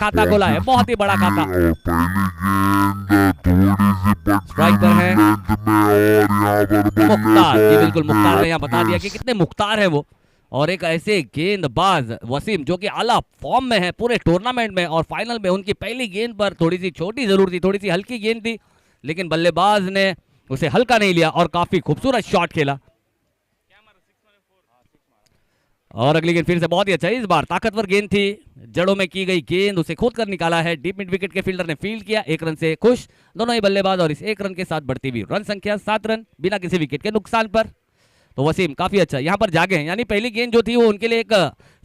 खाता खोला है, बहुत ही बड़ा खाता। स्ट्राइक पर है मुख्तार, जी बिल्कुल, मुख्तार ने यहाँ बता दिया कि कितने मुख्तार है वो। और एक ऐसे गेंदबाज वसीम जो कि आला फॉर्म में है पूरे टूर्नामेंट में, और फाइनल में उनकी पहली गेंद पर थोड़ी सी छोटी जरूर थी, थोड़ी सी हल्की गेंद थी, लेकिन बल्लेबाज ने उसे हल्का नहीं लिया और काफी खूबसूरत शॉट खेला। और अगली गेंद फिर से बहुत ही अच्छा, इस बार ताकतवर गेंद थी, जड़ों में की गई गेंद, उसे खोद कर निकाला है। डीप मिड विकेट के फील्डर ने फील्ड किया, 1 रन से खुश दोनों ही बल्लेबाज, और इस 1 रन के साथ बढ़ती हुई रन संख्या 7 रन बिना किसी विकेट के नुकसान पर। तो वसीम काफी अच्छा यहाँ पर जागे हैं, यानी पहली गेंद जो थी वो उनके लिए एक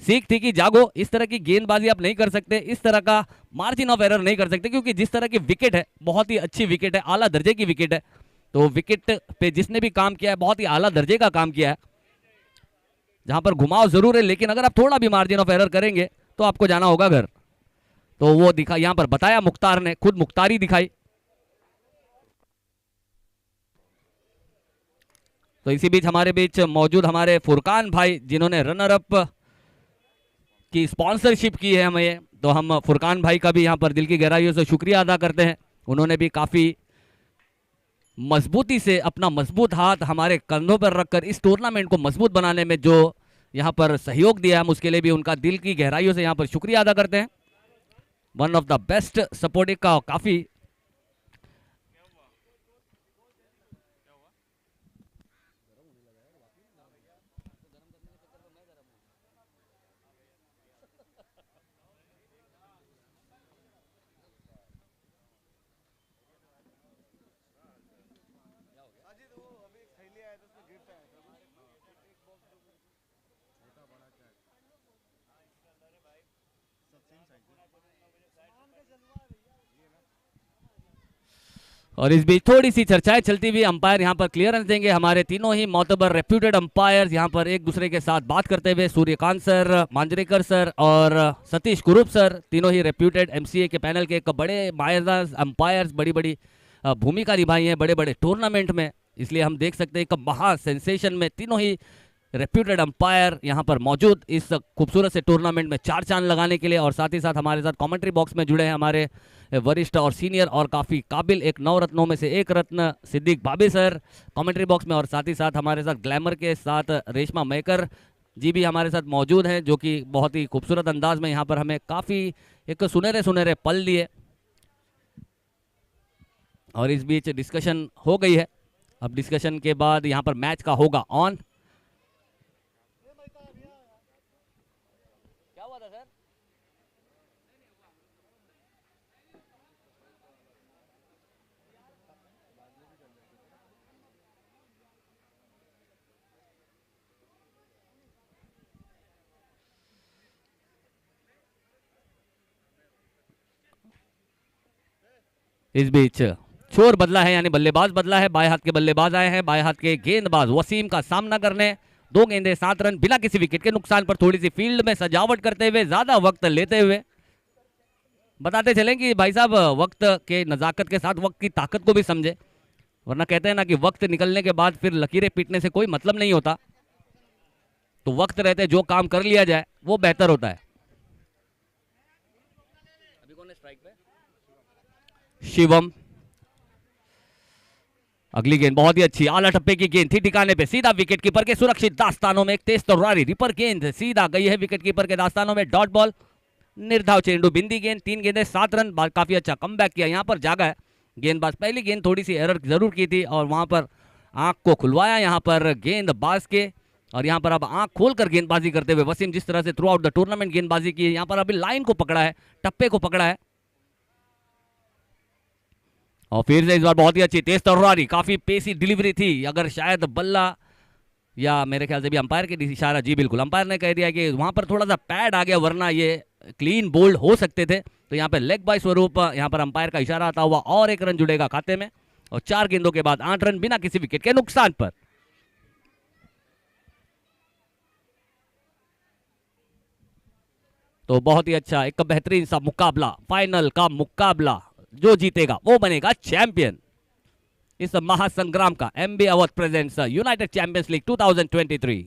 सीख थी कि जागो, इस तरह की गेंदबाजी आप नहीं कर सकते, इस तरह का मार्जिन ऑफ एरर नहीं कर सकते, क्योंकि जिस तरह की विकेट है, बहुत ही अच्छी विकेट है, आला दर्जे की विकेट है। तो विकेट पे जिसने भी काम किया है बहुत ही आला दर्जे का काम किया है, जहां पर घुमाव जरूर है, लेकिन अगर आप थोड़ा भी मार्जिन ऑफ एरर करेंगे तो आपको जाना होगा घर। तो वो दिखा यहां पर बताया मुख्तार ने, खुद मुख्तारी दिखाई। तो इसी बीच हमारे बीच मौजूद हमारे फुरकान भाई, जिन्होंने रनर अप की स्पॉन्सरशिप की है हमें, तो हम फुरकान भाई का भी यहां पर दिल की गहराइयों से शुक्रिया अदा करते हैं। उन्होंने भी काफी मजबूती से अपना मजबूत हाथ हमारे कंधों पर रखकर इस टूर्नामेंट को मजबूत बनाने में जो यहाँ पर सहयोग दिया, हम उसके लिए भी उनका दिल की गहराइयों से यहाँ पर शुक्रिया अदा करते हैं। One of the best supporting का काफी और इस बीच थोड़ी सी चर्चाएं चलती हुई अंपायर यहाँ पर क्लियरेंस देंगे। हमारे तीनों ही मोतबर रेप्यूटेड अंपायर यहाँ पर एक दूसरे के साथ बात करते हुए, सूर्यकांत सर, मांजरेकर सर और सतीश कुरूप सर, तीनों ही रेप्यूटेड एमसीए के पैनल के एक बड़े मायरदार अंपायर्स, बड़ी बड़ी भूमिका निभाई है बड़े बड़े टूर्नामेंट में, इसलिए हम देख सकते हैं एक महा सेंसेशन में तीनों ही रेप्यूटेड अंपायर यहाँ पर मौजूद इस खूबसूरत से टूर्नामेंट में चार चांद लगाने के लिए। और साथ ही साथ हमारे साथ कमेंट्री बॉक्स में जुड़े हैं हमारे वरिष्ठ और सीनियर और काफ़ी काबिल एक 9 रत्नों में से एक रत्न सिद्दीक भाभी सर कमेंट्री बॉक्स में, और साथ ही साथ हमारे साथ ग्लैमर के साथ रेशमा मेकर जी भी हमारे साथ मौजूद हैं, जो कि बहुत ही खूबसूरत अंदाज में यहाँ पर हमें काफ़ी एक सुनहरे सुनहरे पल दिए। और इस बीच डिस्कशन हो गई है, अब डिस्कशन के बाद यहाँ पर मैच का होगा ऑन। इस बीच छोर बदला है, यानी बल्लेबाज बदला है, बाएं हाथ के बल्लेबाज आए हैं, बाएं हाथ के गेंदबाज वसीम का सामना करने। 2 गेंदें 7 रन बिना किसी विकेट के नुकसान पर, थोड़ी सी फील्ड में सजावट करते हुए, ज्यादा वक्त लेते हुए। बताते चलें कि भाई साहब वक्त के नजाकत के साथ वक्त की ताकत को भी समझे, वरना कहते हैं ना कि वक्त निकलने के बाद फिर लकीरें पीटने से कोई मतलब नहीं होता, तो वक्त रहते जो काम कर लिया जाए वो बेहतर होता है। अभी कौन है स्ट्राइक पे? शिवम। अगली गेंद बहुत ही अच्छी, आला टप्पे की गेंद थी ठिकाने पे, सीधा विकेट कीपर के सुरक्षित दास्तानों में, एक तेज तर्रारी रिपर गेंद सीधा गई है विकेट कीपर के दास्तानों में, डॉट बॉल, निर्धाव चेंडू, बिंदी गेंद, 3 गेंदें 7 रन, काफी अच्छा कमबैक किया, यहाँ पर जागा है गेंदबाज। पहली गेंद थोड़ी सी एरर जरूर की थी और वहां पर आंख को खुलवाया यहाँ पर गेंदबाज के, और यहाँ पर अब आंख खोलकर गेंदबाजी करते हुए वसीम जिस तरह से थ्रू आउट द टूर्नामेंट गेंदबाजी की है, यहाँ पर अभी लाइन को पकड़ा है, टप्पे को पकड़ा है, और फिर से इस बार बहुत ही अच्छी तेज तर्रारी, काफी पेसी डिलीवरी थी। अगर शायद बल्ला या मेरे ख्याल से भी अंपायर के इशारा, जी बिल्कुल अंपायर ने कह दिया कि वहां पर थोड़ा सा पैड आ गया, वरना ये क्लीन बोल्ड हो सकते थे, तो यहाँ पे लेग बाय स्वरूप यहाँ पर अंपायर का इशारा आता हुआ और 1 रन जुड़ेगा खाते में, और 4 गेंदों के बाद 8 रन बिना किसी विकेट के नुकसान पर। तो बहुत ही अच्छा एक बेहतरीन सा मुकाबला, फाइनल का मुकाबला, जो जीतेगा वो बनेगा चैंपियन इस महासंग्राम का। MB Awadh presents United champions league 2023।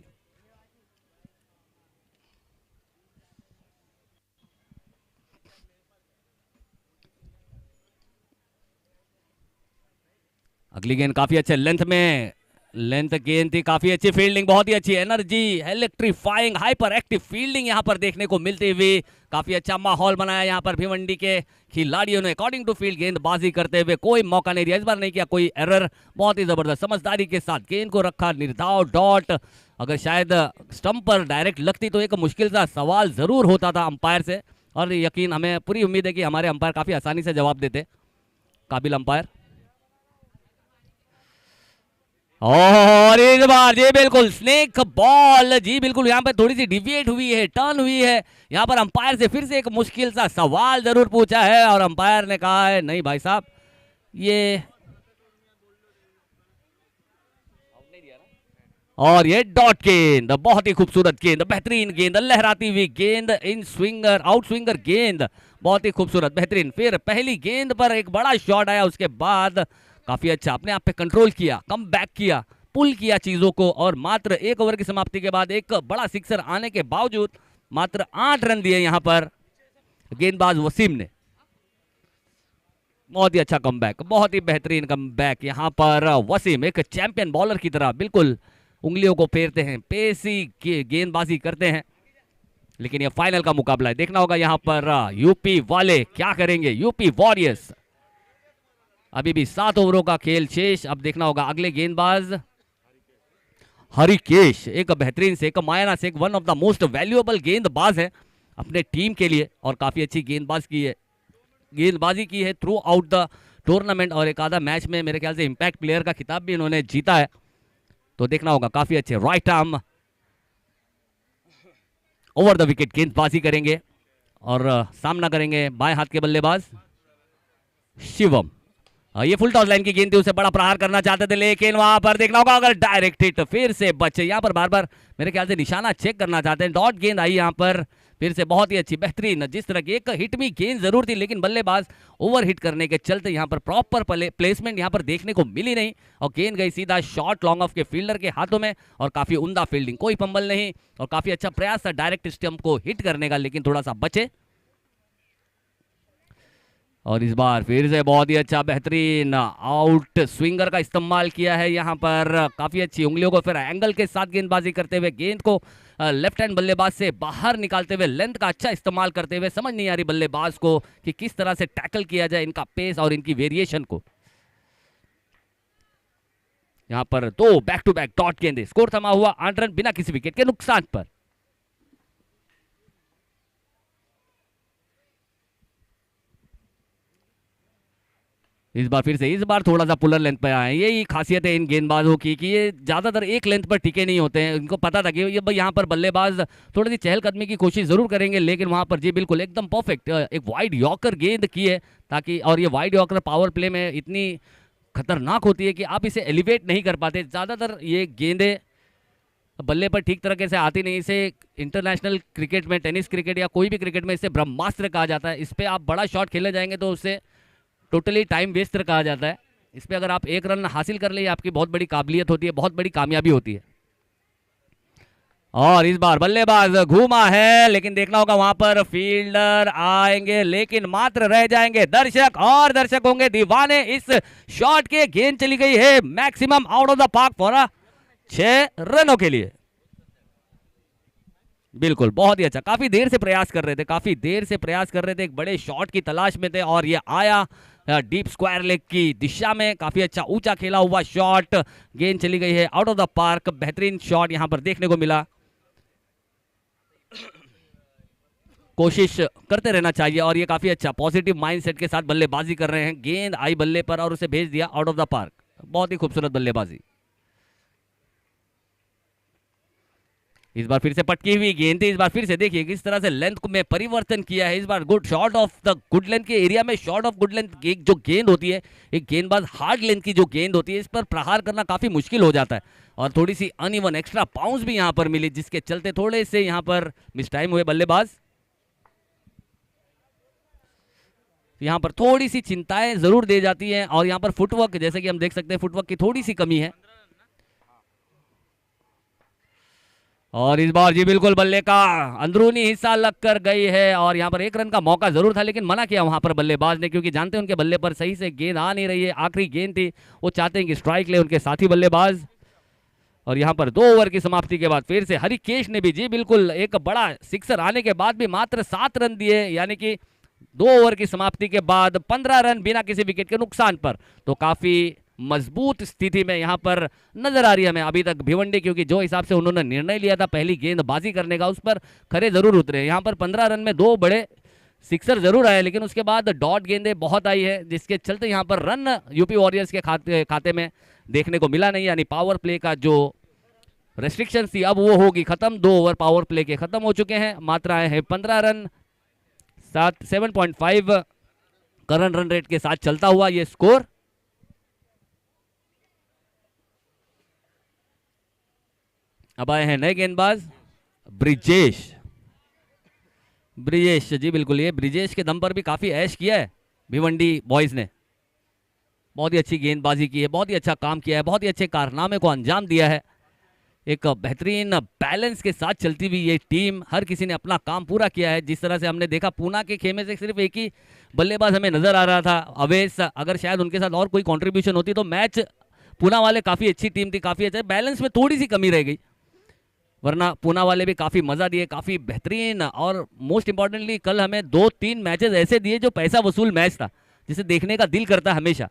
अगली गेंद काफी अच्छे लेंथ में, लेंथ गेंद थी, काफी अच्छी फील्डिंग, बहुत ही अच्छी energy, electrifying hyper active fielding यहां पर देखने को मिलती हुई। काफी अच्छा माहौल बनाया यहां पर भिवंडी के खिलाड़ियों ने अकॉर्डिंग टू फील्ड गेंदबाजी करते हुए, कोई मौका नहीं दिया, इस बार नहीं किया कोई एरर, बहुत ही जबरदस्त समझदारी के साथ गेंद को रखा निर्धाव डॉट। अगर शायद स्टंप पर डायरेक्ट लगती तो एक मुश्किल सा सवाल जरूर होता था अंपायर से, और यकीन हमें पूरी उम्मीद है कि हमारे अंपायर काफी आसानी से जवाब देते, काबिल अंपायर। और इस बार जी बिल्कुल स्नेक बॉल, जी बिल्कुल यहाँ पे थोड़ी सी डिविएट हुई है, टर्न हुई है। यहाँ पर अंपायर से फिर से एक मुश्किल सा सवाल जरूर पूछा है और अंपायर ने कहा है नहीं भाई साहब ये, और ये डॉट गेंद, बहुत ही खूबसूरत गेंद, बेहतरीन गेंद, लहराती हुई गेंद, इन स्विंगर आउट स्विंगर गेंद, बहुत ही खूबसूरत बेहतरीन। फिर पहली गेंद पर एक बड़ा शॉट आया, उसके बाद काफी अच्छा अपने आप पे कंट्रोल किया, कम बैक किया, पुल किया चीजों को, और मात्र 1 ओवर की समाप्ति के बाद एक बड़ा सिक्सर आने के बावजूद मात्र 8 रन दिए यहां पर गेंदबाज वसीम ने। बहुत ही अच्छा कमबैक, बहुत ही बेहतरीन कमबैक यहां पर वसीम एक चैंपियन बॉलर की तरह बिल्कुल उंगलियों को फेरते हैं, पेसी गेंदबाजी करते हैं। लेकिन ये फाइनल का मुकाबला है, देखना होगा यहां पर यूपी वाले क्या करेंगे, यूपी वॉरियर्स। अभी भी 7 ओवरों का खेल शेष, अब देखना होगा अगले गेंदबाज हरिकेश, एक बेहतरीन से, एक मायना से, एक one of the most valuable गेंदबाज है अपने टीम के लिए, और काफी अच्छी गेंदबाजी की है थ्रू आउट द टूर्नामेंट, और एक आधा मैच में मेरे ख्याल से इंपैक्ट प्लेयर का खिताब भी इन्होंने जीता है। तो देखना होगा, काफी अच्छे right arm over the wicket गेंदबाजी करेंगे, और सामना करेंगे बाएं हाथ के बल्लेबाज शिवम। ये फुल टॉस लाइन की गेंद थी, उसे बड़ा प्रहार करना चाहते थे, लेकिन वहां पर देखना होगा अगर डायरेक्ट हिट, फिर से बचे, यहां पर बार बार मेरे ख्याल से निशाना चेक करना चाहते हैं। डॉट गेंद आई यहां पर, फिर से बहुत ही अच्छी बेहतरीन, जिस तरह की एक हिट में गेंद जरूर थी, लेकिन बल्लेबाज ओवर हिट करने के चलते यहां पर प्रॉपर प्लेसमेंट यहां पर देखने को मिली नहीं, और गेंद गई सीधा शॉर्ट लॉन्ग ऑफ के फील्डर के हाथों में, और काफी उम्दा फील्डिंग, कोई पंबल नहीं, और काफी अच्छा प्रयास था डायरेक्ट स्टंप को हिट करने का, लेकिन थोड़ा सा बचे। और इस बार फिर से बहुत ही अच्छा बेहतरीन आउट स्विंगर का इस्तेमाल किया है यहां पर, काफी अच्छी उंगलियों को फिर एंगल के साथ गेंदबाजी करते हुए, गेंद को लेफ्ट हैंड बल्लेबाज से बाहर निकालते हुए, लेंथ का अच्छा इस्तेमाल करते हुए, समझ नहीं आ रही बल्लेबाज को कि किस तरह से टैकल किया जाए इनका पेस और इनकी वेरिएशन को। यहां पर 2 बैक टू बैक डॉट गेंदे, स्कोर थमा हुआ 8 रन बिना किसी विकेट के नुकसान पर। इस बार फिर से, इस बार थोड़ा सा पुलर लेंथ पे आए, यही खासियत है इन गेंदबाजों की कि ये ज्यादातर एक लेंथ पर टिके नहीं होते हैं। इनको पता था कि ये यहाँ पर बल्लेबाज थोड़ी सी चहलकदमी की कोशिश जरूर करेंगे, लेकिन वहां पर जी बिल्कुल एकदम परफेक्ट एक वाइड यॉर्कर गेंद की है, ताकि, और ये वाइड यॉर्कर पावर प्ले में इतनी खतरनाक होती है कि आप इसे एलिवेट नहीं कर पाते। ज्यादातर ये गेंदे बल्ले पर ठीक तरीके से आती नहीं, इसे इंटरनेशनल क्रिकेट में, टेनिस क्रिकेट या कोई भी क्रिकेट में इसे ब्रह्मास्त्र कहा जाता है। इस पर आप बड़ा शॉट खेलने जाएंगे तो उससे टोटली टाइम वेस्ट कहा जाता है। इस पे अगर आप 1 रन हासिल कर ले, आपकी बहुत बड़ी काबिलियत होती है, बहुत बड़ी कामयाबी होती है। और इस बार बल्लेबाज घूमा है, लेकिन देखना होगा वहां पर फील्डर आएंगे, लेकिन मात्र रह जाएंगे दर्शक, और दर्शक होंगे दीवाने इस शॉट के। गेंद चली गई है maximum out of the park for 6 रनों के लिए। बिल्कुल बहुत ही अच्छा, काफी देर से प्रयास कर रहे थे, एक बड़े शॉट की तलाश में थे, और ये आया डीप स्क्वायर लेग की दिशा में, काफी अच्छा ऊंचा खेला हुआ शॉट, गेंद चली गई है आउट ऑफ द पार्क। बेहतरीन शॉट यहां पर देखने को मिला, कोशिश करते रहना चाहिए, और ये काफी अच्छा पॉजिटिव माइंडसेट के साथ बल्लेबाजी कर रहे हैं। गेंद आई बल्ले पर और उसे भेज दिया आउट ऑफ द पार्क, बहुत ही खूबसूरत बल्लेबाजी। इस बार फिर से पटकी हुई गेंद थी, इस बार फिर से देखिए किस तरह से लेंथ में परिवर्तन किया है। इस बार good short of the good length के एरिया में, शॉट ऑफ गुड लेंथ जो गेंद होती है, एक गेंदबाज हार्ड लेंथ की जो गेंद होती है, इस पर प्रहार करना काफी मुश्किल हो जाता है, और थोड़ी सी अनइवन एक्स्ट्रा बाउंस भी यहां पर मिली, जिसके चलते थोड़े से यहां पर मिस टाइम हुए बल्लेबाज। यहां पर थोड़ी सी चिंताएं जरूर दे जाती हैं, और यहां पर फुटवर्क, जैसे कि हम देख सकते हैं, फुटवर्क की थोड़ी सी कमी है। और इस बार जी बिल्कुल बल्ले का अंदरूनी हिस्सा लग कर गई है और यहाँ पर एक रन का मौका जरूर था लेकिन मना किया वहां पर बल्लेबाज ने, क्योंकि जानते हैं उनके बल्ले पर सही से गेंद आ नहीं रही है, आखिरी गेंद थी, वो चाहते हैं कि स्ट्राइक ले उनके साथी बल्लेबाज। और यहाँ पर 2 ओवर की समाप्ति के बाद फिर से हरिकेश ने भी जी बिल्कुल एक बड़ा सिक्सर आने के बाद भी मात्र 7 रन दिए, यानी कि 2 ओवर की समाप्ति के बाद 15 रन बिना किसी विकेट के नुकसान पर। तो काफी मजबूत स्थिति में यहाँ पर नजर आ रही है हमें अभी तक भिवंडी, क्योंकि जो हिसाब से उन्होंने निर्णय लिया था पहली गेंदबाजी करने का उस पर खरे जरूर उतरे। यहाँ पर 15 रन में 2 बड़े सिक्सर जरूर आए लेकिन उसके बाद डॉट गेंदें बहुत आई है, जिसके चलते यहाँ पर रन यूपी वॉरियर्स के खाते में देखने को मिला नहीं, यानी पावर प्ले का जो रेस्ट्रिक्शन थी अब वो होगी खत्म। 2 ओवर पावर प्ले के खत्म हो चुके हैं, मात्र आए हैं 15 रन। 7.5 करंट रन रेट के साथ चलता हुआ ये स्कोर। अब आए हैं नए गेंदबाज ब्रिजेश। ब्रिजेश जी बिल्कुल, ये ब्रिजेश के दम पर भी काफी ऐश किया है भिवंडी बॉयज ने, बहुत ही अच्छी गेंदबाजी की है, बहुत ही अच्छा काम किया है, बहुत ही अच्छे कारनामे को अंजाम दिया है। एक बेहतरीन बैलेंस के साथ चलती हुई ये टीम, हर किसी ने अपना काम पूरा किया है। जिस तरह से हमने देखा पूना के खेमे से सिर्फ एक ही बल्लेबाज हमें नजर आ रहा था अवेश, अगर शायद उनके साथ और कोई कंट्रीब्यूशन होती तो मैच, पूना वाले काफी अच्छी टीम थी, काफी अच्छा, बैलेंस में थोड़ी सी कमी रह गई, वरना पूना वाले भी काफी मजा दिए, काफी बेहतरीन। और मोस्ट इंपॉर्टेंटली कल हमें 2-3 मैचेस ऐसे दिए जो पैसा वसूल मैच था, जिसे देखने का दिल करता है हमेशा।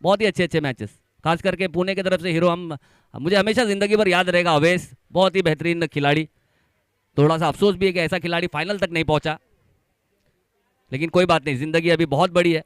बहुत ही अच्छे अच्छे मैचेस, खास करके पुणे की तरफ से हीरो मुझे हमेशा जिंदगी भर याद रहेगा अवेश, बहुत ही बेहतरीन खिलाड़ी। थोड़ा सा अफसोस भी है कि ऐसा खिलाड़ी फाइनल तक नहीं पहुंचा, लेकिन कोई बात नहीं, जिंदगी अभी बहुत बड़ी है।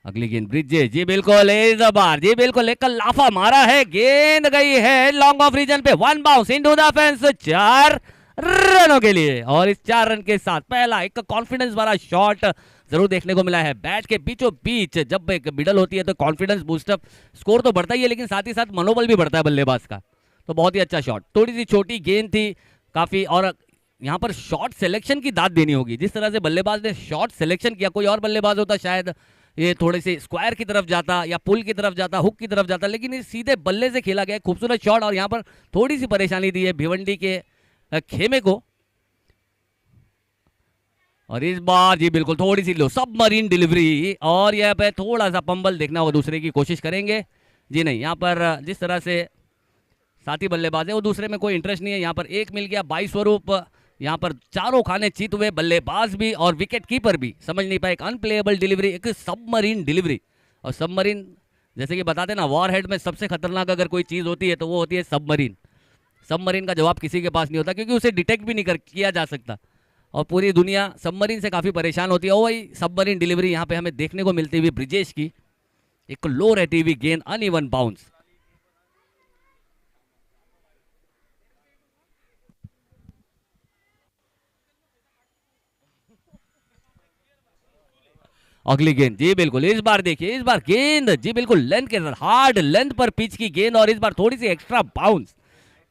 अगली गेंद ब्रिजेश जी बिल्कुल, इस बार जी बिल्कुल एक लाफा मारा है, गेंद गई है लॉन्ग ऑफ रीजन पे, 1 बाउंस इनटू द फेंस 4 रनों के लिए। और इस 4 रन के साथ पहला एक कॉन्फिडेंस वाला शॉट जरूर देखने को मिला है। बैट के बीचों बीच जब एक मिडल होती है तो कॉन्फिडेंस बूस्टअप, स्कोर तो बढ़ता ही है लेकिन साथ ही साथ मनोबल भी बढ़ता है बल्लेबाज का। तो बहुत ही अच्छा शॉट, थोड़ी सी छोटी गेंद थी काफी, और यहाँ पर शॉट सिलेक्शन की दाद देनी होगी। जिस तरह से बल्लेबाज ने शॉट सिलेक्शन किया, कोई और बल्लेबाज होता शायद ये थोड़े से स्क्वायर की तरफ जाता या पुल की तरफ जाता, हुक की तरफ जाता, लेकिन ये सीधे बल्ले से खेला गया, खूबसूरत शॉट। और यहाँ पर थोड़ी सी परेशानी दी है भिवंडी के खेमे को। और इस बार जी बिल्कुल थोड़ी सी लो सबमरीन डिलीवरी, और यहाँ पे थोड़ा सा पंबल देखना होगा, दूसरे की कोशिश करेंगे जी नहीं। यहाँ पर जिस तरह से साथी बल्लेबाज है वो दूसरे में कोई इंटरेस्ट नहीं है। यहाँ पर एक मिल गया 22 स्वरूप, यहाँ पर चारों खाने चित हुए, बल्लेबाज भी और विकेट कीपर भी समझ नहीं पाए। एक अनप्लेएबल डिलीवरी, एक सबमरीन डिलीवरी। और सबमरीन जैसे कि बताते ना, वॉर हेड में सबसे खतरनाक अगर कोई चीज़ होती है तो वो होती है सबमरीन। सबमरीन का जवाब किसी के पास नहीं होता, क्योंकि उसे डिटेक्ट भी नहीं किया जा सकता, और पूरी दुनिया सबमरीन से काफ़ी परेशान होती है। और वही सबमरीन डिलीवरी यहाँ पे हमें देखने को मिलती हुई ब्रिजेश की, एक लो रहती हुई गेंद, अनइवन बाउंस। अगली गेंद जी बिल्कुल, इस बार देखिए, इस बार गेंद जी बिल्कुल लेंथ के साथ, हार्ड लेंथ पर पिच की गेंद, और इस बार थोड़ी सी एक्स्ट्रा बाउंस,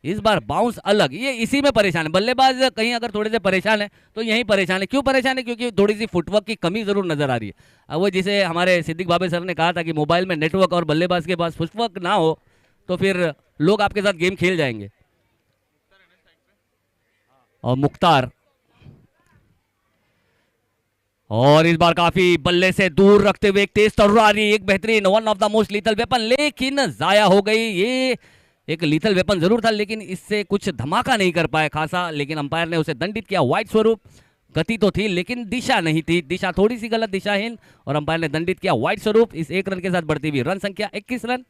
इस बार बाउंस अलग। ये इसी में परेशान है बल्लेबाज, कहीं अगर थोड़े से परेशान है तो यही परेशान है। क्यों परेशान है? क्योंकि थोड़ी सी फुटवर्क की कमी जरूर नजर आ रही है। अब वो जिसे हमारे सिद्दीक बाबे सर ने कहा था कि मोबाइल में नेटवर्क और बल्लेबाज के पास फुटवर्क ना हो तो फिर लोग आपके साथ गेम खेल जाएंगे। और मुख्तार, और इस बार काफी बल्ले से दूर रखते हुए एक तेज तर्रारी, एक बेहतरीन, one of the most lethal weapon, लेकिन जाया हो गई। ये एक लीथल वेपन जरूर था लेकिन इससे कुछ धमाका नहीं कर पाए खासा, लेकिन अंपायर ने उसे दंडित किया। वाइट स्वरूप, गति तो थी लेकिन दिशा नहीं थी, दिशा थोड़ी सी गलत, दिशाहीन, और अंपायर ने दंडित किया वाइट स्वरूप। इस 1 रन के साथ बढ़ती हुई रन संख्या 21 रन।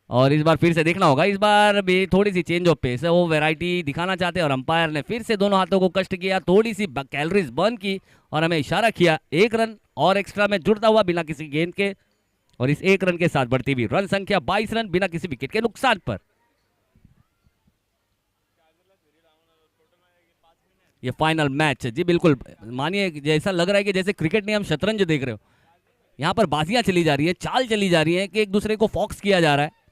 और इस बार फिर से देखना होगा, इस बार भी थोड़ी सी चेंज ऑफ पेस है, वो वैरायटी दिखाना चाहते हैं, और अंपायर ने फिर से दोनों हाथों को कष्ट किया, थोड़ी सी कैलोरीज बर्न की और हमें इशारा किया 1 रन और एक्स्ट्रा में जुड़ता हुआ बिना किसी गेंद के। और इस 1 रन के साथ बढ़ती हुई रन संख्या 22 रन बिना किसी विकेट के नुकसान पर। ये फाइनल मैच जी बिल्कुल, मानिए जैसा लग रहा है कि जैसे क्रिकेट में हम शतरंज देख रहे हो, यहाँ पर बाजियां चली जा रही है, चाल चली जा रही है कि एक दूसरे को फॉक्स किया जा रहा है।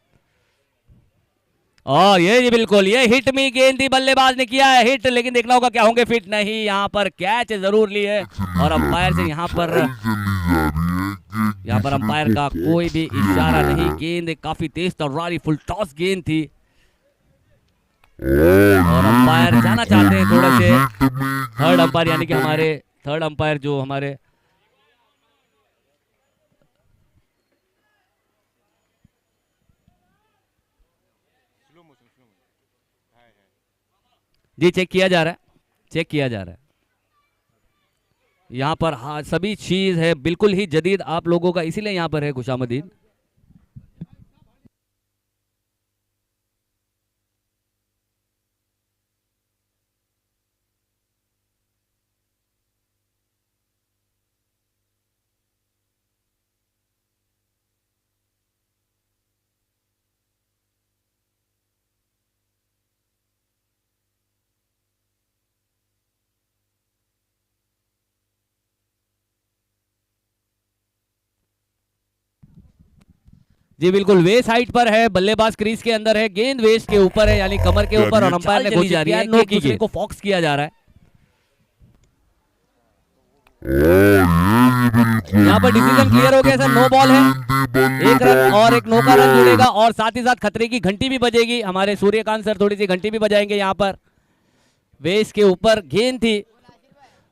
और ये जी बिल्कुल, ये हिट मी गेंद थी, बल्लेबाज ने किया है हिट, लेकिन देखना होगा क्या होंगे फिट नहीं। यहाँ पर कैच जरूर ली है और अंपायर से यहाँ पर यहाँ पर अंपायर का कोई भी इशारा नहीं। गेंद काफी तेज तर्रारी फुल टॉस गेंद थी और अंपायर जाना चाहते हैं थोड़े से थर्ड अंपायर, यानी कि हमारे थर्ड अंपायर जो हमारे जी चेक किया जा रहा है, चेक किया जा रहा है यहाँ पर। हाँ सभी चीज है बिल्कुल ही जदीद आप लोगों का, इसीलिए यहाँ पर है खुशामदीद। जी बिल्कुल वेस्ट हाइट पर है, बल्लेबाज क्रीज के अंदर है, गेंद वेस्ट के ऊपर है यानी कमर के ऊपर और अंपायर ने घोषित जा रही है नो की गेंद को फॉक्स किया जा रहा है। यहाँ पर डिसीजन क्लियर हो गया सर, नो बॉल है, एक रन और एक नो का रन जुड़ेगा और साथ ही साथ खतरे की घंटी भी बजेगी। हमारे सूर्यकांत सर थोड़ी सी घंटी भी बजाएंगे। यहाँ पर वेस्ट के ऊपर गेंद थी,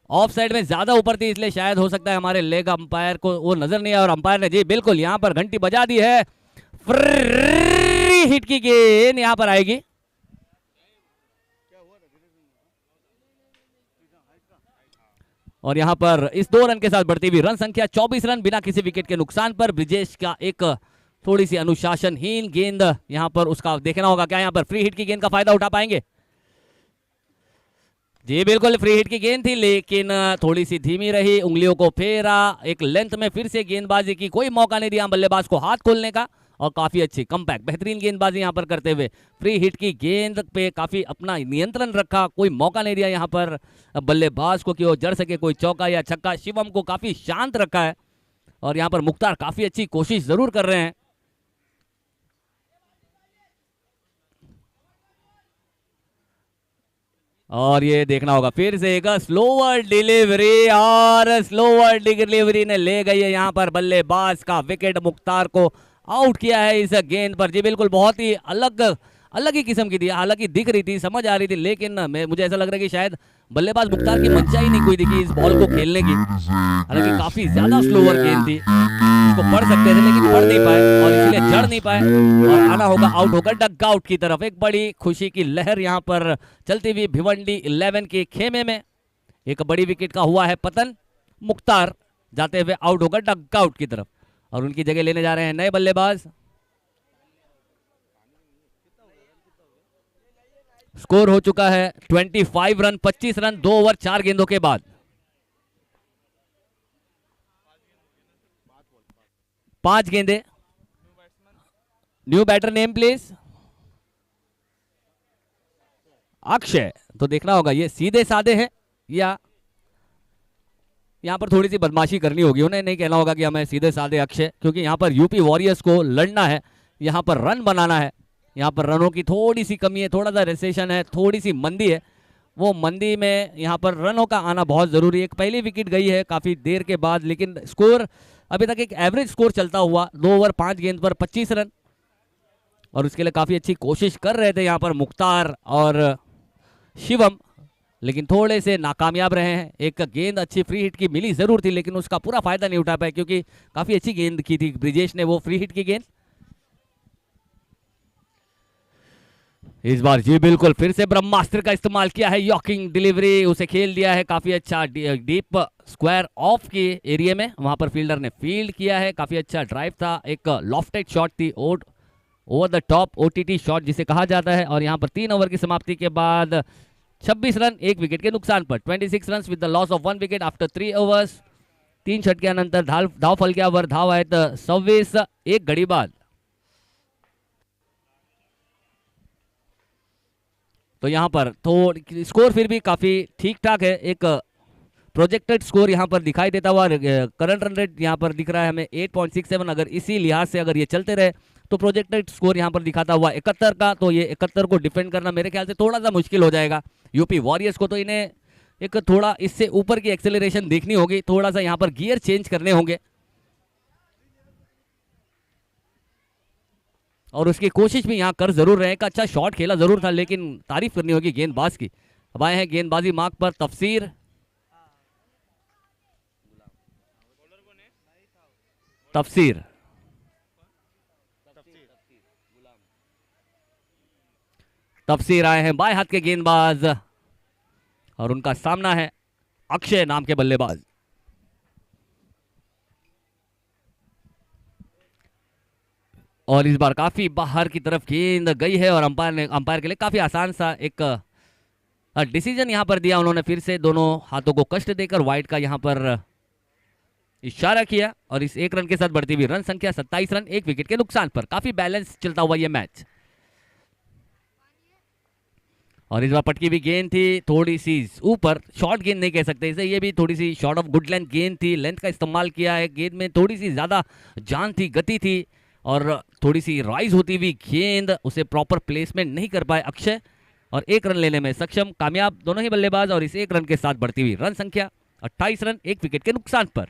ऑफ साइड में ज्यादा ऊपर थी, इसलिए शायद हो सकता है हमारे लेग अंपायर को वो नजर नहीं आया और अंपायर ने जी बिल्कुल यहाँ पर घंटी बजा दी है। फ्री हिट की गेंद यहाँ पर आएगी। और यहाँ पर इस 2 रन के साथ बढ़ती हुई रन संख्या 24 रन बिना किसी विकेट के नुकसान पर। ब्रिजेश का एक थोड़ी सी अनुशासनहीन गेंद यहाँ पर, उसका देखना होगा क्या यहाँ पर फ्री हिट की गेंद का फायदा उठा पाएंगे। जी बिल्कुल फ्री हिट की गेंद थी लेकिन थोड़ी सी धीमी रही, उंगलियों को फेरा, एक लेंथ में फिर से गेंदबाजी की, कोई मौका नहीं दिया बल्लेबाज को हाथ खोलने का और काफी अच्छी कमबैक बेहतरीन गेंदबाजी यहां पर करते हुए फ्री हिट की गेंद पे काफी अपना नियंत्रण रखा, कोई मौका नहीं दिया यहां पर बल्लेबाज को कि वो जड़ सके कोई चौका या छक्का। शिवम को काफी शांत रखा है और यहां पर मुख्तार काफी अच्छी कोशिश जरूर कर रहे हैं। और ये देखना होगा फिर से एक स्लोवर डिलीवरी और स्लोवर डिलीवरी ने ले गई है यहाँ पर बल्लेबाज का विकेट, मुख्तार को आउट किया है इस गेंद पर। जी बिल्कुल बहुत ही अलग ही किस्म की थी, हालांकि दिख रही थी, समझ आ रही थी, लेकिन मुझे ऐसा लग रहा है कि शायद बल्लेबाज मुख्तार की मंशा ही नहीं कोई दिखी इस बॉल को खेलने की। हालांकि काफी ज्यादा स्लोवर गेंद थी, इसको पढ़ सकते थे लेकिन पढ़ नहीं पाए और इसलिए जड़ नहीं पाए और आना होगा आउट होकर डग आउट की तरफ। एक बड़ी खुशी की लहर यहाँ पर चलती हुई भिवंडी 11 के खेमे में। एक बड़ी विकेट का हुआ है पतन, मुख्तार जाते हुए आउट होकर डग आउट की तरफ और उनकी जगह लेने जा रहे हैं नए बल्लेबाज। स्कोर हो चुका है 25 रन 25 रन 2 ओवर 4 गेंदों के बाद। 5 गेंदे। New batter name please. Akshay. तो देखना होगा ये सीधे साधे हैं या यहां पर थोड़ी सी बदमाशी करनी होगी, उन्हें नहीं कहना होगा कि हमें सीधे साधे अक्षय, क्योंकि यहां पर यूपी वॉरियर्स को लड़ना है, यहां पर रन बनाना है। यहाँ पर रनों की थोड़ी सी कमी है, थोड़ा सा रिसेशन है, थोड़ी सी मंदी है, वो मंदी में यहाँ पर रनों का आना बहुत ज़रूरी है। एक पहली विकेट गई है काफ़ी देर के बाद, लेकिन स्कोर अभी तक एक एवरेज स्कोर चलता हुआ 2 ओवर 5 गेंद पर 25 रन और उसके लिए काफ़ी अच्छी कोशिश कर रहे थे यहाँ पर मुख्तार और शिवम, लेकिन थोड़े से नाकामयाब रहे हैं। एक गेंद अच्छी फ्री हिट की मिली ज़रूर थी लेकिन उसका पूरा फायदा नहीं उठा पाए क्योंकि काफ़ी अच्छी गेंद की थी ब्रिजेश ने वो फ्री हिट की गेंद। इस बार जी बिल्कुल फिर से ब्रह्मास्त्र का इस्तेमाल किया है, यॉकिंग डिलीवरी उसे खेल दिया है काफी अच्छा डीप स्क्वायर ऑफ के एरिया में, वहां पर फील्डर ने फील्ड किया है, काफी अच्छा ड्राइव था, एक लॉफ्टेड शॉट थी, over the top OTT shot जिसे कहा जाता है। और यहां पर 3 ओवर की समाप्ति के बाद 26 रन 1 विकेट के नुकसान पर, 26 run with the loss of 1 wicket after 3 overs. 3 षटक्यानंतर धाव फलक्यावर धाव आहेत 26 1 घडी बाद। तो यहाँ पर तो स्कोर फिर भी काफ़ी ठीक ठाक है, एक प्रोजेक्टेड स्कोर यहाँ पर दिखाई देता हुआ, करंट रन रेट यहाँ पर दिख रहा है हमें 8.67। अगर इसी लिहाज से अगर ये चलते रहे तो प्रोजेक्टेड स्कोर यहाँ पर दिखाता हुआ 71 का, तो ये 71 को डिफेंड करना मेरे ख्याल से थोड़ा सा मुश्किल हो जाएगा यूपी वॉरियर्स को। तो इन्हें एक थोड़ा इससे ऊपर की एक्सेलरेशन देखनी होगी, थोड़ा सा यहाँ पर गियर चेंज करने होंगे। और उसकी कोशिश भी यहाँ कर जरूर रहे हैं। एक अच्छा शॉट खेला जरूर था, लेकिन तारीफ करनी होगी गेंदबाज की। अब आए हैं गेंदबाजी मार्क पर तफसीर। तफसीर तफसीर आए हैं, बाएं हाथ के गेंदबाज, और उनका सामना है अक्षय नाम के बल्लेबाज। और इस बार काफी बाहर की तरफ गेंद गई है और अंपायर के लिए काफी आसान सा एक डिसीजन यहां पर दिया उन्होंने। फिर से दोनों हाथों को कष्ट देकर वाइड का यहां पर इशारा किया और इस 1 रन के साथ बढ़ती हुई रन संख्या 27 रन 1 विकेट के नुकसान पर। काफी बैलेंस चलता हुआ यह मैच। और इस बार पटकी भी गेंद थी थोड़ी सी ऊपर, शॉर्ट गेंद नहीं कह सकते इसे, ये भी थोड़ी सी शॉर्ट ऑफ गुड लेंथ गेंद थी। लेंथ का इस्तेमाल किया है, गेंद में थोड़ी सी ज्यादा जान थी, गति थी और थोड़ी सी राइज होती हुई गेंद, उसे प्रॉपर प्लेसमेंट नहीं कर पाए अक्षय और 1 रन लेने में सक्षम, कामयाब दोनों ही बल्लेबाज। और इस 1 रन के साथ बढ़ती हुई रन संख्या 28 रन 1 विकेट के नुकसान पर।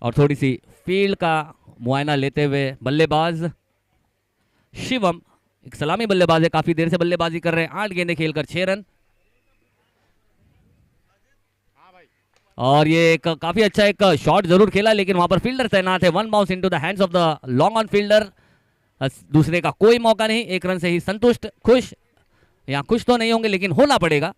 और थोड़ी सी फील्ड का मुआयना लेते हुए बल्लेबाज शिवम, एक सलामी बल्लेबाज है, काफी देर से बल्लेबाजी कर रहे हैं, 8 गेंदें खेलकर 6 रन। और ये एक काफी अच्छा एक शॉट जरूर खेला, लेकिन वहां पर फील्डर तैनात है। 1 bounce into the hands of the long on fielder. दूसरे का कोई मौका नहीं, 1 रन से ही संतुष्ट, खुश। यहाँ खुश तो नहीं होंगे लेकिन होना पड़ेगा,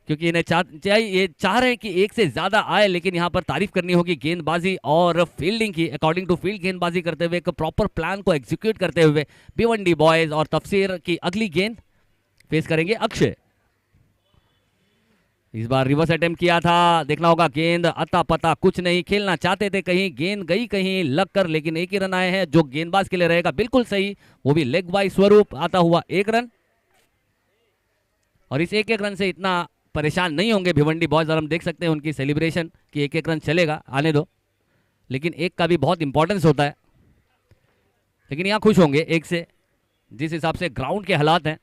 क्योंकि इन्हें ये चाह रहे हैं कि 1 से ज्यादा आए, लेकिन यहाँ पर तारीफ करनी होगी गेंदबाजी और फील्डिंग की। अकॉर्डिंग टू फील्ड गेंदबाजी करते हुए, एक प्रॉपर प्लान को एग्जीक्यूट करते हुए भिवंडी बॉयज और तफसीर की अगली गेंद फेस करेंगे अक्षय। इस बार रिवर्स अटेम्प्ट किया था, देखना होगा गेंद अता पता कुछ नहीं, खेलना चाहते थे कहीं, गेंद गई कहीं लग कर, लेकिन 1 ही रन आए हैं जो गेंदबाज के लिए रहेगा बिल्कुल सही, वो भी लेग बाई स्वरूप आता हुआ 1 रन। और इस 1-1 रन से इतना परेशान नहीं होंगे भिवंडी बॉयज, और हम देख सकते हैं उनकी सेलिब्रेशन कि 1-1 रन चलेगा, आने दो, लेकिन 1 का भी बहुत इंपॉर्टेंस होता है। लेकिन यहाँ खुश होंगे 1 से, जिस हिसाब से ग्राउंड के हालात हैं,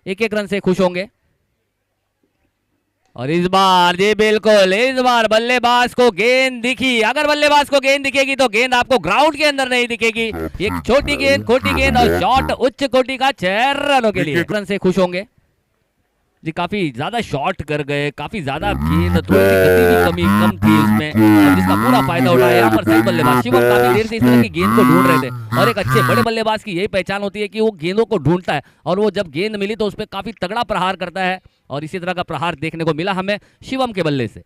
1-1 रन से खुश होंगे। और इस बार जी बिल्कुल, इस बार बल्लेबाज को गेंद दिखी। अगर बल्लेबाज को गेंद दिखेगी तो गेंद आपको ग्राउंड के अंदर नहीं दिखेगी। एक छोटी गेंद, खोटी गेंद और शॉट उच्च कोटि का 6 रनों के लिए 1 रन से खुश होंगे जी। काफी ज्यादा शॉट कर गए, काफी ज्यादा गेंद, थोड़ी सी गति की कमी कम थी उसमें, जिसका पूरा फायदा उठाया यहाँ पर सही बल्लेबाज शिवम। काफी देर से इस तरह की गेंद को ढूंढ रहे थे, और एक अच्छे बड़े बल्लेबाज की यही पहचान होती है कि वो गेंदों को ढूंढता है, और वो जब गेंद मिली तो उस पर काफी तगड़ा प्रहार करता है, और इसी तरह का प्रहार देखने को मिला हमें शिवम के बल्ले से।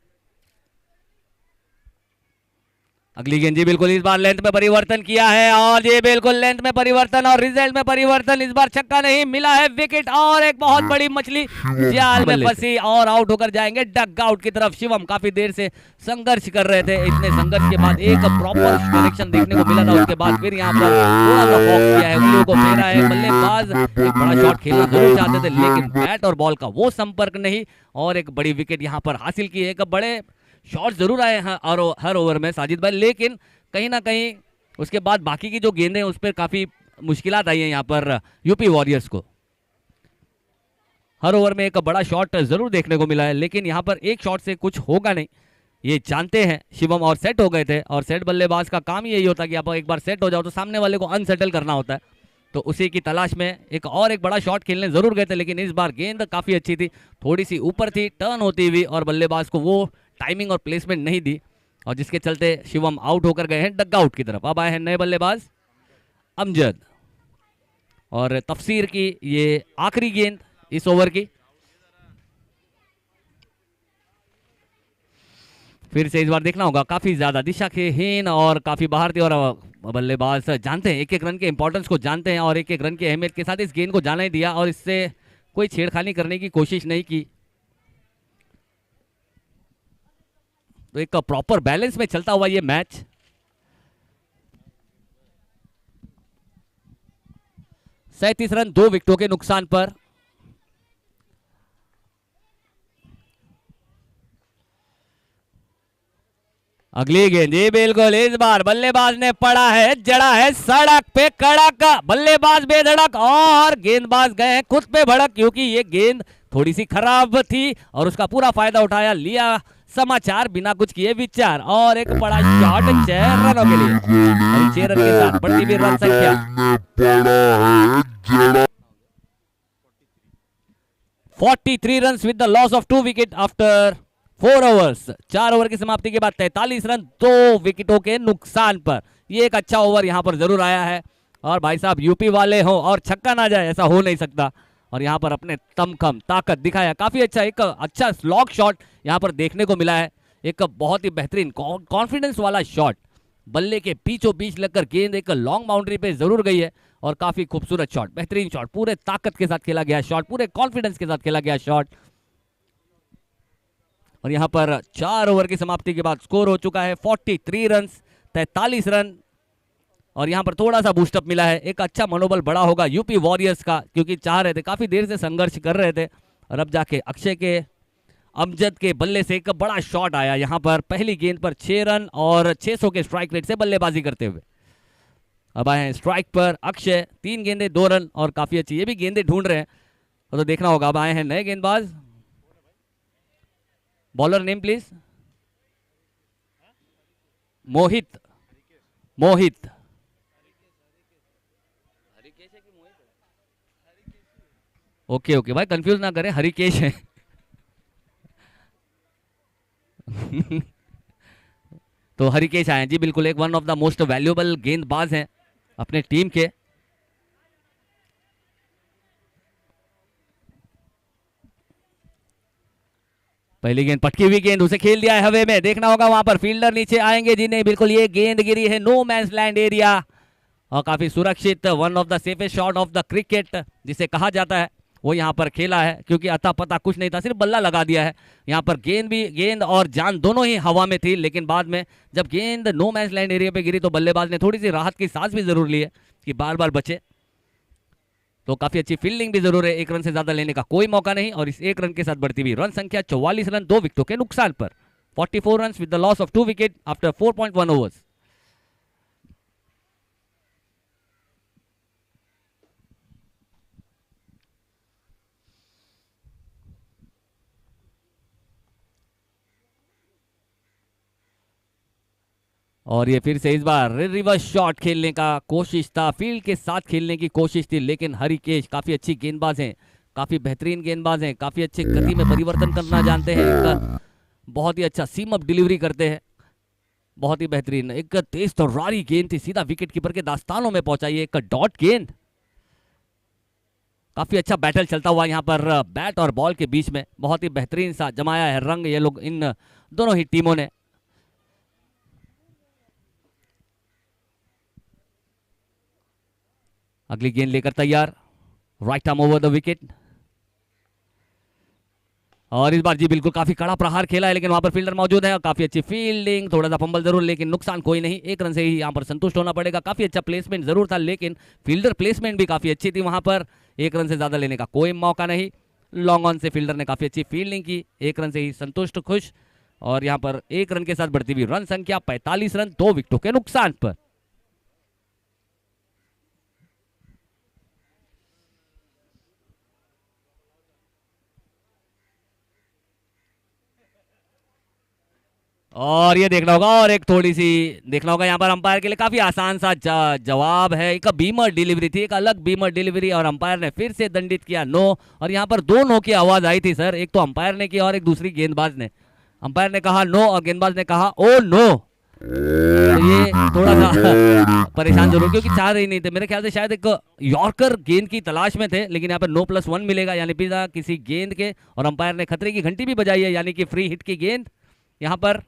अगली गेंद जी बिल्कुल, इस बार लेंथ में परिवर्तन किया है, और ये बिल्कुल लेंथ में परिवर्तन और रिजल्ट में परिवर्तन। इस बार छक्का नहीं मिला है, विकेट, और एक बहुत बड़ी मछली जाल में फंसी और आउट होकर जाएंगे डग आउट की तरफ। शिवम काफी देर से संघर्ष कर रहे थे, इतने संघर्ष के बाद एक प्रॉपर डायरेक्शन देखने को मिला था, उसके बाद फिर यहाँ पर थोड़ा सा फॉक्स किया है, उंगलियों को फेरा है। बल्लेबाज एक बड़ा शॉट खेलना जरूर चाहते थे, लेकिन बैट और बॉल का वो संपर्क नहीं, और एक बड़ी विकेट यहाँ पर हासिल की है। एक बड़े शॉट जरूर आए हैं और हर ओवर में साजिद भाई, लेकिन कहीं ना कहीं उसके बाद बाकी की जो गेंदें उस पर काफी मुश्किलात आई हैं यहाँ पर यूपी वॉरियर्स को। हर ओवर में एक बड़ा शॉट जरूर देखने को मिला है, लेकिन यहाँ पर एक शॉट से कुछ होगा नहीं, ये जानते हैं शिवम, और सेट हो गए थे। और सेट बल्लेबाज का काम यही होता है कि आप एक बार सेट हो जाओ तो सामने वाले को अनसेटल करना होता है, तो उसी की तलाश में एक बड़ा शॉट खेलने जरूर गए थे। लेकिन इस बार गेंद काफी अच्छी थी, थोड़ी सी ऊपर थी, टर्न होती हुई, और बल्लेबाज को वो टाइमिंग और प्लेसमेंट नहीं दी, और जिसके चलते शिवम आउट होकर गए हैं डग आउट की तरफ। अब आए हैं नए बल्लेबाज अमजद, और तफसीर की ये आखिरी गेंद इस ओवर की। फिर से इस बार देखना होगा, काफी ज्यादा दिशा के हीन और काफी बाहर थी, और बल्लेबाज जानते हैं 1-1 रन के इंपॉर्टेंस को जानते हैं, और 1-1 रन की अहमियत के साथ इस गेंद को जाने दिया, और इससे कोई छेड़खानी करने की कोशिश नहीं की। तो एक प्रॉपर बैलेंस में चलता हुआ ये मैच। 37 रन 2 विकेटों के नुकसान पर। अगली गेंद जी बिल्कुल, इस बार बल्लेबाज ने पड़ा है, जड़ा है सड़क पे कड़क, बल्लेबाज बेधड़क और गेंदबाज गए खुद पे भड़क, क्योंकि ये गेंद थोड़ी सी खराब थी और उसका पूरा फायदा उठाया लिया समाचार, बिना कुछ किए विचार, और एक बड़ा शॉट 6 रनों के लिए, और 6 रन के साथ बढ़ती हुई रन संख्या 43 run with the loss of 2 wicket after 4 overs. 4 over की समाप्ति के बाद 43 रन 2 विकेटों के नुकसान पर। ये एक अच्छा ओवर यहाँ पर जरूर आया है, और भाई साहब यूपी वाले हो और छक्का ना जाए ऐसा हो नहीं सकता, और यहाँ पर अपने तमखम ताकत दिखाया। काफी अच्छा, एक अच्छा स्लॉग शॉट यहाँ पर देखने को मिला है, एक बहुत ही बेहतरीन कॉन्फिडेंस वाला शॉट, बल्ले के बीचों बीच लगकर गेंद एक लॉन्ग बाउंड्री पे जरूर गई है, और काफी खूबसूरत शॉट, बेहतरीन शॉट, पूरे ताकत के साथ खेला गया शॉट, पूरे कॉन्फिडेंस के साथ खेला गया शॉट। और यहाँ पर 4 ओवर की समाप्ति के बाद स्कोर हो चुका है 43 रन 43 रन, और यहाँ पर थोड़ा सा बूस्टअप मिला है। एक अच्छा मनोबल बढ़ा होगा यूपी वॉरियर्स का, क्योंकि चाह रहे थे, काफी देर से संघर्ष कर रहे थे, और अब जाके अक्षय के अमजद के बल्ले से एक बड़ा शॉट आया यहाँ पर, पहली गेंद पर 6 रन और 600 के स्ट्राइक रेट से बल्लेबाजी करते हुए। अब आए हैं स्ट्राइक पर अक्षय, 3 गेंदे 2 रन, और काफी अच्छी, ये भी गेंदे ढूंढ रहे हैं तो देखना होगा। अब आए हैं नए गेंदबाज, bowler name please. Mohit, Mohit okay okay भाई, कंफ्यूज ना करें, हरिकेश है। तो हरिकेश आए जी, बिल्कुल, एक one of the most valuable गेंदबाज हैं अपने टीम के। पहली गेंद पटकी हुई गेंद, उसे खेल दिया है हवे में, देखना होगा वहां पर फील्डर नीचे आएंगे जी नहीं, बिल्कुल ये गेंद गिरी है नो मैंस लैंड एरिया, और काफी सुरक्षित, one of the safest shot of the cricket जिसे कहा जाता है, वो यहाँ पर खेला है, क्योंकि अता पता कुछ नहीं था, सिर्फ बल्ला लगा दिया है। यहाँ पर गेंद और जान दोनों ही हवा में थी, लेकिन बाद में जब गेंद नो मैंस लैंड एरिया पे गिरी तो बल्लेबाज ने थोड़ी सी राहत की सांस भी जरूर ली है कि बार बार बचे। तो काफी अच्छी फील्डिंग भी जरूर है, 1 रन से ज्यादा लेने का कोई मौका नहीं, और इस 1 रन के साथ बढ़ती हुई रन संख्या 44 रन 2 विकेटों के नुकसान पर, 44 run with the loss of 2 wicket after 4.1 overs. और ये फिर से इस बार रिवर्स शॉट खेलने का कोशिश था, फील्ड के साथ खेलने की कोशिश थी, लेकिन हरिकेश काफी अच्छी गेंदबाज हैं, काफी बेहतरीन गेंदबाज हैं, काफी अच्छे गति में परिवर्तन करना जानते हैं, बहुत ही अच्छा सीम अप डिलीवरी करते हैं, बहुत ही बेहतरीन, एक तेज तर्रारी गेंद थी, सीधा विकेट कीपर के दास्तानों में पहुंचाई, एक डॉट गेंद। काफी अच्छा बैटल चलता हुआ यहाँ पर बैट और बॉल के बीच में, बहुत ही बेहतरीन सा जमाया है रंग ये लोग, इन दोनों ही टीमों ने। अगली गेंद लेकर तैयार, right arm over the wicket, और इस बार जी बिल्कुल काफी कड़ा प्रहार खेला है, लेकिन वहां पर फील्डर मौजूद है, और काफी अच्छी फील्डिंग, थोड़ा सा फंबल जरूर, लेकिन नुकसान कोई नहीं, 1 रन से ही यहाँ पर संतुष्ट होना पड़ेगा। काफी अच्छा प्लेसमेंट जरूर था, लेकिन फील्डर प्लेसमेंट भी काफी अच्छी थी, वहां पर 1 रन से ज्यादा लेने का कोई मौका नहीं। लॉन्ग ऑन से फील्डर ने काफी अच्छी फील्डिंग की, 1 रन से ही संतुष्ट, खुश, और यहाँ पर 1 रन के साथ बढ़ती हुई रन संख्या 45 रन 2 विकेटों के नुकसान पर। और ये देखना होगा, और एक थोड़ी सी देखना होगा यहाँ पर अंपायर के लिए काफी आसान सा जवाब है, एक बीमर डिलीवरी थी, एक अलग बीमर डिलीवरी, और अंपायर ने फिर से दंडित किया नो, और यहाँ पर 2 नो की आवाज आई थी सर, एक तो अंपायर ने की और एक दूसरी गेंदबाज ने। अंपायर ने कहा नो और गेंदबाज ने कहा ओ नो, तो ये थोड़ा सा परेशान जरूर, क्योंकि चाह रही नहीं थे, मेरे ख्याल से शायद एक यॉर्कर गेंद की तलाश में थे, लेकिन यहाँ पर +1 मिलेगा, यानी बिना किसी गेंद के, और अंपायर ने खतरे की घंटी भी बजाई है, यानी कि फ्री हिट की गेंद यहाँ पर।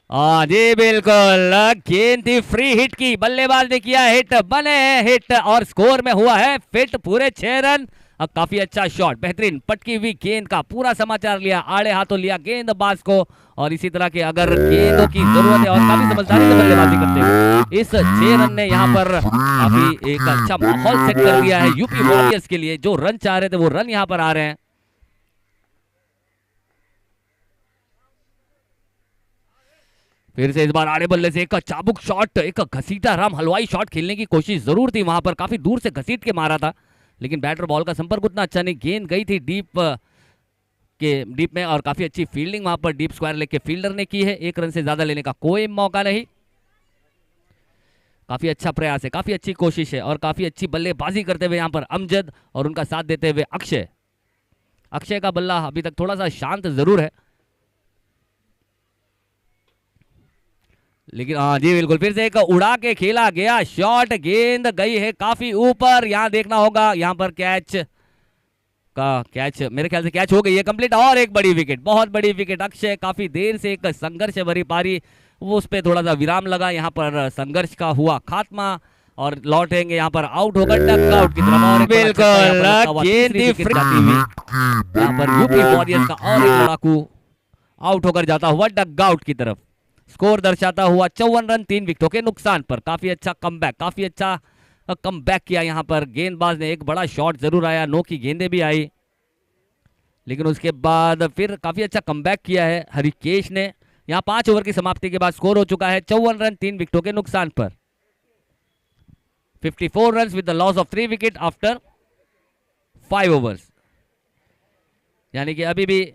जी बिल्कुल, गेंद थी फ्री हिट की, बल्लेबाज ने किया हिट, बने हिट, और स्कोर में हुआ है फिट, पूरे 6 रन। काफी अच्छा शॉट, बेहतरीन पटकी हुई गेंद का पूरा समाचार लिया, आड़े हाथों लिया गेंदबाज को, और इसी तरह के अगर गेंदों की जरूरत है, और काफी समझदारी से बल्लेबाजी करते हुए इस 6 रन ने यहाँ पर काफी एक अच्छा माहौल सेट कर दिया है यूपी वॉरियर्स के लिए, जो रन चाह रहे थे वो रन यहाँ पर आ रहे हैं। फिर से इस बार आड़े बल्ले से एक चाबुक शॉट, एक घसीटा राम हलवाई शॉट खेलने की कोशिश जरूर थी, वहां पर काफी दूर से घसीट के मारा था, लेकिन बैट और बॉल का संपर्क उतना अच्छा नहीं, गेंद गई थी डीप में और काफी अच्छी फील्डिंग वहां पर डीप स्क्वायर लेग के फील्डर ने की है। 1 रन से ज्यादा लेने का कोई मौका नहीं। काफी अच्छा प्रयास है, काफी अच्छी कोशिश है और काफी अच्छी बल्लेबाजी करते हुए यहाँ पर अमजद और उनका साथ देते हुए अक्षय। अक्षय का बल्ला अभी तक थोड़ा सा शांत जरूर है, लेकिन हाँ जी बिल्कुल फिर से एक उड़ा के खेला गया शॉट, गेंद गई है काफी ऊपर। यहाँ देखना होगा, यहाँ पर कैच मेरे ख्याल से कैच हो गई है कंप्लीट और एक बड़ी विकेट, बहुत बड़ी विकेट। अक्षय काफी देर से एक संघर्ष भरी पारी, वो उस पर थोड़ा सा विराम लगा, यहाँ पर संघर्ष का हुआ खात्मा और लौटेंगे यहाँ पर आउट होकर डक आउट की तरफ। और बिल्कुल यहाँ पर यूपी वॉरियर्स का और एक लड़ाकू आउट होकर जाता हुआ डक आउट की तरफ। स्कोर दर्शाता हुआ 54 रन 3 विकेटों के नुकसान पर। काफी अच्छा कमबैक, काफी अच्छा कमबैक किया यहाँ पर गेंदबाज ने। एक बड़ा शॉट जरूर आया, नो की गेंदें भी आई, लेकिन उसके बाद फिर काफी अच्छा कमबैक किया है हरिकेश ने। यहाँ 5 ओवर की समाप्ति के बाद स्कोर हो चुका है 54 रन 3 विकेटों के नुकसान पर। 54 run with the loss of 3 wicket after 5 overs, यानी कि अभी भी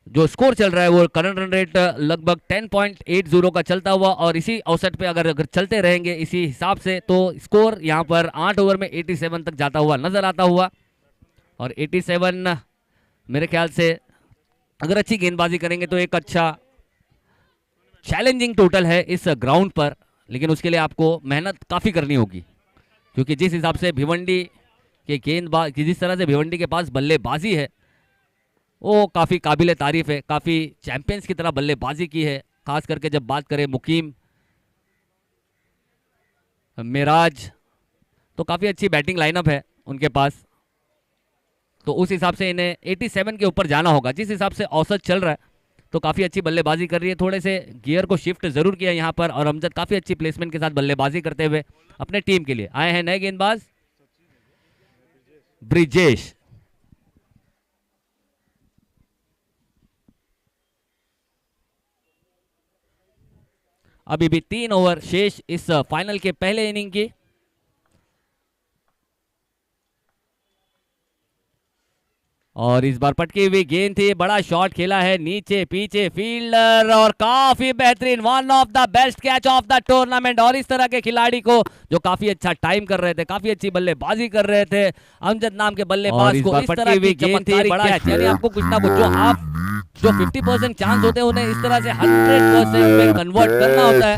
जो स्कोर चल रहा है वो करंट रन रेट लगभग 10.80 का चलता हुआ, और इसी औसत पे अगर चलते रहेंगे इसी हिसाब से तो स्कोर यहाँ पर 8 ओवर में 87 तक जाता हुआ नजर आता हुआ। और 87 मेरे ख्याल से अगर अच्छी गेंदबाजी करेंगे तो एक अच्छा चैलेंजिंग टोटल है इस ग्राउंड पर, लेकिन उसके लिए आपको मेहनत काफ़ी करनी होगी, क्योंकि जिस हिसाब से भिवंडी के गेंदबाज, जिस तरह से भिवंडी के पास बल्लेबाजी है वो काफ़ी काबिल तारीफ है। काफ़ी चैंपियंस की तरह बल्लेबाजी की है, खास करके जब बात करें मुकीम, मिराज, तो काफ़ी अच्छी बैटिंग लाइनअप है उनके पास। तो उस हिसाब से इन्हें 87 के ऊपर जाना होगा, जिस हिसाब से औसत चल रहा है तो काफ़ी अच्छी बल्लेबाजी कर रही है। थोड़े से गियर को शिफ्ट जरूर किया यहाँ पर, और अमजद काफ़ी अच्छी प्लेसमेंट के साथ बल्लेबाजी करते हुए अपने टीम के लिए आए हैं नए गेंदबाज ब्रिजेश। अभी भी 3 ओवर शेष इस फाइनल के पहले इनिंग की। और इस बार पटकी हुई गेंद थी, बड़ा शॉट खेला है नीचे पीछे फील्डर, और काफी बेहतरीन, one of the best catch of the tournament. और इस तरह के खिलाड़ी को जो काफी अच्छा टाइम कर रहे थे, काफी अच्छी बल्लेबाजी कर रहे थे, अमजद नाम के बल्लेबाज को इस तरह की चमत्कारी कैच, यानी आपको कुछ ना कुछ जो 50% चांस होते हैं उन्हें इस तरह से 100% में कन्वर्ट करना होता है।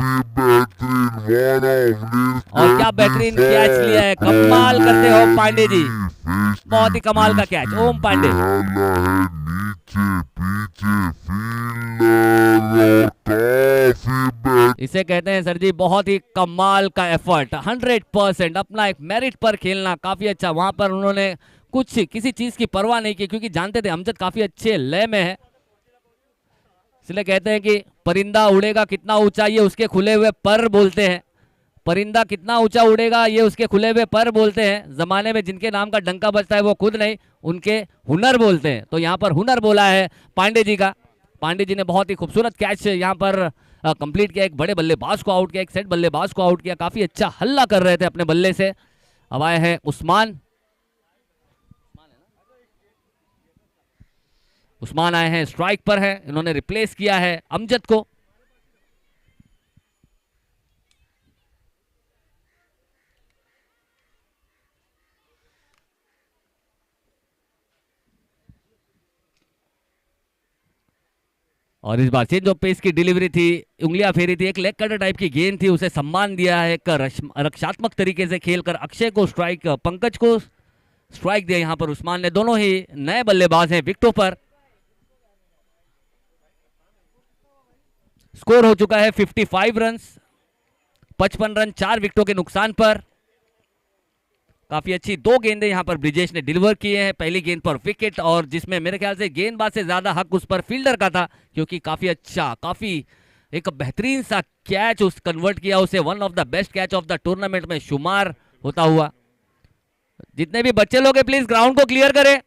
और क्या बेहतरीन कैच लिया है, कमाल करते हो पांडे जी, बहुत ही कमाल का कैच ओम पांडे। इसे कहते हैं सर जी बहुत ही कमाल का एफर्ट, 100% अपना एक मेरिट पर खेलना, काफी अच्छा। वहां पर उन्होंने किसी चीज की परवाह नहीं की, क्योंकि जानते थे अमजद काफी अच्छे लय में है। इसलिए कहते हैं कि परिंदा उड़ेगा कितना ऊंचा ये उसके खुले हुए पर बोलते हैं, परिंदा कितना ऊंचा उड़ेगा ये उसके खुले हुए पर बोलते हैं। जमाने में जिनके नाम का डंका बजता है वो खुद नहीं, उनके हुनर बोलते हैं। तो यहाँ पर हुनर बोला है पांडे जी का। पांडे जी ने बहुत ही खूबसूरत कैच यहाँ पर कंप्लीट किया, एक बड़े बल्लेबाज को आउट किया, एक सेट बल्लेबाज को आउट किया, काफी अच्छा हल्ला कर रहे थे अपने बल्ले से। अब आए हैं उस्मान आए हैं, स्ट्राइक पर हैं, इन्होंने रिप्लेस किया है अमजद को। और इस बार चेंज ऑफ पेस की डिलीवरी थी, उंगलियां फेरी थी, एक लेग कटर टाइप की गेंद थी, उसे सम्मान दिया है एक रक्षात्मक तरीके से खेलकर। अक्षय को स्ट्राइक, पंकज को स्ट्राइक दिया यहाँ पर उस्मान ने। दोनों ही नए बल्लेबाज हैं विकेटों पर। स्कोर हो चुका है 55 रन, 55 रन 4 विकेटों के नुकसान पर। काफी अच्छी 2 गेंदें यहां पर ब्रिजेश ने डिलीवर किए हैं। पहली गेंद पर विकेट, और जिसमें मेरे ख्याल से गेंदबाज से ज्यादा हक उस पर फील्डर का था, क्योंकि काफी अच्छा, काफी एक बेहतरीन सा कैच उस कन्वर्ट किया, उसे one of the best catch of the tournament में शुमार होता हुआ। जितने भी बच्चे लोग हैं प्लीज ग्राउंड को क्लियर करें।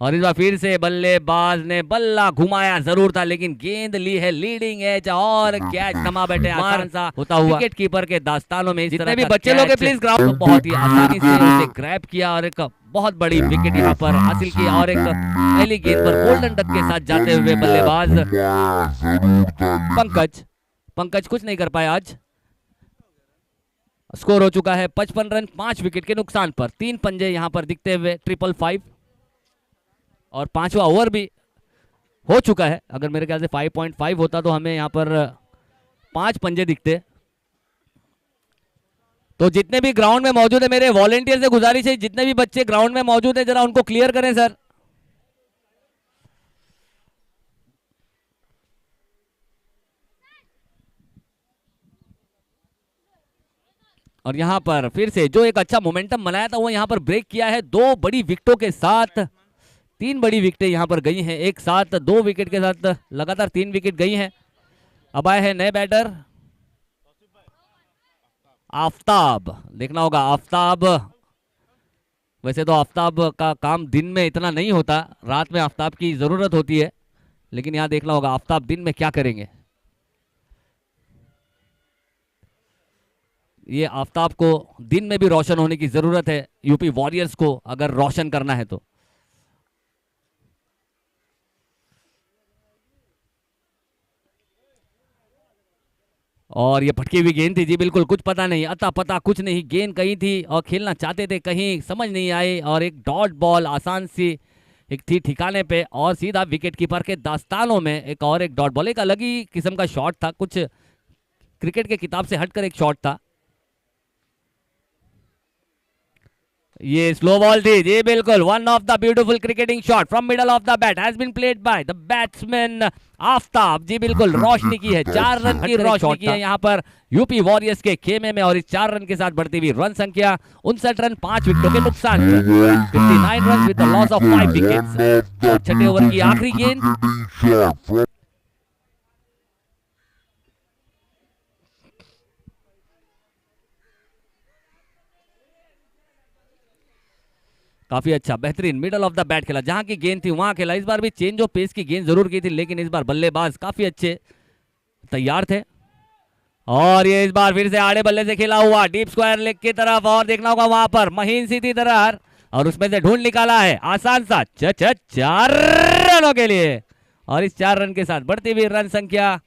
और इस बार फिर से बल्लेबाज ने बल्ला घुमाया जरूर था, लेकिन गेंद ली है लीडिंग एज और कैच थमा बैठे आसान सा होता हुआ। विकेट कीपर के दास्तानों में जितने भी बच्चे लोग प्लीज ग्राउंड बहुत ही आसानी से उसे ग्रैब किया और एक बहुत बड़ी विकेट यहाँ पर हासिल की। और एक पहली गेंद पर गोल्डन डक के साथ जाते हुए बल्लेबाज पंकज कुछ नहीं कर पाए आज। स्कोर हो चुका है 55 रन 5 विकेट के नुकसान पर। 3 पंजे यहाँ पर दिखते हुए 555 और 5वां ओवर भी हो चुका है। अगर मेरे ख्याल से 5.5 होता तो हमें यहाँ पर 5 पंजे दिखते। तो जितने भी ग्राउंड में मौजूद है, मेरे वॉलेंटियर से गुजारिश है, जितने भी बच्चे ग्राउंड में मौजूद है जरा उनको क्लियर करें सर। और यहां पर फिर से जो एक अच्छा मोमेंटम बनाया था वो यहां पर ब्रेक किया है 2 बड़ी विकेटों के साथ। 3 बड़ी विकेटें यहां पर गई हैं एक साथ, 2 विकेट के साथ लगातार 3 विकेट गई हैं। अब आए हैं नए बैटर आफताब। देखना होगा आफताब, वैसे तो आफताब का काम दिन में इतना नहीं होता, रात में आफताब की जरूरत होती है, लेकिन यहां देखना होगा आफताब दिन में क्या करेंगे। ये आफताब को दिन में भी रोशन होने की जरूरत है, यूपी वॉरियर्स को अगर रोशन करना है तो। और ये भटकी हुई गेंद थी जी, बिल्कुल कुछ पता नहीं, अता पता कुछ नहीं, गेंद कहीं थी और खेलना चाहते थे कहीं समझ नहीं आए। और एक डॉट बॉल आसान सी एक थी ठिकाने पे और सीधा विकेट कीपर के दास्तानों में एक और एक डॉट बॉल। एक अलग ही किस्म का शॉट था, कुछ क्रिकेट के किताब से हटकर एक शॉट था। ये स्लो बॉल थी जी, बिल्कुल one of the beautiful cricketing shot from middle of the bat has been played by the batsman Aftab ji. बिल्कुल रोशनी की है, 4 रन की रोशनी की है यहाँ पर यूपी वॉरियर्स के खेमे में। और इस 4 रन के साथ बढ़ती हुई रन संख्या 59 रन 5 विकेटों के नुकसान पर, 59 run with the loss of 5 wickets. और छठे ओवर की आखिरी गेंद काफी अच्छा बेहतरीन मिडल ऑफ द बैट खेला, जहां की गेंद थी वहां खेला। इस बार भी चेंज ऑफ पेस की गेंद जरूर की थी, लेकिन इस बार बल्लेबाज काफी अच्छे तैयार थे। और ये इस बार फिर से आड़े बल्ले से खेला हुआ डीप स्क्वायर लेग की तरफ, और देखना होगा वहां पर महीन सीधी तरह और उसमें से ढूंढ निकाला है आसान सा 4 रनों के लिए। और इस 4 रन के साथ बढ़ती हुई रन संख्या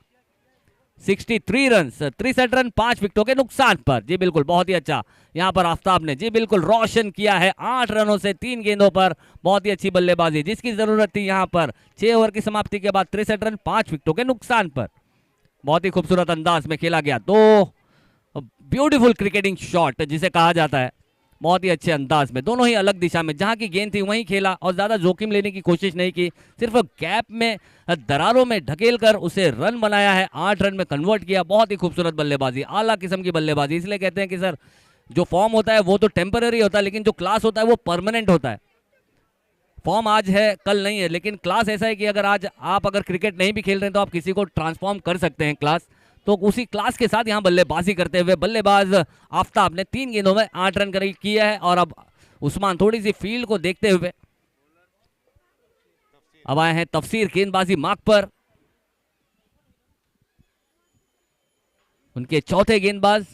63 रन, 63 रन 5 विकेटों के नुकसान पर जी। बिल्कुल बहुत ही अच्छा यहां पर आफताब ने जी बिल्कुल रोशन किया है 8 रनों से 3 गेंदों पर। बहुत ही अच्छी बल्लेबाजी जिसकी जरूरत थी यहां पर। 6 ओवर की समाप्ति के बाद 63 रन 5 विकेटों के नुकसान पर बहुत ही खूबसूरत अंदाज में खेला गया। 2 ब्यूटीफुल क्रिकेटिंग शॉट जिसे कहा जाता है, बहुत ही अच्छे अंदाज में, दोनों ही अलग दिशा में, जहां की गेंद थी वहीं खेला और ज्यादा जोखिम लेने की कोशिश नहीं की, सिर्फ गैप में दरारों में ढकेल कर उसे रन बनाया है, 8 रन में कन्वर्ट किया। बहुत ही खूबसूरत बल्लेबाजी, आला किस्म की बल्लेबाजी। इसलिए कहते हैं कि सर जो फॉर्म होता है वो तो टेम्पररी होता है, लेकिन जो क्लास होता है वो परमानेंट होता है। फॉर्म आज है कल नहीं है, लेकिन क्लास ऐसा है कि अगर आज आप अगर क्रिकेट नहीं भी खेल रहे हैं तो आप किसी को ट्रांसफॉर्म कर सकते हैं क्लास। तो उसी क्लास के साथ यहां बल्लेबाजी करते हुए बल्लेबाज आफताब ने 3 गेंदों में 8 रन करीब किया है। और अब उस्मान थोड़ी सी फील्ड को देखते हुए अब आए हैं तफसीर गेंदबाजी मार्क पर। उनके चौथे गेंदबाज,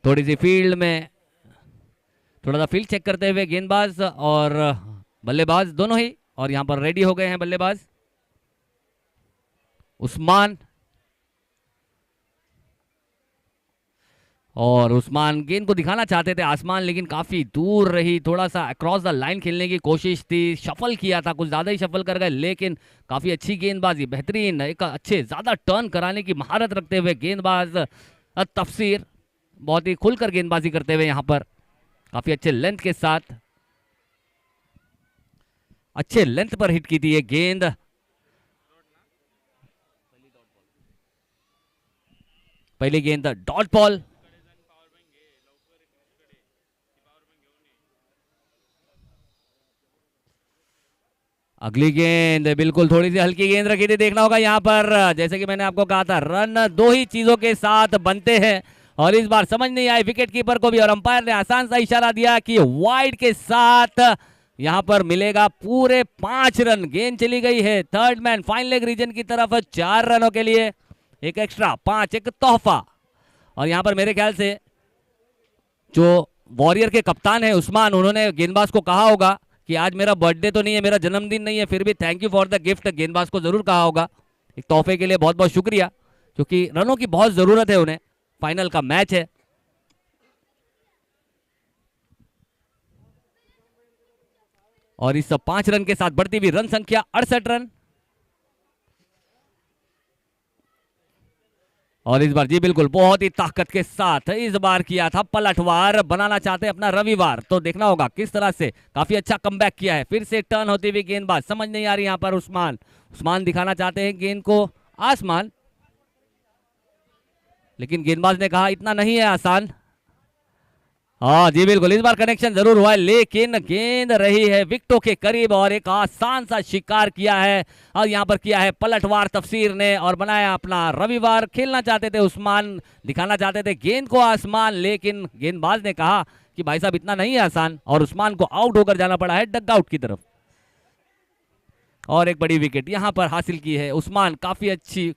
थोड़ी सी फील्ड में थोड़ा सा फील्ड चेक करते हुए गेंदबाज और बल्लेबाज दोनों ही, और यहां पर रेडी हो गए हैं बल्लेबाज उस्मान। और उस्मान गेंद को दिखाना चाहते थे आसमान, लेकिन काफी दूर रही, थोड़ा सा अक्रॉस द लाइन खेलने की कोशिश थी, शफल किया था, कुछ ज्यादा ही शफल कर गए, लेकिन काफी अच्छी गेंदबाजी, बेहतरीन एक अच्छे ज्यादा टर्न कराने की महारत रखते हुए गेंदबाज तफसीर बहुत ही खुलकर गेंदबाजी करते हुए यहां पर काफी अच्छे लेंथ के साथ, अच्छे लेंथ पर हिट की थी ये गेंद। पहली गेंद डॉट बॉल, अगली गेंद बिल्कुल थोड़ी सी हल्की गेंद रखी थी, देखना होगा यहाँ पर। जैसे कि मैंने आपको कहा था, रन दो ही चीजों के साथ बनते हैं और इस बार समझ नहीं आई विकेट कीपर को भी और अंपायर ने आसान सा इशारा दिया कि वाइड के साथ यहाँ पर मिलेगा पूरे 5 रन। गेंद चली गई है third man fine leg region की तरफ 4 रनों के लिए, एक एक्स्ट्रा 5, एक तोहफा। और यहाँ पर मेरे ख्याल से जो वॉरियर के कप्तान है उस्मान, उन्होंने गेंदबाज को कहा होगा कि आज मेरा बर्थडे तो नहीं है, मेरा जन्मदिन नहीं है, फिर भी thank you for the gift गेंदबाज को जरूर कहा होगा। एक तोहफे के लिए बहुत बहुत शुक्रिया, क्योंकि रनों की बहुत जरूरत है उन्हें, फाइनल का मैच है। और इस 5 रन के साथ बढ़ती हुई रन संख्या 68 रन। और इस बार जी बिल्कुल बहुत ही ताकत के साथ इस बार किया था पलटवार, बनाना चाहते अपना रविवार। तो देखना होगा किस तरह से, काफी अच्छा कमबैक किया है। फिर से टर्न होती हुई गेंदबाज, समझ नहीं आ रही यहां पर उस्मान दिखाना चाहते हैं गेंद को आसमान, लेकिन गेंदबाज ने कहा इतना नहीं है आसान। हाँ जी बिल्कुल, इस बार कनेक्शन जरूर हुआ है, लेकिन गेंद रही है विकेटों के करीब और एक आसान सा शिकार किया है। और यहाँ पर किया है पलटवार तफसीर ने और बनाया अपना रविवार। खेलना चाहते थे उस्मान, दिखाना चाहते थे गेंद को आसमान, लेकिन गेंदबाज ने कहा कि भाई साहब इतना नहीं है आसान और उस्मान को आउट होकर जाना पड़ा है डगआउट की तरफ। और एक बड़ी विकेट यहाँ पर हासिल की है उस्मान। काफी अच्छी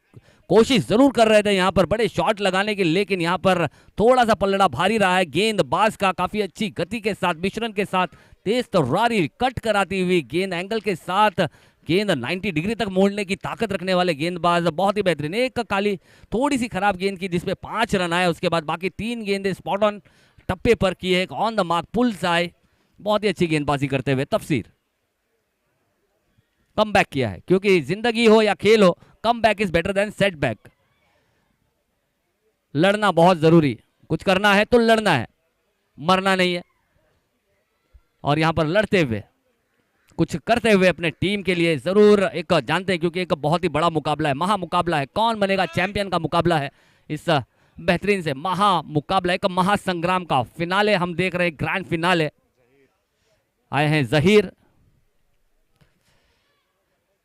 कोशिश जरूर कर रहे थे यहाँ पर बड़े शॉट लगाने की, लेकिन यहाँ पर थोड़ा सा पलड़ा भारी रहा है गेंदबाज का। काफी अच्छी गति के साथ, मिश्रण के साथ, तेज तर्रारी कट कराती हुई गेंद एंगल के साथ, गेंद 90 डिग्री तक मोड़ने की ताकत रखने वाले गेंदबाज, बहुत ही बेहतरीन। एक काली थोड़ी सी खराब गेंद की जिसपे 5 रन आए, उसके बाद बाकी 3 गेंदें स्पॉट ऑन टप्पे पर की है, एक ऑन द मार्क पुल्स आए। बहुत ही अच्छी गेंदबाजी करते हुए तफसीर कम बैक किया है, क्योंकि जिंदगी हो या खेल हो, come back is better than set back. लड़ना बहुत जरूरी, कुछ करना है तो लड़ना है, मरना नहीं है। और यहां पर लड़ते हुए, कुछ करते हुए अपने टीम के लिए जरूर एक जानते हैं, क्योंकि एक बहुत ही बड़ा मुकाबला है, महा मुकाबला है, कौन बनेगा चैंपियन का मुकाबला है। इस बेहतरीन से महा मुकाबला, एक महासंग्राम का फिनाले हम देख रहे हैं, ग्रैंड फिनाले। आए हैं जहीर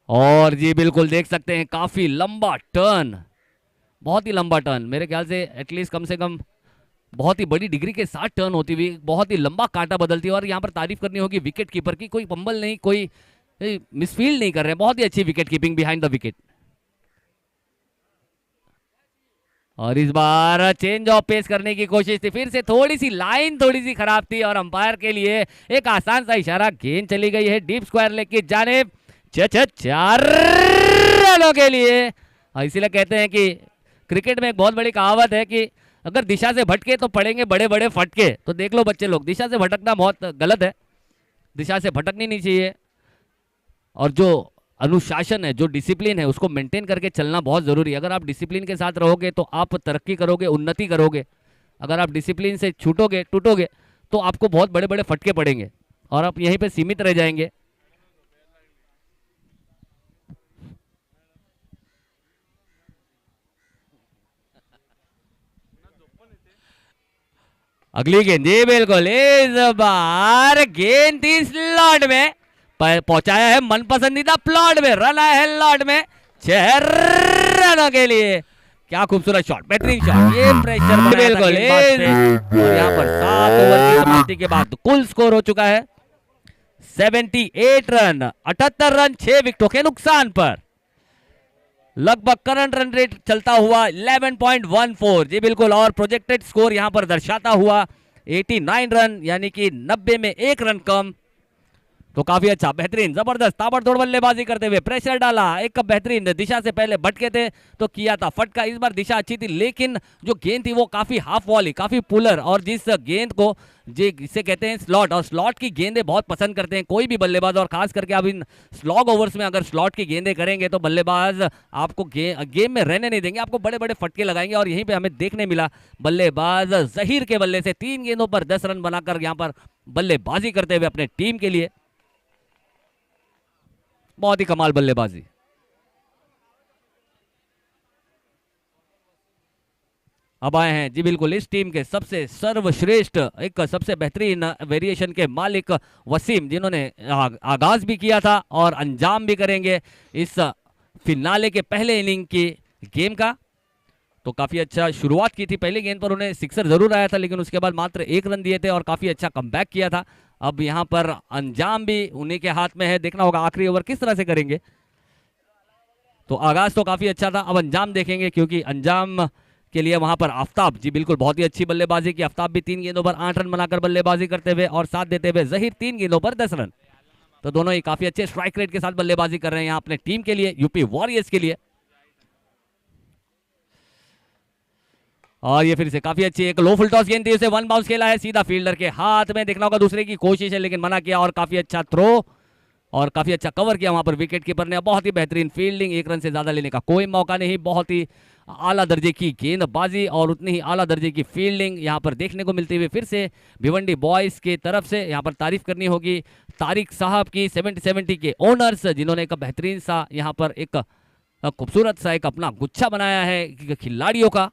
और जी बिल्कुल देख सकते हैं काफी लंबा टर्न, बहुत ही लंबा टर्न, मेरे ख्याल से एटलीस्ट कम से कम बहुत ही बड़ी डिग्री के साथ टर्न होती हुई बहुत ही लंबा कांटा बदलती है। और यहाँ पर तारीफ करनी होगी विकेट कीपर की, कोई पंबल नहीं, कोई मिसफील्ड नहीं कर रहे हैं, बहुत ही अच्छी wicket keeping behind the wicket. और इस बार चेंज ऑफ पेस करने की कोशिश थी, फिर से थोड़ी सी लाइन थोड़ी सी खराब थी और अंपायर के लिए एक आसान सा इशारा, गेंद चली गई है डीप स्क्वायर लेग की जानिब 4 रनों के लिए। इसीलिए कहते हैं कि क्रिकेट में एक बहुत बड़ी कहावत है कि अगर दिशा से भटके तो पड़ेंगे बड़े बड़े फटके। तो देख लो बच्चे लोग, दिशा से भटकना बहुत गलत है, दिशा से भटकनी नहीं चाहिए। और जो अनुशासन है, जो डिसिप्लिन है, उसको मेंटेन करके चलना बहुत जरूरी है। अगर आप डिसिप्लिन के साथ रहोगे तो आप तरक्की करोगे, उन्नति करोगे। अगर आप डिसिप्लिन से छूटोगे, टूटोगे, तो आपको बहुत बड़े बड़े फटके पड़ेंगे और आप यहीं पे सीमित रह जाएंगे। अगली गेंद जी बिल्कुल, इस बार गेंद थी स्लॉट में, पहुंचाया है मन पसंदीदा प्लॉट में, रन आया है लॉट में 6 रनों के लिए। क्या खूबसूरत शॉट, बेहतरीन शॉट, ये प्रेशर बिल्कुल। और यहाँ पर 7 ओवर की समाप्ति के बाद कुल स्कोर हो चुका है 78 रन, 78 रन 6 विकेटों के नुकसान पर। लगभग करंट रन रेट चलता हुआ 11.14 जी बिल्कुल। और प्रोजेक्टेड स्कोर यहां पर दर्शाता हुआ 89 रन, यानी कि 90 में 1 रन कम। तो काफी अच्छा, बेहतरीन, जबरदस्त ताबड़तोड़ बल्लेबाजी करते हुए प्रेशर डाला, एक बेहतरीन दिशा से पहले भटके थे तो किया था फटका। इस बार दिशा अच्छी थी, लेकिन जो गेंद थी वो काफी हाफ वॉली, काफी पुलर, और जिस गेंद को जिसे कहते हैं स्लॉट, और स्लॉट की गेंदें बहुत पसंद करते हैं कोई भी बल्लेबाज। और खास करके आप इन स्लॉग ओवर्स में अगर स्लॉट की गेंदें करेंगे तो बल्लेबाज आपको गेम में रहने नहीं देंगे, आपको बड़े बड़े फटके लगाएंगे। और यहीं पे हमें देखने मिला बल्लेबाज जहीर के बल्ले से 3 गेंदों पर 10 रन बनाकर यहां पर बल्लेबाजी करते हुए अपने टीम के लिए, बहुत ही कमाल बल्लेबाजी। अब आए हैं जी बिल्कुल इस टीम के सबसे सर्वश्रेष्ठ, एक सबसे बेहतरीन वेरिएशन के मालिक वसीम, जिन्होंने आगाज भी किया था और अंजाम भी करेंगे इस फिनाले के पहले इनिंग की गेम का। तो काफी अच्छा शुरुआत की थी, पहली गेंद पर उन्हें सिक्सर जरूर आया था, लेकिन उसके बाद मात्र 1 रन दिए थे और काफी अच्छा कमबैक किया था। अब यहाँ पर अंजाम भी उन्हीं के हाथ में है, देखना होगा आखिरी ओवर किस तरह से करेंगे। तो आगाज तो काफी अच्छा था, अब अंजाम देखेंगे, क्योंकि अंजाम के लिए वहां पर आफ्ताब जी बिल्कुल बहुत ही अच्छी बल्लेबाजी की। आफ्ताब भी 3 गेंदों पर 8 रन बनाकर बल्लेबाजी करते हुए और साथ देते हुए जहीर 3 गेंदों पर 10 रन। तो दोनों ही काफी अच्छे स्ट्राइक रेट के साथ बल्लेबाजी कर रहे हैं यहाँ अपने टीम के लिए, यूपी वॉरियर्स के लिए। और ये फिर से काफी अच्छी एक लो फुल टॉस गेंद थी, उसे 1 बाउंस खेला है सीधा फील्डर के हाथ में। देखना होगा दूसरे की कोशिश है लेकिन मना किया, और काफी अच्छा थ्रो और काफी अच्छा कवर किया वहां पर विकेट कीपर ने। बहुत ही बेहतरीन फील्डिंग, 1 रन से ज्यादा लेने का कोई मौका नहीं। बहुत ही आला दर्जे की गेंदबाजी और उतनी ही आला दर्जे की फील्डिंग यहाँ पर देखने को मिलती हुई फिर से भिवंडी बॉयज की तरफ से। यहाँ पर तारीफ करनी होगी तारिक साहब की, 70-70 के ओनर्स, जिन्होंने एक बेहतरीन सा यहाँ पर एक खूबसूरत सा एक अपना गुच्छा बनाया है खिलाड़ियों का।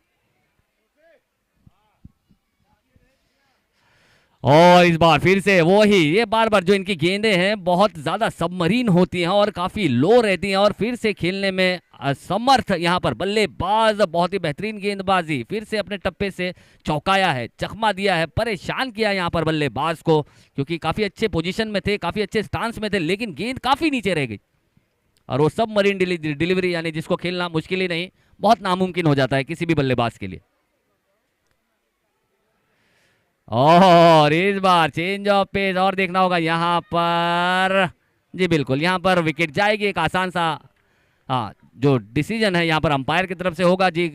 और इस बार फिर से वो ही, ये बार बार जो इनकी गेंदें हैं बहुत ज्यादा सबमरीन होती हैं और काफी लो रहती हैं, और फिर से खेलने में असमर्थ यहाँ पर बल्लेबाज। बहुत ही बेहतरीन गेंदबाजी, फिर से अपने टप्पे से चौकाया है, चकमा दिया है, परेशान किया यहाँ पर बल्लेबाज को, क्योंकि काफी अच्छे पोजीशन में थे, काफी अच्छे स्टांस में थे, लेकिन गेंद काफी नीचे रह गई। और वो सबमरीन डिलीवरी यानी जिसको खेलना मुश्किल ही नहीं, बहुत नामुमकिन हो जाता है किसी भी बल्लेबाज के लिए। और इस बार चेंज ऑफ पेस, और देखना होगा यहाँ पर जी बिल्कुल यहाँ पर विकेट जाएगी। एक आसान सा जो डिसीजन है यहाँ पर अंपायर की तरफ से होगा जी।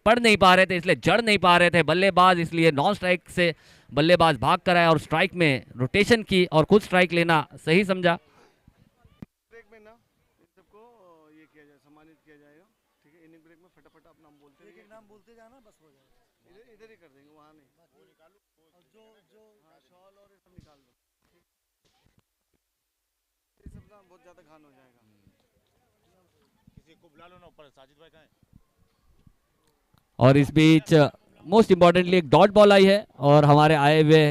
पढ़ नहीं पा रहे थे इसलिए जड़ नहीं पा रहे थे बल्लेबाज, इसलिए नॉन स्ट्राइक से बल्लेबाज भाग कर आया और स्ट्राइक में रोटेशन की और खुद स्ट्राइक लेना सही समझा। ब्रेक में ना इन सबको ये किया जाए, सम्मानित किया जाएगा, ठीक है। इनिंग ब्रेक में फटाफट आप नाम बोलते रहिए, नाम बोलते जाना, बस हो जाएगा। इधर ही कर देंगे, वहाँ नहीं। वो निकालो और जो शॉल और ये सब निकाल दो, ये सब ना बहुत ज्यादा घान हो जाएगा। किसी को बुला लो ना ऊपर, साजिद भाई कहाँ है? और इस बीच मोस्ट इंपॉर्टेंटली एक डॉट बॉल आई है, और हमारे आए हुए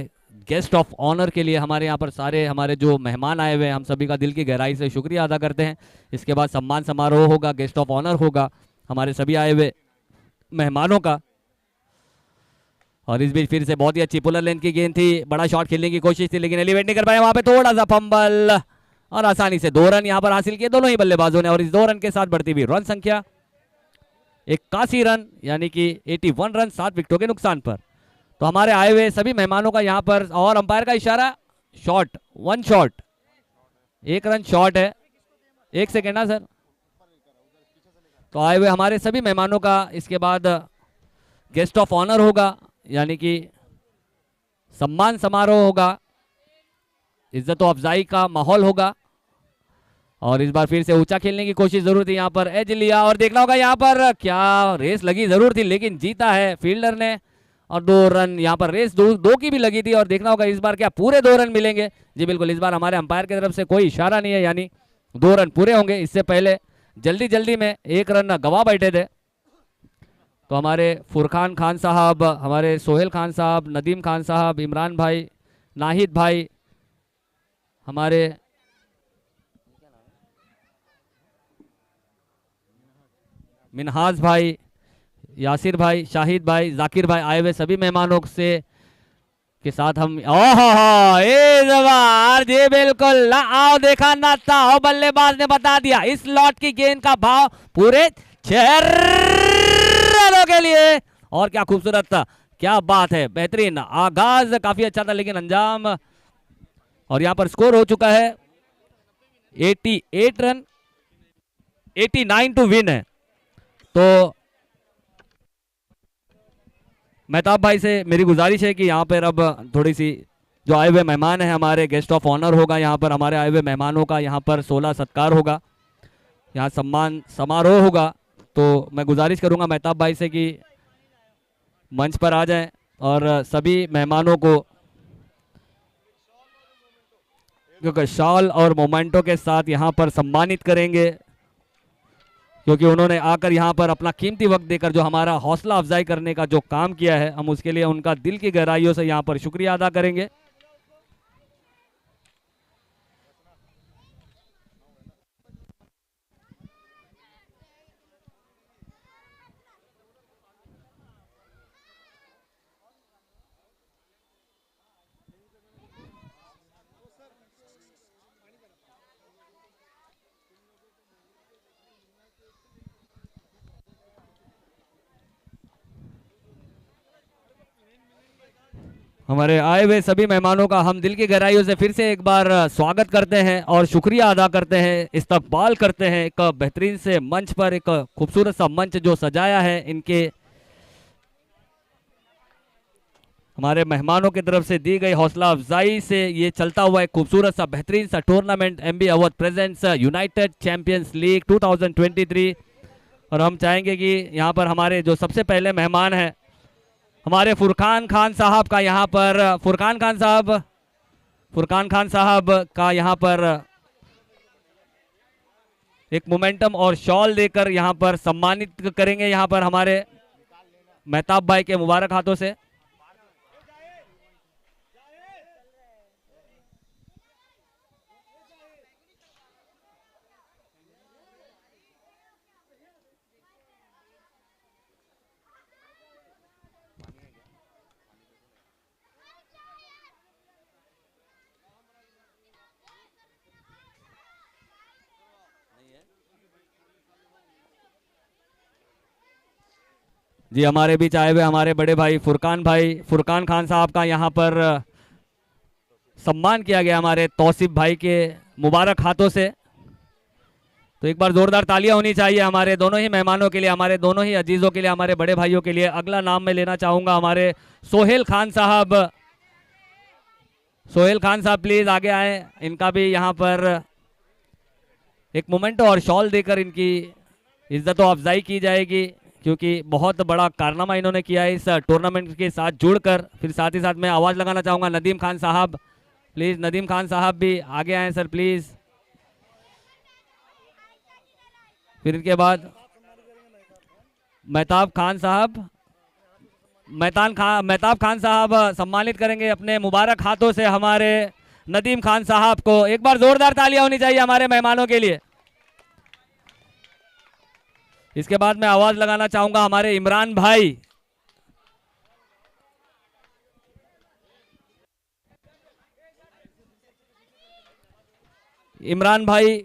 गेस्ट ऑफ ऑनर के लिए हमारे यहाँ पर सारे हमारे जो मेहमान आए हुए हैं, हम सभी का दिल की गहराई से शुक्रिया अदा करते हैं। इसके बाद सम्मान समारोह होगा, गेस्ट ऑफ ऑनर होगा हमारे सभी आए हुए मेहमानों का। और इस बीच फिर से बहुत ही अच्छी पुलर लेंथ की गेंद थी, बड़ा शॉट खेलने की कोशिश थी लेकिन एलिवेट नहीं कर पाए, वहां पे थोड़ा सा फंबल, और आसानी से 2 रन यहाँ पर हासिल किए दोनों ही बल्लेबाजों ने। और इस 2 रन के साथ बढ़ती हुई रन संख्या 81 रन, यानी कि 81 रन 7 विकेटों के नुकसान पर। तो हमारे आए हुए सभी मेहमानों का यहाँ पर, और अंपायर का इशारा, शॉट, 1 शॉट, 1 रन शॉट है। 1 सेकेंड ना सर। तो आए हुए हमारे सभी मेहमानों का इसके बाद गेस्ट ऑफ ऑनर होगा, यानी कि सम्मान समारोह होगा, इज्जत व अफजाई का माहौल होगा। और इस बार फिर से ऊंचा खेलने की कोशिश जरूर थी, यहाँ पर एज लिया, और देखना होगा यहाँ पर क्या रेस लगी जरूर थी लेकिन जीता है फील्डर ने। और 2 रन यहाँ पर रेस दो की भी लगी थी, और देखना होगा इस बार क्या पूरे 2 रन मिलेंगे। जी बिल्कुल, इस बार हमारे अंपायर की तरफ से कोई इशारा नहीं है, यानी 2 रन पूरे होंगे। इससे पहले जल्दी में 1 रन गवा बैठे थे। तो हमारे फुरखान खान साहब, हमारे सोहेल खान साहब, नदीम खान साहब, इमरान भाई, नाहिद भाई, हमारे मिनहाज भाई, यासिर भाई, शाहिद भाई, जाकिर भाई, आए हुए सभी मेहमानों से के साथ हम इस बार जी बिल्कुल आओ देखा ना था, बल्लेबाज ने बता दिया इस लॉट की गेंद का भाव पूरे 6 रनों के लिए। और क्या खूबसूरत था, क्या बात है, बेहतरीन आगाज काफी अच्छा था लेकिन अंजाम। और यहां पर स्कोर हो चुका है 88 रन, 89 टू विन है। तो मेहताब भाई से मेरी गुजारिश है कि यहाँ पर अब थोड़ी सी जो आए हुए मेहमान हैं, हमारे गेस्ट ऑफ ऑनर होगा, यहाँ पर हमारे आए हुए मेहमानों का यहाँ पर 16 सत्कार होगा, यहाँ सम्मान समारोह होगा। तो मैं गुजारिश करूँगा मेहताब भाई से कि मंच पर आ जाएं और सभी मेहमानों को क्योंकि शॉल और मोमेंटो के साथ यहाँ पर सम्मानित करेंगे। क्योंकि उन्होंने आकर यहाँ पर अपना कीमती वक्त देकर जो हमारा हौसला अफजाई करने का जो काम किया है, हम उसके लिए उनका दिल की गहराइयों से यहाँ पर शुक्रिया अदा करेंगे। हमारे आए हुए सभी मेहमानों का हम दिल की गहराइयों से फिर से एक बार स्वागत करते हैं और शुक्रिया अदा करते हैं, इस्तकबाल करते हैं एक बेहतरीन से मंच पर, एक खूबसूरत सा मंच जो सजाया है इनके हमारे मेहमानों की तरफ से दी गई हौसला अफजाई से ये चलता हुआ एक खूबसूरत सा बेहतरीन सा tournament MB Awadh presents United champions league 2023। और हम चाहेंगे कि यहाँ पर हमारे जो सबसे पहले मेहमान हैं हमारे फुरकान खान साहब का यहाँ पर फुरकान खान साहब का यहाँ पर एक मोमेंटम और शॉल देकर यहाँ पर सम्मानित करेंगे यहाँ पर हमारे मेहताब भाई के मुबारक हाथों से। जी हमारे बीच आए हुए हमारे बड़े भाई फुरकान खान साहब का यहाँ पर सम्मान किया गया हमारे तौसीफ भाई के मुबारक हाथों से। तो एक बार जोरदार तालियां होनी चाहिए हमारे दोनों ही मेहमानों के लिए, हमारे दोनों ही अजीजों के लिए, हमारे बड़े भाइयों के लिए। अगला नाम मैं लेना चाहूंगा हमारे सोहेल खान साहब। सोहेल खान साहब प्लीज आगे आए, इनका भी यहाँ पर एक मोमेंटो और शॉल देकर इनकी इज्जत अफजाई की जाएगी, क्योंकि बहुत बड़ा कारनामा इन्होंने किया है इस टूर्नामेंट के साथ जुड़कर। फिर साथ ही साथ मैं आवाज़ लगाना चाहूँगा नदीम खान साहब, प्लीज़ नदीम खान साहब भी आगे आए सर प्लीज़। फिर इनके बाद मेहताब खान साहब सम्मानित करेंगे अपने मुबारक हाथों से हमारे नदीम खान साहब को। एक बार जोरदार तालियां होनी चाहिए हमारे मेहमानों के लिए। इसके बाद मैं आवाज लगाना चाहूंगा हमारे इमरान भाई। इमरान भाई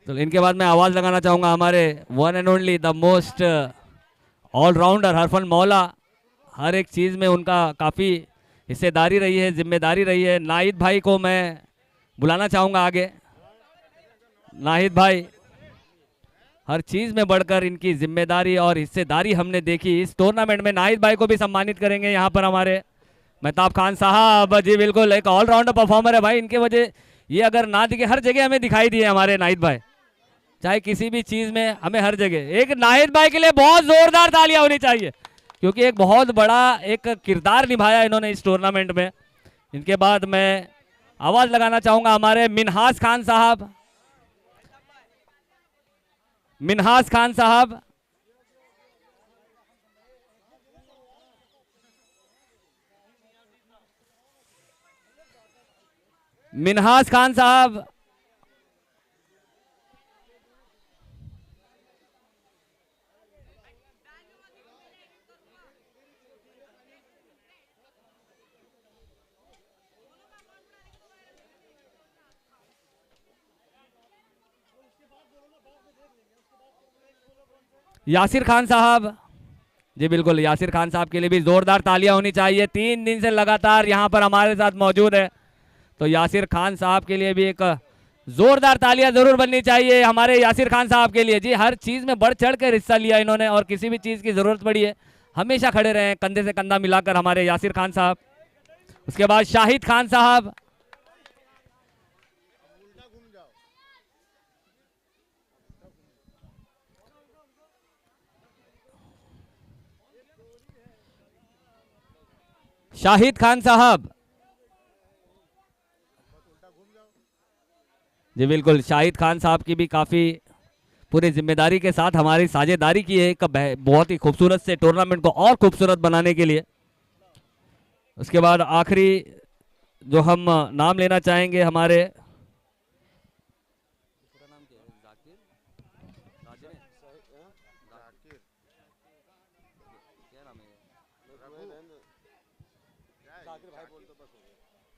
तो इनके बाद मैं आवाज लगाना चाहूंगा हमारे one and only the most allrounder हरफन मौला। हर एक चीज़ में उनका काफ़ी हिस्सेदारी रही है, जिम्मेदारी रही है। नाहिद भाई को मैं बुलाना चाहूँगा आगे। नाहिद भाई, हर चीज़ में बढ़कर इनकी जिम्मेदारी और हिस्सेदारी हमने देखी इस टूर्नामेंट में। नाहिद भाई को भी सम्मानित करेंगे यहाँ पर हमारे मेहताब खान साहब। जी बिल्कुल, एक ऑलराउंडर परफॉर्मर है भाई, इनके वजह ये अगर ना दिखे, हर जगह हमें दिखाई दिए हमारे नाहिद भाई, चाहे किसी भी चीज़ में हमें हर जगह। एक नाहिद भाई के लिए बहुत जोरदार तालियां होनी चाहिए, क्योंकि एक बहुत बड़ा एक किरदार निभाया इन्होंने इस टूर्नामेंट में। इनके बाद मैं आवाज़ लगाना चाहूँगा हमारे मिन्हास खान साहब। मिन्हास खान साहब, मिन्हास खान साहब यासिर खान साहब। जी बिल्कुल, यासिर खान साहब के लिए भी जोरदार तालियां होनी चाहिए। 3 दिन से लगातार यहाँ पर हमारे साथ मौजूद है, तो यासिर खान साहब के लिए भी एक जोरदार तालियां जरूर बननी चाहिए हमारे यासिर खान साहब के लिए। जी हर चीज़ में बढ़ चढ़ कर हिस्सा लिया इन्होंने, और किसी भी चीज़ की ज़रूरत पड़ी है हमेशा खड़े रहे कंधे से कंधा मिलाकर हमारे यासिर खान साहब। उसके बाद शाहिद खान साहब। शाहिद खान साहब, जी बिल्कुल, शाहिद खान साहब की भी काफी पूरी जिम्मेदारी के साथ हमारी साझेदारी की है एक बहुत ही खूबसूरत से टूर्नामेंट को और खूबसूरत बनाने के लिए। उसके बाद आखिरी जो हम नाम लेना चाहेंगे हमारे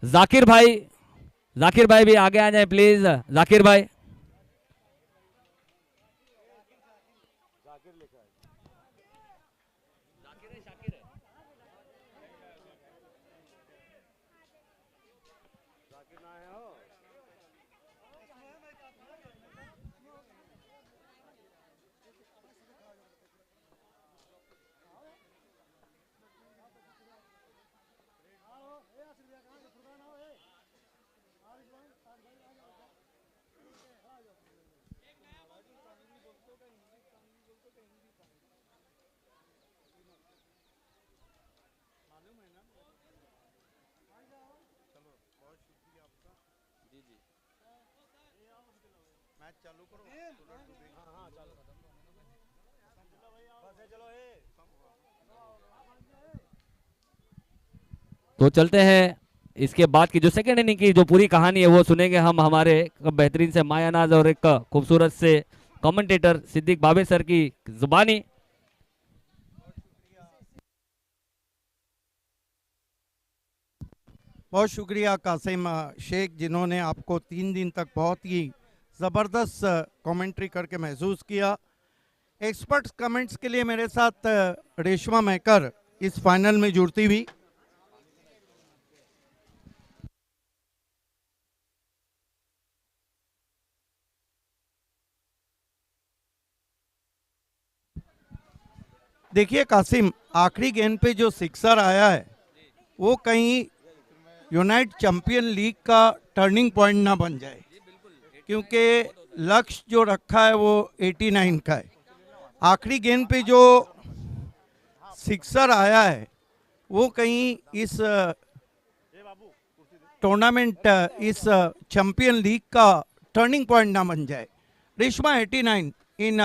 जाकिर भाई, जाकिर भाई भी आगे आ जाए प्लीज। जाकिर भाई, तो चलते हैं इसके बाद की जो सेकेंड इनिंग की जो पूरी कहानी है वो सुनेंगे हम हमारे बेहतरीन से मायानाज और एक खूबसूरत से कमेंटेटर सिद्दीक बाबे सर की जुबानी। बहुत शुक्रिया कासिम शेख, जिन्होंने आपको 3 दिन तक बहुत ही ज़बरदस्त कमेंट्री करके महसूस किया। एक्सपर्ट्स कमेंट्स के लिए मेरे साथ रेशमा मेकर इस फाइनल में जुड़ती हुई। देखिए कासिम, आखिरी गेंद पे जो सिक्सर आया है वो कहीं यूनाइट चैंपियन लीग का टर्निंग पॉइंट ना बन जाए, क्योंकि लक्ष्य जो रखा है वो 89 का है। आखिरी गेंद पे जो सिक्सर आया है वो कहीं इस टूर्नामेंट, इस चैंपियन लीग का टर्निंग पॉइंट ना बन जाए। रेशमा 89 इन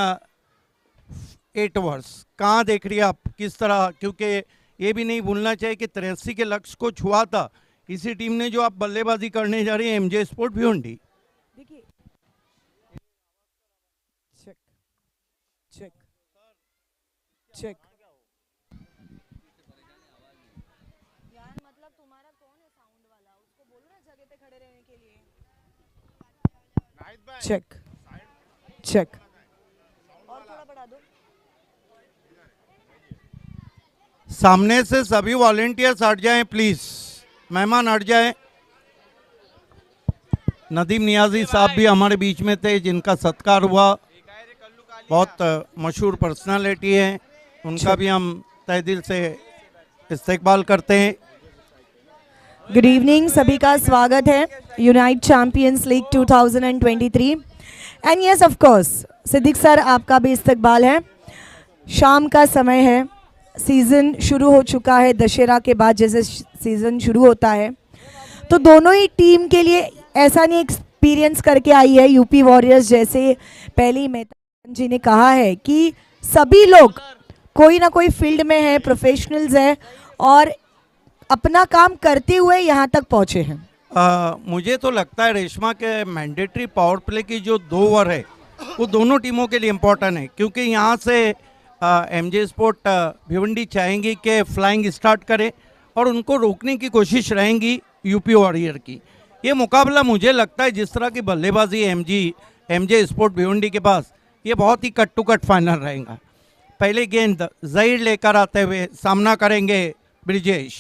8 ओवर्स कहाँ देख रही है आप, किस तरह, क्योंकि ये भी नहीं भूलना चाहिए कि 83 के लक्ष्य को छुआ था इसी टीम ने जो आप बल्लेबाजी करने जा रही है एमजे स्पोर्ट भिवंडी। देखिए चेक चेक चेक यार मतलब तुम्हारा कौन है साउंड वाला, उसको बोलो ना जगह पे खड़े रहने के लिए। चेक चेक और थोड़ा बढ़ा दो। सामने से सभी वॉलेंटियर्स हट जाएं प्लीज, मेहमान हट जाएं। नदीम नियाजी साहब भी हमारे बीच में थे, जिनका सत्कार हुआ, बहुत मशहूर पर्सनालिटी है, उनका भी हम तहे दिल से इस्तकबाल करते हैं। गुड इवनिंग, सभी का स्वागत है unite champions league 2023 and yes of course Siddique sir आपका भी इस्तकबाल है। शाम का समय है, सीज़न शुरू हो चुका है, दशहरा के बाद जैसे सीज़न शुरू होता है तो दोनों ही टीम के लिए ऐसा नहीं एक्सपीरियंस करके आई है यूपी वॉरियर्स, जैसे पहले ही मेहता जी ने कहा है कि सभी लोग कोई ना कोई फील्ड में है, प्रोफेशनल्स हैं और अपना काम करते हुए यहाँ तक पहुँचे हैं। मुझे तो लगता है रेशमा के मैंडेटरी पावर प्ले की जो 2 ओवर है वो दोनों टीमों के लिए इम्पोर्टेंट है, क्योंकि यहाँ से एमजे स्पोर्ट भिवंडी चाहेंगी कि फ्लाइंग स्टार्ट करे और उनको रोकने की कोशिश रहेंगी यूपी वॉरियर की। ये मुकाबला मुझे लगता है जिस तरह की बल्लेबाजी एमजे स्पोर्ट भिवंडी के पास, ये बहुत ही कट टू कट फाइनल रहेगा। पहले गेंद जहीर लेकर आते हुए सामना करेंगे ब्रिजेश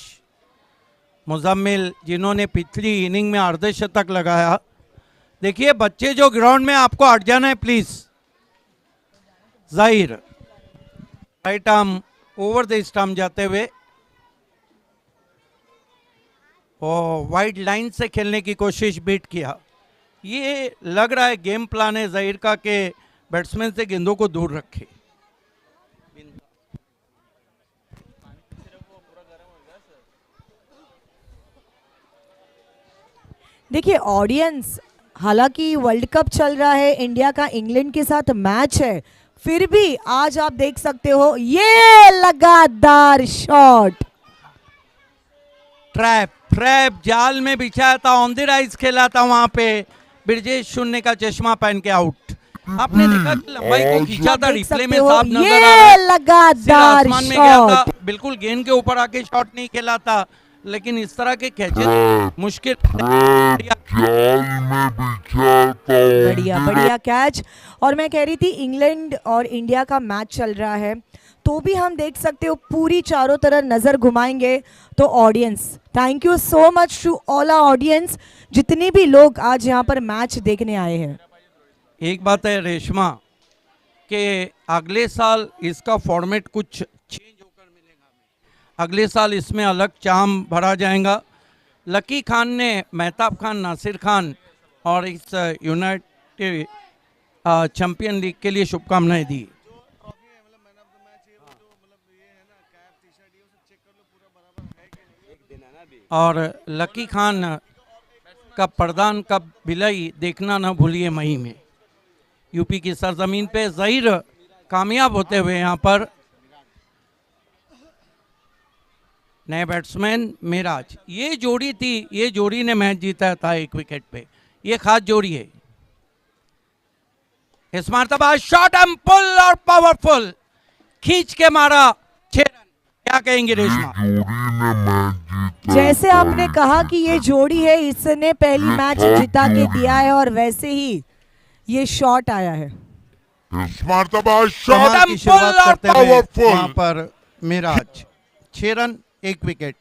मुजम्मिल, जिन्होंने पिछली इनिंग में अर्धशतक लगाया। देखिए बच्चे जो ग्राउंड में, आपको हट जाना है please. Zaheer right arm over the stump जाते हुए और वाइड लाइन से खेलने की कोशिश बीट किया। ये लग रहा है गेम प्लान है जहीर का कि बैट्समैन से गेंदों को दूर रखे। देखिए ऑडियंस, हालांकि वर्ल्ड कप चल रहा है, इंडिया का इंग्लैंड के साथ मैच है, फिर भी आज आप देख सकते हो ये लगातार शॉट, ट्रैप ट्रैप जाल में बिछाया था, ऑन द राइज खेला था, वहां पे ब्रिजेश शून्य का चश्मा पहन के आउट। आपने देखा कि लंबाई को खींचा था, देख रिप्ले सकते में हो साफ नजर आ ये रहा है, सिर लगातार आसमान में गया था, शॉट। बिल्कुल गेंद के ऊपर आके शॉट नहीं खेला था, लेकिन इस तरह के कैचेस मुश्किल। बढ़िया बढ़िया कैच। और मैं कह रही थी इंग्लैंड और इंडिया का मैच चल रहा है, तो भी हम देख सकते हो पूरी चारों तरफ नजर घुमाएंगे तो audience, thank you so much to all our audience, जितने भी लोग आज यहाँ पर मैच देखने आए हैं। एक बात है रेशमा कि अगले साल इसका फॉर्मेट कुछ चेंज होकर मिलेगा हमें। अगले साल इसमें अलग चाम भरा जाएगा। लकी खान ने मेहताब खान, नासिर खान और इस यूनाइटेड चैंपियन लीग के लिए शुभकामनाएं दी। ट्रॉफी है मतलब मैन ऑफ द मैच है, वो जो मतलब ये है ना कैप टी शर्ट, ये सब चेक कर लो पूरा बराबर है कि नहीं। और लकी खान का प्रदान का विलय देखना न भूलिए मई में। यूपी की सरजमीन पे ज़हीर कामयाब होते हुए यहाँ पर नए बैट्समैन मिराज, ये जोड़ी थी, ये जोड़ी ने मैच जीता था एक विकेट पे, ये खास जोड़ी है। इस मरतबा शॉट एंड पुल और पावरफुल, खींच के मारा 6 रन। क्या कहेंगे रेशमा? जैसे आपने कहा कि ये जोड़ी है, इसने पहली मैच जिता के दिया है और वैसे ही ये शॉट आया है। कमाल की शुरुआत करते हुए वहां पर मिराज 6 रन 1 विकेट।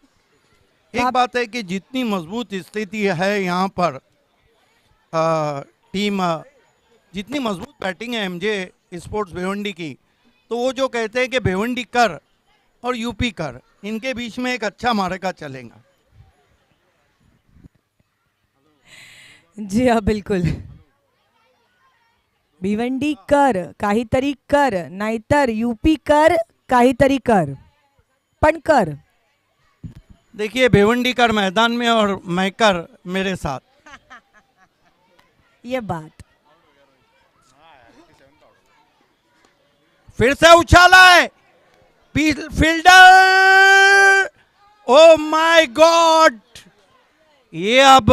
एक बात है कि जितनी मजबूत स्थिति है यहाँ पर टीम, जितनी मजबूत बैटिंग है एमजे स्पोर्ट्स भिवंडी की, तो वो जो कहते हैं कि भिवंडी कर और यूपी कर, इनके बीच में एक अच्छा मार्का चलेगा। जी हाँ बिल्कुल, भिवंडी कर काहीतरी कर, नाहीतर यूपी कर काहीतरी कर, पण कर। देखिए भिवंडी कर मैदान में और मैं कर मेरे साथ। ये बात फिर से उछाला है फील्डर, ओ माय गॉड, ये अब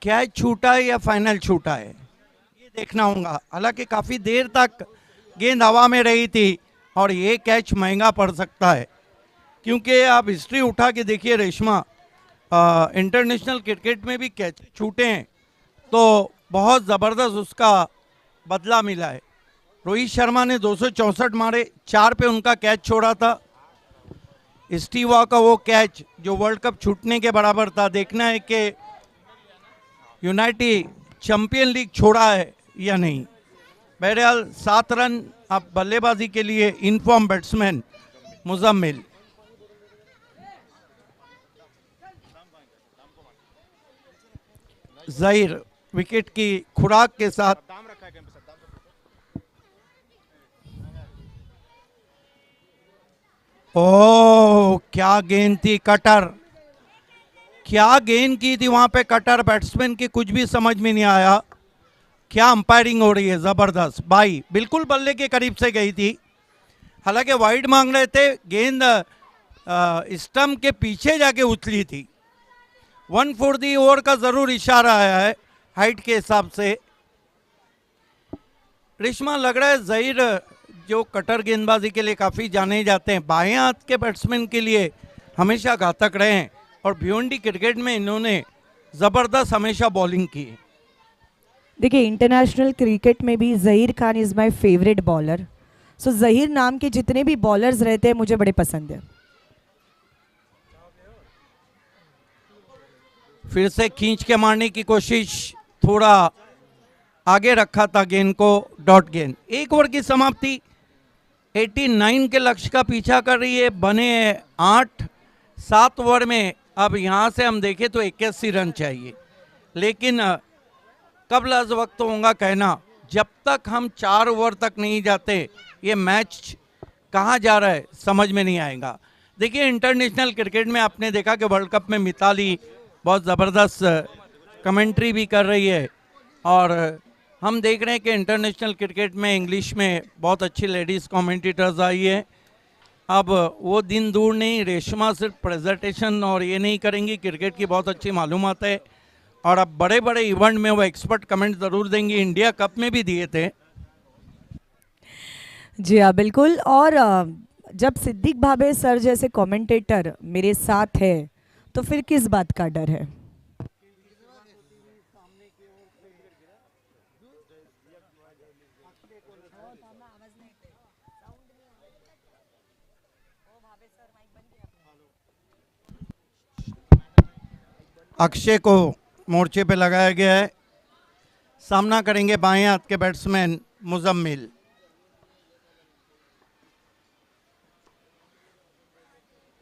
कैच छूटा है या फाइनल छूटा है ये देखना होगा। हालांकि काफी देर तक गेंद हवा में रही थी और ये कैच महंगा पड़ सकता है, क्योंकि आप हिस्ट्री उठा के देखिए रेशमा, इंटरनेशनल क्रिकेट में भी कैच छूटे हैं तो बहुत ज़बरदस्त उसका बदला मिला है। रोहित शर्मा ने 264 मारे, 4 पे उनका कैच छोड़ा था। स्टीव वॉ का वो कैच जो वर्ल्ड कप छूटने के बराबर था, देखना है कि यूनाइटेड चैंपियन लीग छोड़ा है या नहीं। बहरहाल 7 रन अब बल्लेबाजी के लिए inform batsman Muzammil. Zaheer wicket की खुराक के साथ ओ क्या गेंद थी, कटर, क्या गेंद की थी वहां पे कटर, बैट्समैन की कुछ भी समझ में नहीं आया। क्या अंपायरिंग हो रही है, जबरदस्त भाई, बिल्कुल बल्ले के करीब से गई थी। हालांकि वाइड मांग रहे थे, गेंद स्टंप के पीछे जाके उछली थी। 1 for the ओवर का जरूर इशारा आया है हाइट के हिसाब से। रेशमा, लग रहा है ज़हीर जो कटर गेंदबाजी के लिए काफ़ी जाने जाते हैं, बाएं हाथ के बैट्समैन के लिए हमेशा घातक रहे हैं और भिवंडी क्रिकेट में इन्होंने ज़बरदस्त हमेशा बॉलिंग की है। देखिए इंटरनेशनल क्रिकेट में भी Zaheer Khan is my favourite bowler. So Zaheer नाम के जितने भी बॉलर्स रहते हैं मुझे बड़े पसंद है। फिर से खींच के मारने की कोशिश, थोड़ा आगे रखा था गेंद को, डॉट गेंद। 1 ओवर की समाप्ति, 89 के लक्ष्य का पीछा कर रही है, बने 8। 7 ओवर में अब यहाँ से हम देखें तो 81 रन चाहिए, लेकिन कब लाज वक्त होगा कहना, जब तक हम 4 ओवर तक नहीं जाते ये मैच कहाँ जा रहा है समझ में नहीं आएगा। देखिए इंटरनेशनल क्रिकेट में आपने देखा कि वर्ल्ड कप में मिताली बहुत ज़बरदस्त कमेंट्री भी कर रही है। और हम देख रहे हैं कि इंटरनेशनल क्रिकेट में इंग्लिश में बहुत अच्छी लेडीज़ कमेंटेटर्स आई है। अब वो दिन दूर नहीं, रेशमा सिर्फ प्रेजेंटेशन और ये नहीं करेंगी, क्रिकेट की बहुत अच्छी मालूमात है और अब बड़े बड़े इवेंट में वो एक्सपर्ट कमेंट ज़रूर देंगी। इंडिया कप में भी दिए थे। जी हाँ बिल्कुल। और जब सिद्दीक भाबे सर जैसे कमेंटेटर मेरे साथ है तो फिर किस बात का डर है। अक्षय को मोर्चे पे लगाया गया है। सामना करेंगे बाएं हाथ के बैट्समैन मुजम्मिल।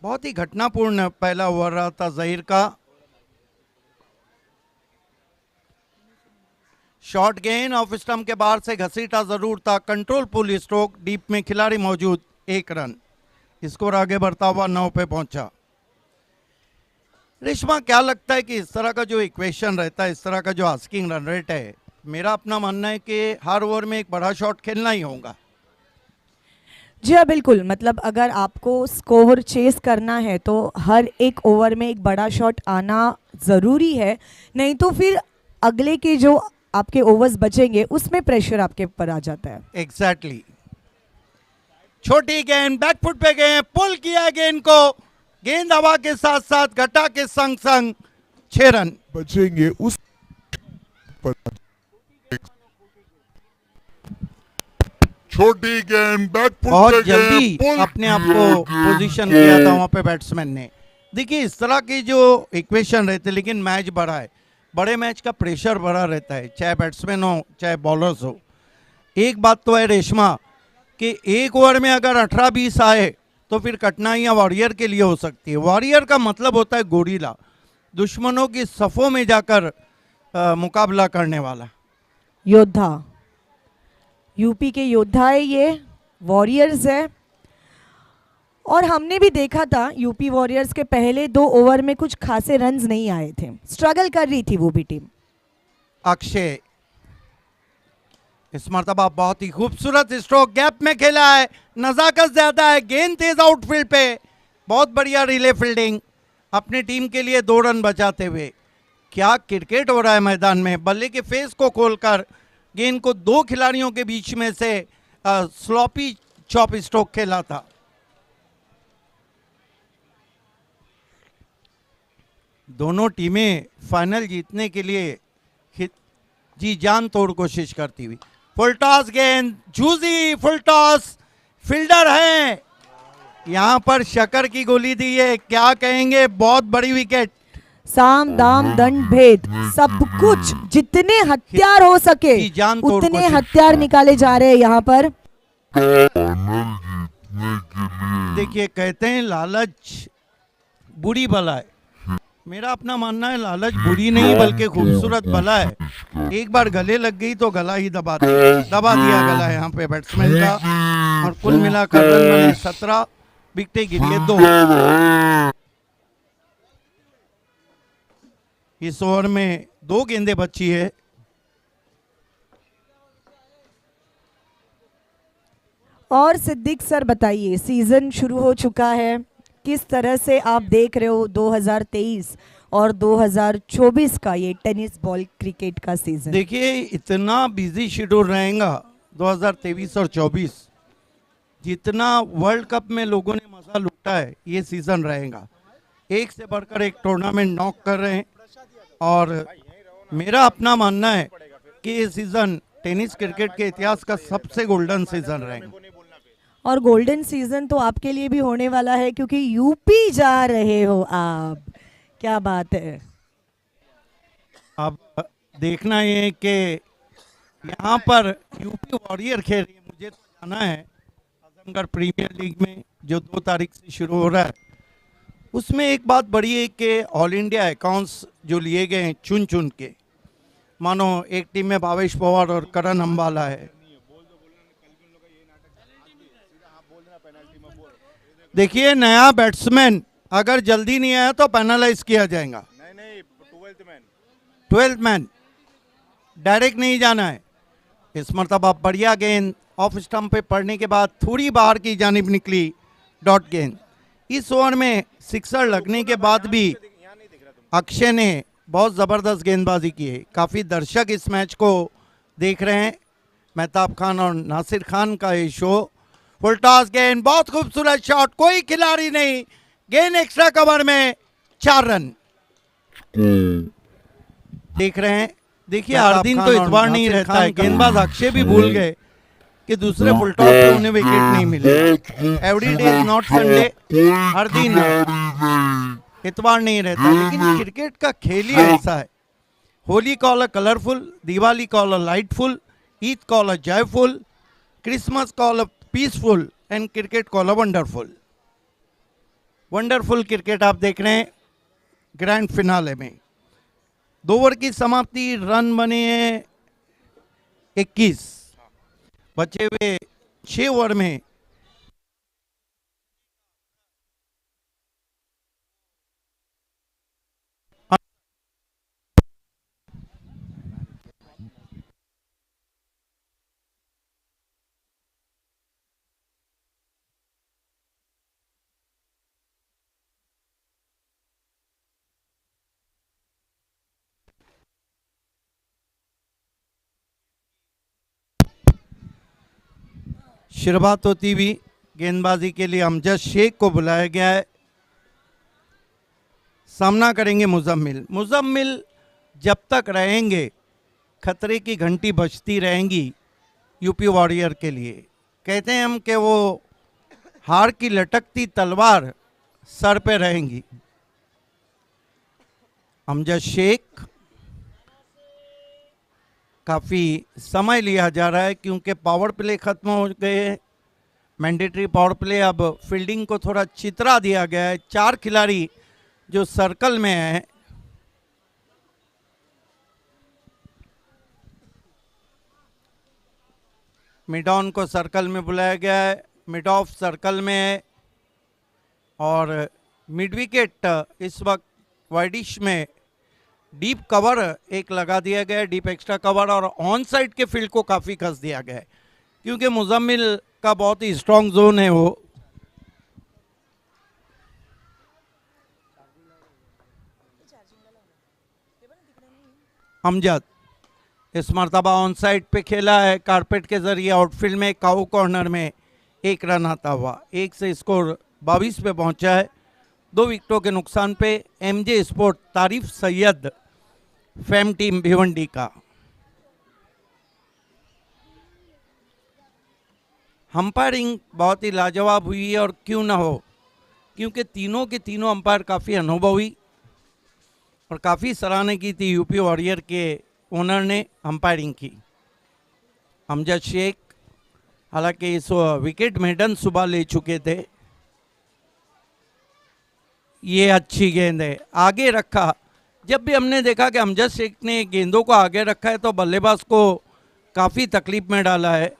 बहुत ही घटनापूर्ण पहला ओवर रहा था जहीर का। शॉर्ट गेंद ऑफ स्टंप के बाहर से घसीटा जरूर था। कंट्रोल पुल स्ट्रोक, डीप में खिलाड़ी मौजूद, 1 रन। स्कोर आगे बढ़ता हुआ 9 पे पहुंचा। रेशमा, क्या लगता है कि इस तरह का जो इक्वेशन रहता है, इस तरह का जो आस्किंग रन रेट है, मेरा अपना मानना है कि हर ओवर में एक बड़ा शॉट खेलना ही होगा। जी हाँ बिल्कुल। मतलब अगर आपको स्कोर चेस करना है तो हर एक ओवर में एक बड़ा शॉट आना ज़रूरी है, नहीं तो फिर अगले के जो आपके ओवर्स बचेंगे उसमें प्रेशर आपके ऊपर आ जाता है। एग्जैक्टली। छोटी गेंद बैकफुट पे गए, पुल किया गेंद को, गेंद हवा के साथ साथ घटा के संग संग 6 रन बचेंगे उस पर। छोटी गेंद बैकफुट बहुत पे जल्दी पुल अपने आप को पोजीशन किया था वहां पे बैट्समैन ने। देखिए इस तरह की जो इक्वेशन रहते, लेकिन मैच बड़ा है, बड़े मैच का प्रेशर बड़ा रहता है, चाहे बैट्समैन हो चाहे बॉलर्स हो। एक बात तो है रेशमा कि एक ओवर में अगर 18-20 आए तो फिर कठिनाइयाँ वॉरियर के लिए हो सकती है। वॉरियर का मतलब होता है गोरीला, दुश्मनों की सफ़ों में जाकर मुकाबला करने वाला योद्धा। यूपी के योद्धा है ये, वॉरियर्स है। और हमने भी देखा था यूपी वॉरियर्स के पहले 2 ओवर में कुछ खासे रन्स नहीं आए थे, स्ट्रगल कर रही थी वो भी टीम। अक्षय इस मरतबा बहुत ही खूबसूरत स्ट्रोक गैप में खेला है, नज़ाकत ज्यादा है, गेंद तेज आउटफील्ड पे, बहुत बढ़िया रिले फील्डिंग, अपनी टीम के लिए 2 रन बचाते हुए। क्या क्रिकेट हो रहा है मैदान में। बल्ले के फेस को खोलकर गेंद को 2 खिलाड़ियों के बीच में से स्लॉपी चॉप स्ट्रोक खेला था। दोनों टीमें फाइनल जीतने के लिए जी जान तोड़ कोशिश करती हुई। फुल टॉस गेंद, जूजी फुल टॉस, फील्डर है यहां पर, शकर की गोली दी है, क्या कहेंगे, बहुत बड़ी विकेट। साम दाम दंड भेद सब कुछ, जितने हथियार हो सके जी जान तोड़ उतने कोशिश। हथियार निकाले जा रहे हैं यहाँ पर। देखिए कहते हैं लालच बुरी बला है, मेरा अपना मानना है लालच बुरी नहीं बल्कि खूबसूरत बला है। एक बार गले लग गई तो गला ही दबा दिया गला यहाँ पे बैट्समैन का। और कुल मिलाकर रन बने 17, विकेटें गिरी 2। इस ओवर में 2 गेंदें बची है। और सिद्दीक सर बताइए, सीजन शुरू हो चुका है, किस तरह से आप देख रहे हो 2023 और 2024 का ये टेनिस बॉल क्रिकेट का सीजन। देखिए इतना बिजी शेड्यूल रहेगा 2023 और 24, जितना वर्ल्ड कप में लोगों ने मजा लूटा है ये सीजन रहेगा। एक से बढ़कर एक टूर्नामेंट नॉक कर रहे हैं और मेरा अपना मानना है कि ये सीजन टेनिस क्रिकेट के इतिहास का सबसे गोल्डन सीजन रहेगा। और गोल्डन सीजन तो आपके लिए भी होने वाला है क्योंकि यूपी जा रहे हो आप, क्या बात है। अब देखना ये है कि यहाँ पर यूपी वॉरियर खेल रही है, मुझे तो जाना है आजमगढ़ प्रीमियर लीग में जो 2 तारीख से शुरू हो रहा है। उसमें एक बात बड़ी है कि ऑल इंडिया अकाउंट्स जो लिए गए हैं चुन चुन के, मानो एक टीम में भावेश पवार और करण अंबाला है। देखिए नया बैट्समैन अगर जल्दी नहीं आया तो पेनलाइज किया जाएगा। नहीं 12th man 12th man, direct नहीं जाना है। इस मरतबा बढ़िया गेंद ऑफ स्टंप पे पड़ने के बाद थोड़ी बाहर की जानिब निकली, डॉट गेंद। इस ओवर में सिक्सर लगने के बाद भी अक्षय ने बहुत ज़बरदस्त गेंदबाजी की है। काफ़ी दर्शक इस मैच को देख रहे हैं, मेहताब खान और नासिर खान का ये शो। फुल टॉस गेंद, बहुत खूबसूरत शॉट, कोई खिलाड़ी नहीं, गेंद एक्स्ट्रा कवर में, 4 रन। देख रहे हैं, देखिए हर दिन तो इतवार नहीं रहता है, गेंदबाज अक्षय भी भूल गए कि दूसरे फुल टॉस पे उन्हें विकेट नहीं मिले। Every day is not Sunday, हर दिन इतवार नहीं रहता, लेकिन क्रिकेट का खेल ही ऐसा है। Holi call colourful, Diwali call lightful, Eid call joyful, Christmas call peaceful and cricket call wonderful. Wonderful cricket आप देख रहे हैं ग्रैंड फिनाले में। 2 ओवर की समाप्ति, रन बने हैं 21, बचे हुए 6 ओवर में शुरुआत होती हुई गेंदबाजी के लिए अमजद शेख को बुलाया गया है। सामना करेंगे मुजम्मिल। मुजम्मिल जब तक रहेंगे खतरे की घंटी बजती रहेंगी यूपी वॉरियर के लिए। कहते हैं हम कि वो हार की लटकती तलवार सर पे रहेंगी। अमजद शेख, काफ़ी समय लिया जा रहा है क्योंकि पावर प्ले ख़त्म हो गए, मैंडेटरी पावर प्ले। अब फील्डिंग को थोड़ा चितरा दिया गया है। 4 खिलाड़ी जो सर्कल में हैं, मिड ऑन को सर्कल में बुलाया गया है, मिड ऑफ सर्कल में है, और मिड विकेट इस वक्त वाइडिश में डीप कवर एक लगा दिया गया है, डीप एक्स्ट्रा कवर, और ऑन साइड के फील्ड को काफ़ी कस दिया गया है क्योंकि मुजम्मिल का बहुत ही स्ट्रॉन्ग जोन है वो। अमजद इस मरतबा ऑन साइड पे खेला है, कारपेट के जरिए आउटफील्ड में काऊ कॉर्नर में 1 रन आता हुआ। 1 से स्कोर 22 पे पहुंचा है। 2 विकेटों के नुकसान पे एमजे स्पोर्ट तारिफ सैयद फेम टीम भिवंडी का। अंपायरिंग बहुत ही लाजवाब हुई है, और क्यों ना हो, क्योंकि तीनों के तीनों अंपायर काफ़ी अनुभवी और काफ़ी सराहना की थी यूपी वॉरियर के ओनर ने अंपायरिंग की। अमजद शेख हालांकि इस विकेट मेडन सुबह ले चुके थे। ये अच्छी गेंद है, आगे रखा। जब भी हमने देखा कि अमजद शेख ने गेंदों को आगे रखा है तो बल्लेबाज को काफ़ी तकलीफ में डाला है,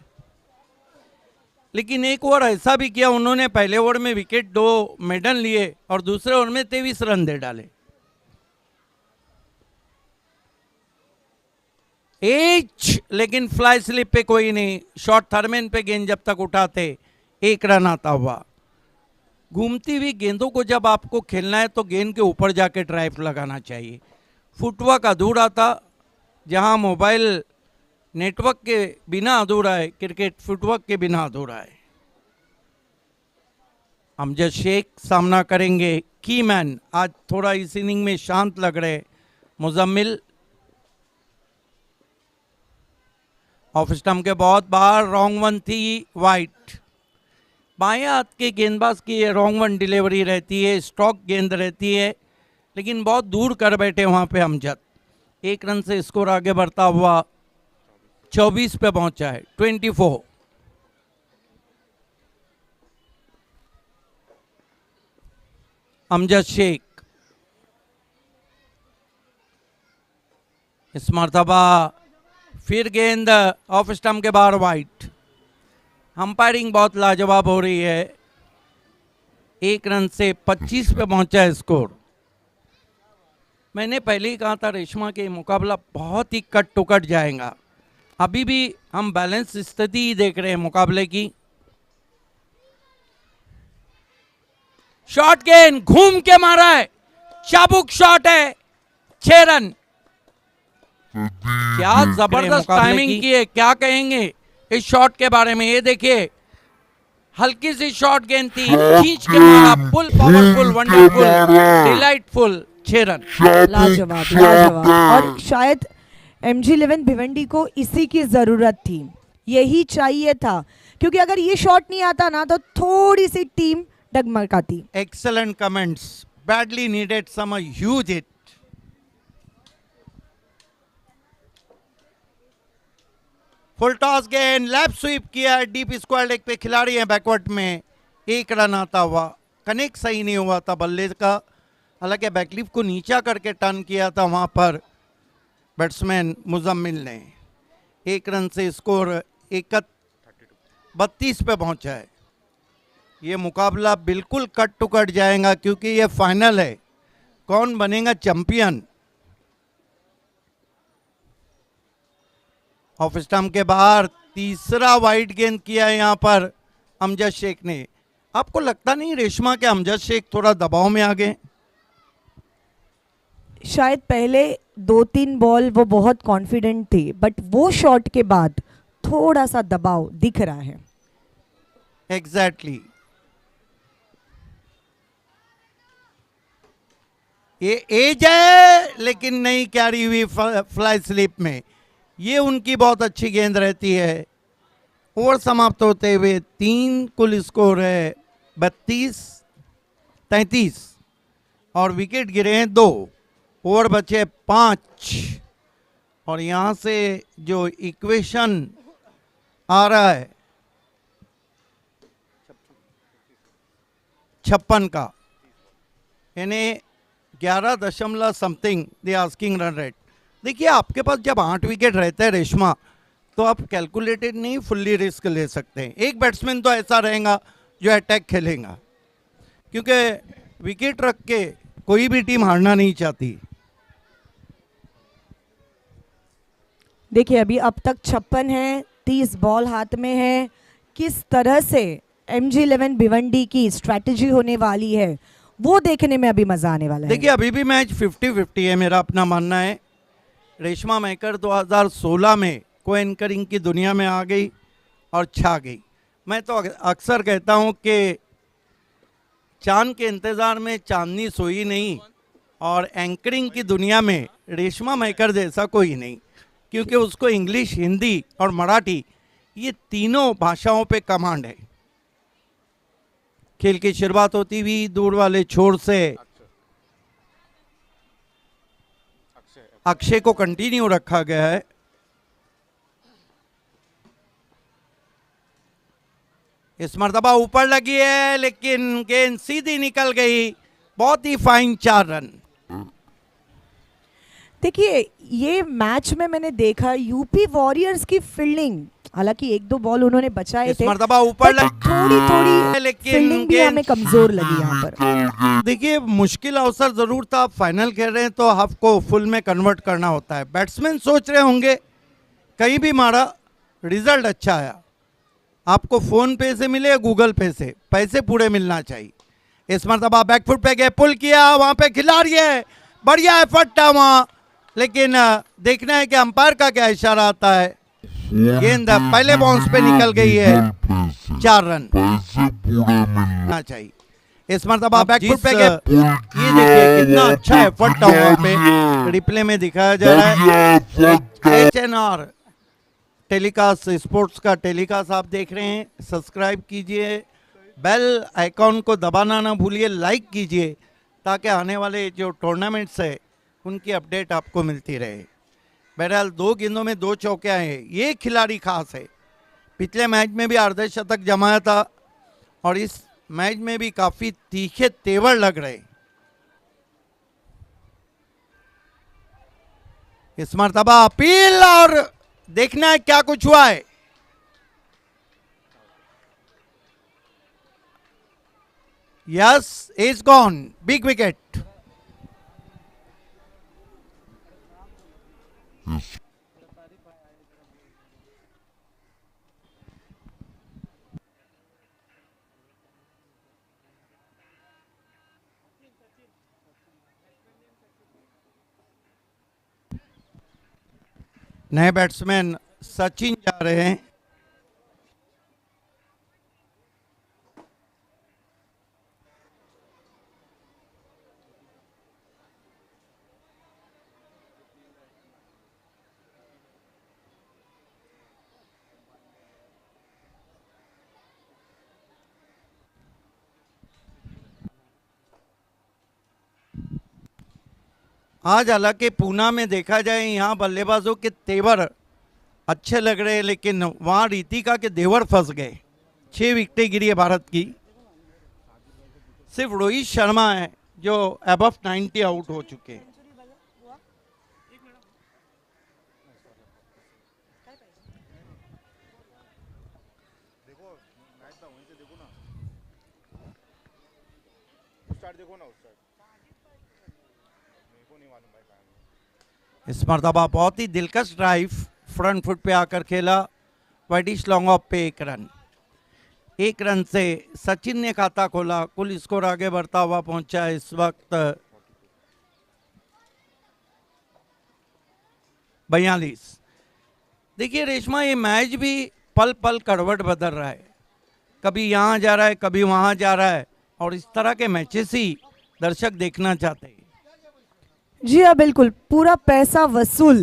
लेकिन एक ओवर ऐसा भी किया उन्होंने, पहले ओवर में विकेट 2 मेडन लिए और दूसरे ओवर में 23 रन दे डाले। लेकिन फ्लाई स्लिप पे कोई नहीं, शॉर्ट थर्मेन पे गेंद जब तक उठाते 1 रन आता हुआ। घूमती हुई गेंदों को जब आपको खेलना है तो गेंद के ऊपर जाके ड्राइव लगाना चाहिए। फुटवर्क अधूरा था, जहां मोबाइल नेटवर्क के बिना अधूरा है, क्रिकेट फुटवर्क के बिना अधूरा है। अमजद शेख सामना करेंगे की मैन। आज थोड़ा इस इनिंग में शांत लग रहे मुजम्मिल। ऑफ स्टंप के बहुत बाहर, रॉन्ग वन थी, वाइट। बाएं हाथ के गेंदबाज की ये रॉन्ग वन डिलीवरी रहती है, स्ट्रोक गेंद रहती है, लेकिन बहुत दूर कर बैठे वहाँ पे अमजद। 1 रन से स्कोर आगे बढ़ता हुआ 24 पे पहुंचा है, 24। अमजद शेख इस मरतबा फिर गेंद ऑफ स्टंप के बाहर, वाइट। अंपायरिंग बहुत लाजवाब हो रही है। 1 रन से 25 पे पहुंचा है स्कोर। मैंने पहले ही कहा था रेशमा के मुकाबला बहुत ही कट टू कट जाएगा। अभी भी हम बैलेंस स्थिति ही देख रहे हैं मुकाबले की। शॉट गेंद घूम के मारा है, चाबुक शॉट है, 6 रन। क्या जबरदस्त टाइमिंग की है, क्या कहेंगे इस शॉट के बारे में। ये देखिए हल्की सी शॉट गेंद थी, खींच के मारा, full powerful, wonderful, delightful, 6 run. लाजवाब लाजवाब। और शायद MG11 भिवंडी को इसी की जरूरत थी, यही चाहिए था, क्योंकि अगर ये शॉट नहीं आता ना तो थोड़ी सी टीम डगमगाती। Excellent comments. Badly needed some huge hit. Full toss गेंद, लैप स्वीप किया, डीप स्क्वायर लेग पे खिलाड़ी हैं बैकवर्ड में, 1 रन आता हुआ। कनेक्ट सही नहीं हुआ था बल्ले का, हालांकि बैकलिफ को नीचा करके टर्न किया था वहां पर बैट्समैन मुजम्मिल ने। 1 रन से स्कोर 32 पे पहुंचा है। ये मुकाबला बिल्कुल कट टू कट जाएगा क्योंकि ये फाइनल है, कौन बनेगा चैंपियन। ऑफ स्टंप के बाहर तीसरा वाइड गेंद किया है यहाँ पर अमजद शेख ने। आपको लगता नहीं रेशमा के अमजद शेख थोड़ा दबाव में आ गए? शायद पहले 2-3 बॉल वो बहुत कॉन्फिडेंट थे, बट वो शॉट के बाद थोड़ा सा दबाव दिख रहा है। एग्जैक्टली ये एज है लेकिन नहीं कैरी हुई फ्लाई स्लिप में, ये उनकी बहुत अच्छी गेंद रहती है। ओवर समाप्त होते हुए 3 कुल स्कोर है 32-33 और विकेट गिरे हैं 2, ओवर बचे 5। और यहाँ से जो इक्वेशन आ रहा है 56 का, यानी 11 दशमलव something the asking run rate. देखिए आपके पास जब 8 विकेट रहते हैं रेशमा, तो आप कैलकुलेटेड नहीं फुल्ली रिस्क ले सकते हैं। एक बैट्समैन तो ऐसा रहेगा जो अटैक खेलेगा, क्योंकि विकेट रख के कोई भी टीम हारना नहीं चाहती। देखिए अभी अब तक 56 है, 30 बॉल हाथ में है। किस तरह से MG11 भिवंडी की स्ट्रैटेजी होने वाली है वो देखने में अभी मजा आने वाला है। देखिए अभी भी मैच 50-50 है, मेरा अपना मानना है। रेशमा मैकर 2016 में को एंकरिंग की दुनिया में आ गई और छा गई। मैं तो अक्सर कहता हूं कि चांद के इंतज़ार में चांदनी सोई नहीं, और एंकरिंग की दुनिया में रेशमा मैकर जैसा कोई नहीं, क्योंकि उसको इंग्लिश, हिंदी और मराठी ये तीनों भाषाओं पे कमांड है। खेल की शुरुआत होती हुई दूर वाले छोर से अक्षय को कंटिन्यू रखा गया है। इस मर्तबा ऊपर लगी है लेकिन गेंद सीधी निकल गई, बहुत ही फाइन 4 रन। देखिए ये मैच में मैंने देखा यूपी वॉरियर्स की फील्डिंग, हालांकि 1-2 बॉल उन्होंने बचाए इस थे, मर्तबा ऊपर but थोड़ी लेकिन फील्डिंग भी गेंद- हमें कमजोर लगी यहाँ पर। देखिए मुश्किल अवसर जरूर था। आप फाइनल खेल रहे हैं तो हाफ को फुल में कन्वर्ट करना होता है। बैट्समैन सोच रहे होंगे कहीं भी मारा, रिजल्ट अच्छा आया। आपको फोन पे से मिले या गूगल पे से, पैसे पूरे मिलना चाहिए। इस मरतबा बैकफुट पे गए, पुल किया, वहां पे खिलाड़ी है, बढ़िया एफर्ट था वहां, लेकिन देखना है कि अंपायर का क्या इशारा आता है। गेंद पहले बाउंस पे निकल गई है, 4 रन ना चाहिए। इस मरतबा बैकफुट पे गए, ये देखिए कितना अच्छा एफर्ट था वहां पे, रिप्ले में दिखाया जा रहा है। HNR टेलीकास्ट, स्पोर्ट्स का टेलीकास्ट आप देख रहे हैं। सब्सक्राइब कीजिए, बेल आइकॉन को दबाना ना भूलिए, लाइक कीजिए, ताकि आने वाले जो टूर्नामेंट्स है उनकी अपडेट आपको मिलती रहे। बहरहाल 2 गेंदों में 2 चौके आए हैं, ये खिलाड़ी खास है। पिछले मैच में भी अर्धशतक जमाया था और इस मैच में भी काफ़ी तीखे तेवर लग रहे। इस मरतबा अपील और देखना है क्या कुछ हुआ है। Yes, is gone, big wicket. नए बैट्समैन सचिन जा रहे हैं। आज हालांकि पूना में देखा जाए यहाँ बल्लेबाजों के तेवर अच्छे लग रहे हैं, लेकिन वहाँ रीतिका के देवर फंस गए। 6 विकेटें गिरी है भारत की। सिर्फ रोहित शर्मा है जो अबव 90 आउट हो चुके हैं। इस मरतबा बहुत ही दिलकश ड्राइव फ्रंट फुट पे आकर खेला। वाइडिश लॉन्ग ऑफ पे 1 रन। 1 रन से सचिन ने खाता खोला। कुल स्कोर आगे बढ़ता हुआ पहुंचा इस वक्त 42। देखिए रेशमा, ये मैच भी पल पल करवट बदल रहा है। कभी यहाँ जा रहा है, कभी वहाँ जा रहा है, और इस तरह के मैचेस ही दर्शक देखना चाहते हैं। जी हाँ, बिल्कुल पूरा पैसा वसूल,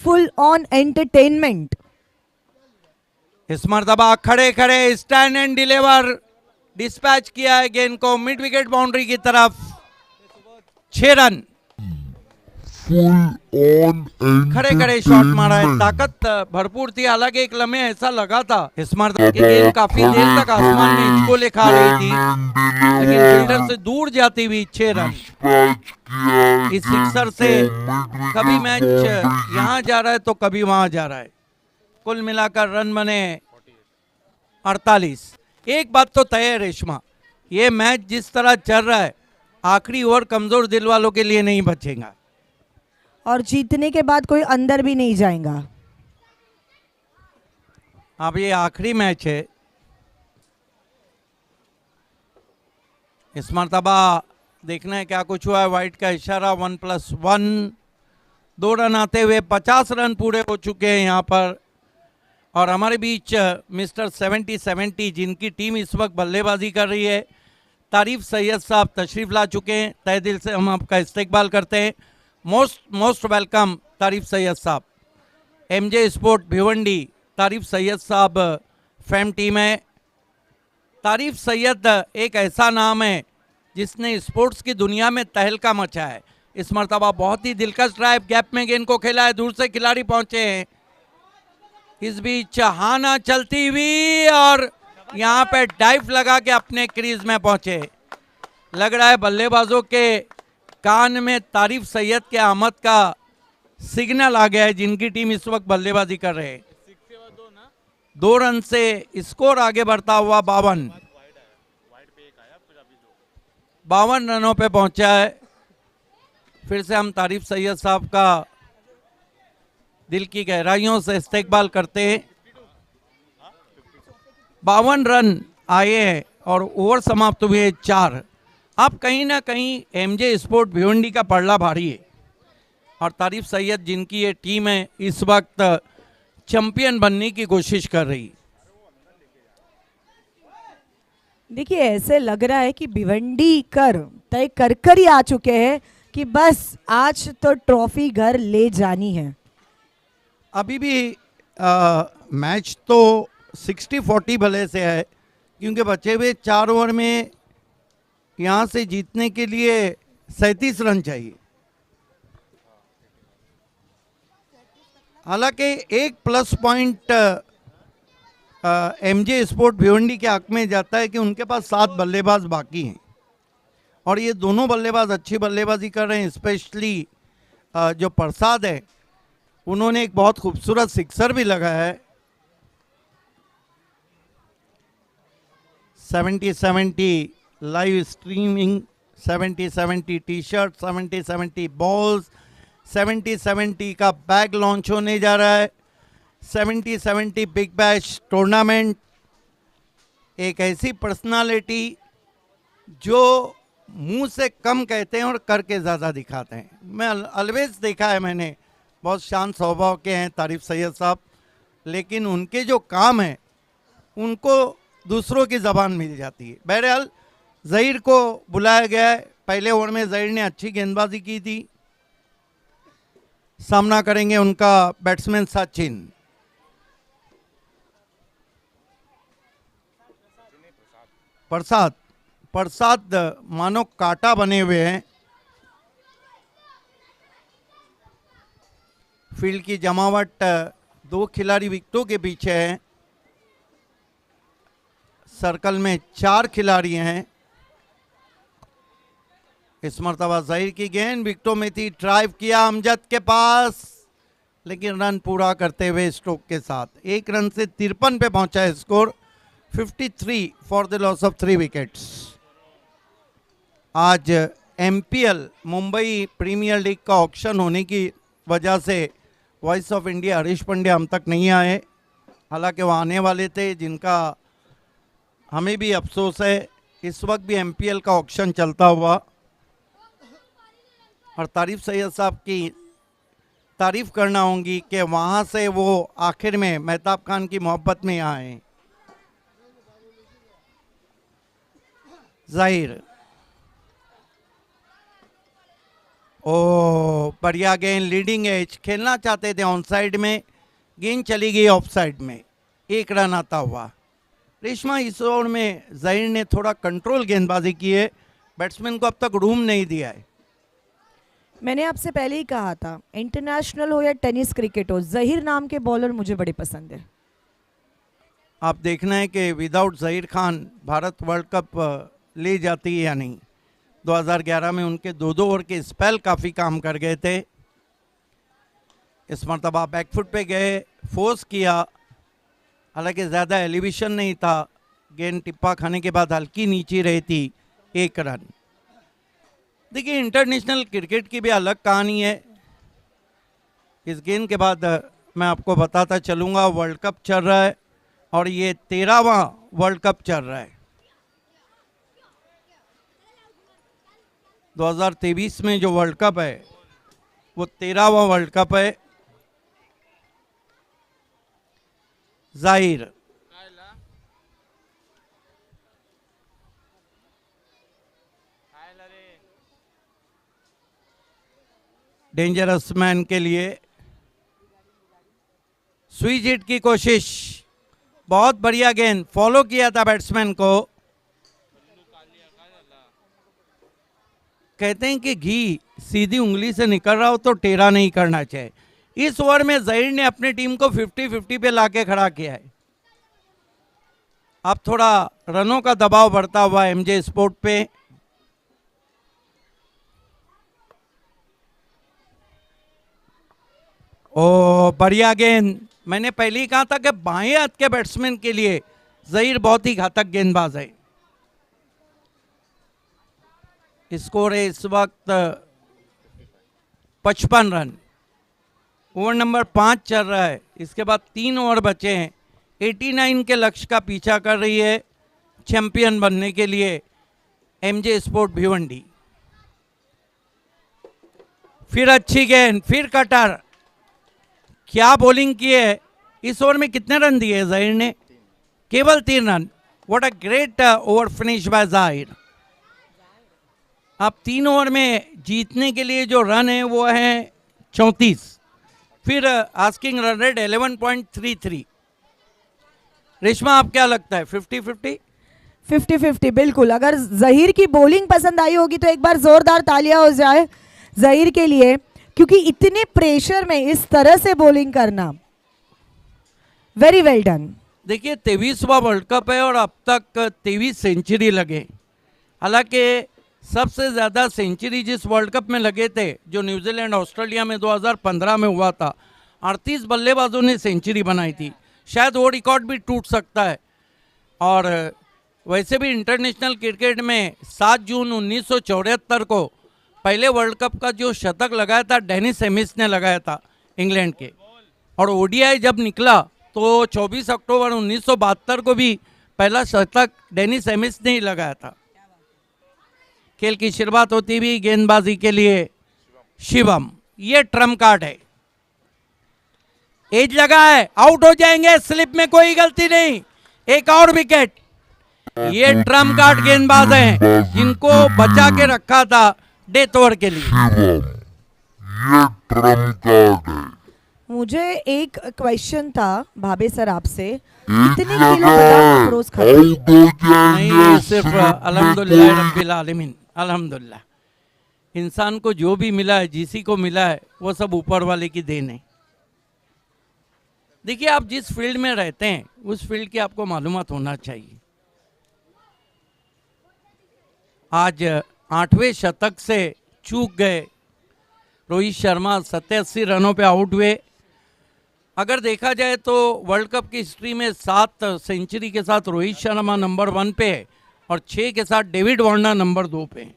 फुल ऑन एंटरटेनमेंट। इस मरतबा खड़े खड़े स्टैंड एंड डिलीवर डिस्पैच किया है गेंद को मिड विकेट बाउंड्री की तरफ। 6 रन। खड़े खड़े शॉट मारा है, ताकत भरपूर थी। हालांकि एक लम्हे ऐसा लगा था इस मरतबा की गेंद काफी देर तक आसमान में इसको ले खा रही थी, लेकिन फील्डर से दूर जाती हुई 6 रन। इस सिक्सर से कभी मैच यहाँ जा रहा है तो कभी वहां जा रहा है। कुल मिलाकर रन बने 48। एक बात तो तय है रेशमा, ये मैच जिस तरह चल रहा है आखिरी ओवर कमजोर दिल वालों के लिए नहीं बचेगा, और जीतने के बाद कोई अंदर भी नहीं जाएगा। अब ये आखिरी मैच है। इस मरतबा देखना है क्या कुछ हुआ है। वाइट का इशारा 1+1। 2 रन आते हुए 50 रन पूरे हो चुके हैं यहाँ पर। और हमारे बीच मिस्टर 70-70 जिनकी टीम इस वक्त बल्लेबाजी कर रही है, तारीफ सैयद साहब तशरीफ ला चुके हैं। तहे दिल से हम आपका इस्तकबाल करते हैं। मोस्ट वेलकम तारीफ सैयद साहब। एमजे स्पोर्ट भिवंडी, तारीफ सैयद साहब फैम टीम है। तारीफ सैयद एक ऐसा नाम है जिसने स्पोर्ट्स की दुनिया में तहलका मचा है। इस मरतबा बहुत ही दिलकश ड्राइव, गैप में गेंद को खेला है, दूर से खिलाड़ी पहुंचे हैं। इस बीच हाना चलती हुई और यहाँ पे डाइव लगा के अपने क्रीज में पहुंचे। लग रहा है बल्लेबाजों के कान में तारीफ सैयद के आमद का सिग्नल आ गया है, जिनकी टीम इस वक्त बल्लेबाजी कर रहे हैं। 2 रन से स्कोर आगे बढ़ता हुआ 52 रनों पे पहुंचा है। फिर से हम तारीफ सैयद साहब का दिल की गहराइयों से इस्तकबाल करते हैं। 52 रन आए हैं और ओवर समाप्त हुए 4। अब कहीं ना कहीं एमजे स्पोर्ट भिवंडी का पड़ला भारी है, और तारीफ सैयद जिनकी ये टीम है इस वक्त चैंपियन बनने की कोशिश कर रही। देखिए ऐसे लग रहा है कि भिवंडी तय कर ही आ चुके हैं कि बस आज तो ट्रॉफी घर ले जानी है। अभी भी मैच तो 60-40 भले से है, क्योंकि बचे हुए 4 ओवर में यहाँ से जीतने के लिए 37 रन चाहिए। हालांकि एक plus point MJ sport Bhiwandi के हक में जाता है कि उनके पास 7 बल्लेबाज बाकी हैं, और ये दोनों बल्लेबाज अच्छी बल्लेबाजी कर रहे हैं। स्पेशली जो प्रसाद है, उन्होंने एक बहुत खूबसूरत सिक्सर भी लगाया है। 70-70 live streaming, 70-70 T shirt, 70-70 balls, 70-70 का बैग लॉन्च होने जा रहा है। 70-70 बिग बैश टूर्नामेंट एक ऐसी पर्सनालिटी जो मुंह से कम कहते हैं और करके ज़्यादा दिखाते हैं। मैं ऑलवेज देखा है मैंने, बहुत शांत स्वभाव के हैं तारिफ सैयद साहब, लेकिन उनके जो काम है उनको दूसरों की ज़बान मिल जाती है। बहरहाल ज़हीर को बुलाया गया है। पहले ओवर में ज़हीर ने अच्छी गेंदबाजी की थी। सामना करेंगे उनका बैट्समैन सचिन। प्रसाद मानो कांटा बने हुए हैं। फील्ड की जमावट 2 खिलाड़ी विकेटों के पीछे है। सर्कल में 4 खिलाड़ी हैं। इस मरतबा ज़हीर की गेंद विकेटों में थी, ड्राइव किया अमजद के पास, लेकिन रन पूरा करते हुए स्ट्रोक के साथ 1 रन से 53 पे पहुंचा है score. 53 for the loss of 3 wickets. आज MPL मुंबई प्रीमियर लीग का ऑक्शन होने की वजह से voice of India Harish Pandya हम तक नहीं आए, हालांकि वो आने वाले थे, जिनका हमें भी अफसोस है। इस वक्त भी MPL का ऑक्शन चलता हुआ, और तारिफ सैयद साहब की तारीफ करना होगी कि वहाँ से वो आखिर में मेहताब खान की मोहब्बत में यहाँ आए। ज़हीर, ओ बढ़िया गेंद, लीडिंग एज, खेलना चाहते थे ऑन साइड में, गेंद चली गई ऑफ साइड में, 1 रन आता हुआ। रेशमा, इस ओवर में ज़हीर ने थोड़ा कंट्रोल गेंदबाजी की है, बैट्समैन को अब तक रूम नहीं दिया है। मैंने आपसे पहले ही कहा था, इंटरनेशनल हो या टेनिस क्रिकेट हो, ज़हीर नाम के बॉलर मुझे बड़े पसंद है। आप देखना है कि without Zaheer Khan Bharat world cup ले जाती है या नहीं। 2011 में उनके 2-2 ओवर के स्पेल काफ़ी काम कर गए थे। इस मरतबा बैकफुट पे गए, फोर्स किया, हालांकि ज़्यादा एलिवेशन नहीं था, गेंद टिप्पा खाने के बाद हल्की नीचे रही थी, 1 रन। देखिए, इंटरनेशनल क्रिकेट की भी अलग कहानी है। इस गेंद के बाद मैं आपको बताता चलूँगा, वर्ल्ड कप चल रहा है और ये 13वां वर्ल्ड कप चल रहा है। 2023 में जो वर्ल्ड कप है वो 13वां वर्ल्ड कप है। ज़हीर, डेंजरस मैन के लिए स्विच हिट की कोशिश, बहुत बढ़िया गेंद, फॉलो किया था बैट्समैन को। कहते हैं कि घी सीधी उंगली से निकल रहा हो तो टेढ़ा नहीं करना चाहिए। इस ओवर में ज़हीर ने अपनी टीम को 50-50 पे लाके खड़ा किया है। अब थोड़ा रनों का दबाव बढ़ता हुआ MJ स्पोर्ट पे। ओ बढ़िया गेंद, मैंने पहले ही कहा था कि बाएं हाथ के बैट्समैन के लिए ज़हीर बहुत ही घातक गेंदबाज है। स्कोर है इस वक्त 55 रन। ओवर नंबर 5 चल रहा है, इसके बाद 3 ओवर बचे हैं। 89 के लक्ष्य का पीछा कर रही है चैंपियन बनने के लिए MJ स्पोर्ट भिवंडी। फिर अच्छी गेंद, फिर कटर, क्या बॉलिंग की है। इस ओवर में कितने रन दिए ज़हीर ने? केवल 3 रन। What a great over finish by Zaheer. अब 3 ओवर में जीतने के लिए जो रन है वो है 34। फिर आस्किंग रन रेट 11.33। रेशमा, आप क्या लगता है, 50-50? 50-50 बिल्कुल। अगर ज़हीर की बॉलिंग पसंद आई होगी तो एक बार जोरदार तालियां हो जाए ज़हीर के लिए, क्योंकि इतने प्रेशर में इस तरह से बॉलिंग करना, वेरी वेल डन। देखिए, 23वां वर्ल्ड कप है और अब तक 23 सेंचुरी लगे। हालांकि सबसे ज़्यादा सेंचुरी जिस वर्ल्ड कप में लगे थे, जो न्यूजीलैंड ऑस्ट्रेलिया में 2015 में हुआ था, 38 बल्लेबाजों ने सेंचुरी बनाई थी। शायद वो रिकॉर्ड भी टूट सकता है। और वैसे भी इंटरनेशनल क्रिकेट में 7 जून 1974 को पहले वर्ल्ड कप का जो शतक लगाया था डेनिस हेमिस ने लगाया था इंग्लैंड के, और ओडीआई जब निकला तो 24 अक्टूबर 1972 को भी पहला शतक डेनिस हेमिस ने ही लगाया था। खेल की शुरुआत होती हुई गेंदबाजी के लिए शिवम, ये ट्रम्प कार्ड है, एज लगा है, आउट हो जाएंगे, स्लिप में कोई गलती नहीं, एक और विकेट। ये ट्रम्प कार्ड गेंदबाज हैं जिनको बचा के रखा था डेथ ओवर के लिए। ये ट्रम्प कार्ड है। मुझे एक क्वेश्चन था भाभे सर आपसे, एक कितने किलो लगा बादाम है, अफरोज खाते? आउट हो नहीं, जाएंगे, ये सिर्फ slip में अल्हम्दुलिल्लाह कोई- रब्बिल आलमीन, अल्हम्दुलिल्लाह। इंसान को जो भी मिला है, जिसी को मिला है, वो सब ऊपर वाले की देन है। देखिए, आप जिस फील्ड में रहते हैं उस फील्ड की आपको मालूमात होना चाहिए। आज 8वें शतक से चूक गए रोहित शर्मा, 87 रनों पे आउट हुए। अगर देखा जाए तो वर्ल्ड कप की हिस्ट्री में 7 सेंचुरी के साथ रोहित शर्मा नंबर 1 पे है और 6 के साथ डेविड वार्नर नंबर 2 पे है।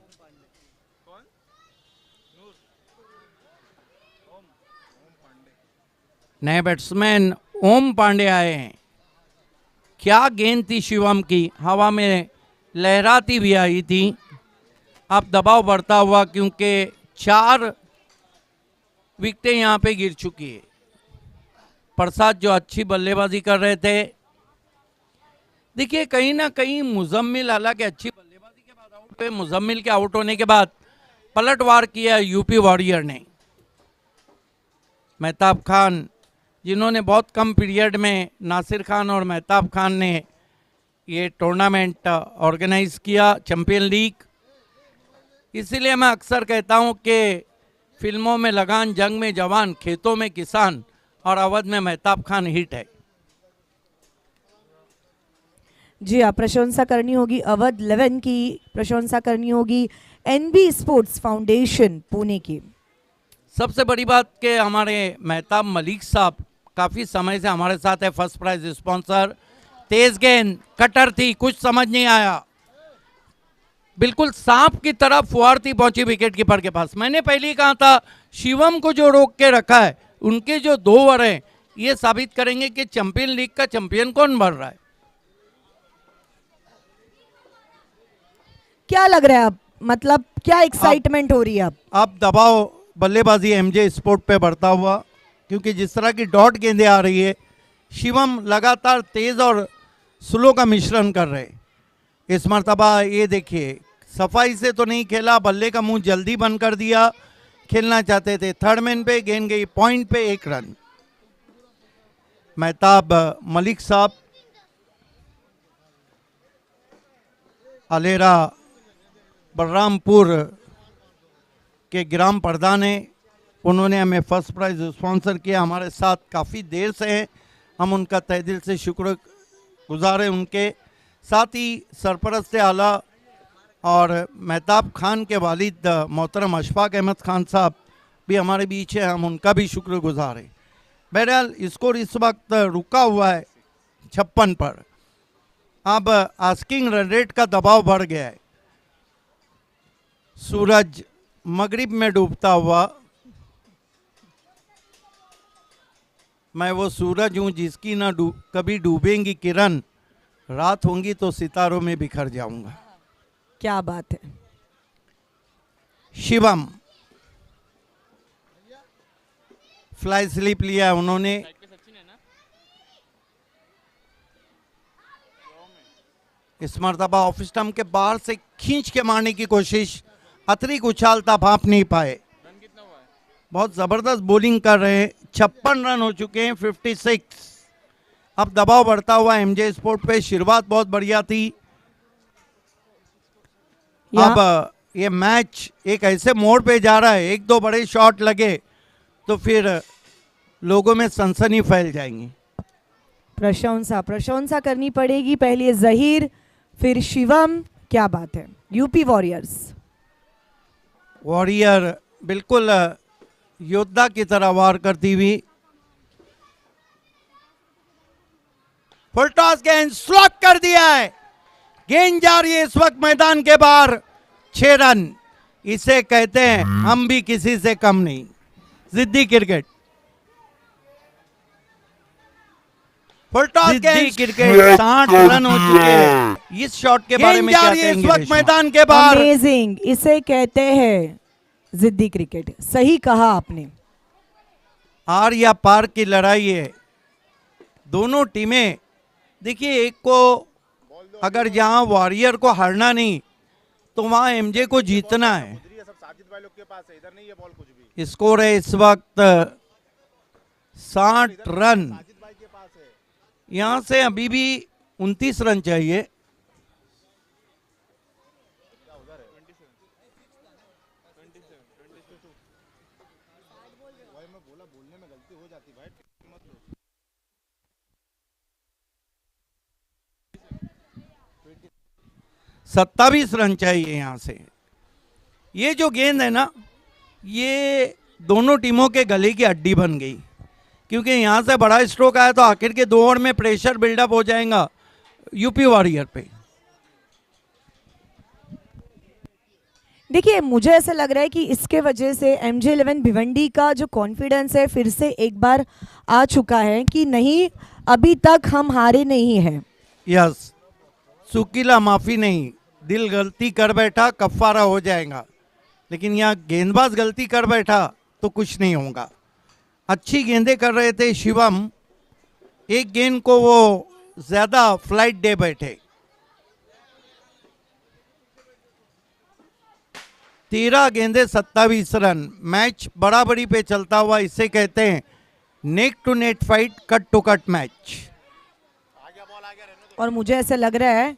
नए बैट्समैन ओम पांडे आए हैं। क्या गेंद थी शिवम की, हवा में लहराती भी आई थी। अब दबाव बढ़ता हुआ, क्योंकि 4 विकेटें यहाँ पे गिर चुकी है। प्रसाद जो अच्छी बल्लेबाजी कर रहे थे, देखिए कहीं ना कहीं मुजम्मिल, हालांकि अच्छी बल्लेबाजी के बाद आउट हुए, मुजम्मिल के आउट होने के बाद पलटवार किया यूपी वॉरियर ने। मेहताब खान, जिन्होंने बहुत कम पीरियड में, नासिर खान और मेहताब खान ने ये टूर्नामेंट ऑर्गेनाइज किया, चैंपियन लीग। इसीलिए मैं अक्सर कहता हूँ कि फिल्मों में लगान, जंग में जवान, खेतों में किसान, और अवध में मेहताब खान हिट है। जी हाँ, प्रशंसा करनी होगी अवध 11 की, प्रशंसा करनी होगी एनबी स्पोर्ट्स फाउंडेशन पुणे की। सबसे बड़ी बात कि हमारे मेहताब मलिक साहब काफ़ी समय से हमारे साथ है, फर्स्ट प्राइज स्पॉन्सर। तेज गेंद, कटर थी, कुछ समझ नहीं आया, बिल्कुल सांप की तरह फुहारती पहुंची विकेट कीपर के पास। मैंने पहले ही कहा था, शिवम को जो रोक के रखा है, उनके जो 2 ओवर हैं, ये साबित करेंगे कि चैंपियन लीग का चैंपियन कौन बन रहा है। क्या लग रहा है अब, मतलब क्या एक्साइटमेंट हो रही है अब दबाव बल्लेबाजी एमजे स्पोर्ट पे बढ़ता हुआ, क्योंकि जिस तरह की डॉट गेंदें आ रही है, शिवम लगातार तेज और स्लो का मिश्रण कर रहे। इस मरतबा ये देखिए, सफाई से तो नहीं खेला, बल्ले का मुंह जल्दी बंद कर दिया। खेलना चाहते थे, थर्ड मैन पे गेंद गई पॉइंट पे, 1 रन। मेहताब मलिक साहब, अलेरा बलरामपुर के ग्राम प्रधान हैं, उन्होंने हमें फर्स्ट प्राइज स्पॉन्सर किया, हमारे साथ काफ़ी देर से हैं, हम उनका तहे दिल से शुक्रगुजार हैं। उनके साथ ही सरपरस्त आला और मेहताब खान के वालिद मोहतरम अशफाक अहमद खान साहब भी हमारे बीच है, हम उनका भी शुक्रगुजार हैं। बहरहाल स्कोर इस वक्त रुका हुआ है 56 पर। अब आस्किंग रन रेट का दबाव बढ़ गया है। सूरज मगरिब में डूबता हुआ, मैं वो सूरज हूँ जिसकी ना कभी डूबेंगी किरण, रात होंगी तो सितारों में बिखर जाऊंगा। क्या बात है। शिवम फ्लाई स्लिप लिया उन्होंने, इस मरतबा ऑफ स्टंप के बाहर से खींच के मारने की कोशिश, अतिरिक्त उछाल था, भाप नहीं पाए। बहुत ज़बरदस्त बॉलिंग कर रहे हैं, 56 रन हो चुके हैं, 56। अब दबाव बढ़ता हुआ एमजे स्पोर्ट पे। शुरुआत बहुत बढ़िया थी। अब ये मैच एक ऐसे मोड़ पे जा रहा है, 1-2 बड़े शॉट लगे तो फिर लोगों में सनसनी फैल जाएंगी। प्रशंसा प्रशंसा करनी पड़ेगी, पहले जहीर फिर शिवम, क्या बात है। यूपी वॉरियर्स, वॉरियर बिल्कुल योद्धा की तरह वार करती हुई, फुल टॉस गेंद स्लॉक कर दिया है, गेंद जा रही है इस वक्त मैदान के बाहर, 6 रन। इसे कहते हैं हम भी किसी से कम नहीं, जिद्दी क्रिकेट। फुल टॉस जिद्दी क्रिकेट 60 रन हो चुके हैं। इस शॉट के बारे में क्या कहेंगे इस वक्त मैदान के बाहर? अमेजिंग, इसे कहते हैं जिद्दी क्रिकेट। सही कहा आपने। हार या पार की लड़ाई है। दोनों टीमें, देखिए एक को अगर जहां वॉरियर को हारना नहीं तो वहां एमजे को जीतना है। स्कोर है इस वक्त 60 रन। यहां से अभी भी 29 रन चाहिए। सत्ताईस रन चाहिए यहां से। ये जो गेंद है ना, ये दोनों टीमों के गले की हड्डी बन गई, क्योंकि यहां से बड़ा स्ट्रोक आया तो आखिर के 2 ओवर में प्रेशर बिल्डअप हो जाएगा यूपी वॉरियर पे। देखिए मुझे ऐसा लग रहा है कि इसके वजह से MJ11 भिवंडी का जो कॉन्फिडेंस है फिर से एक बार आ चुका है कि नहीं, अभी तक हम हारे नहीं हैं। यस, सुकीला माफी नहीं। दिल गलती कर बैठा कफ्फारा हो जाएगा, लेकिन यहाँ गेंदबाज गलती कर बैठा तो कुछ नहीं होगा। अच्छी गेंदें कर रहे थे शिवम, एक गेंद को वो ज्यादा फ्लाइट दे बैठे। 13 गेंदे 27 रन। मैच बराबरी पे चलता हुआ, इसे कहते हैं neck to neck fight, cut to cut match. और मुझे ऐसा लग रहा है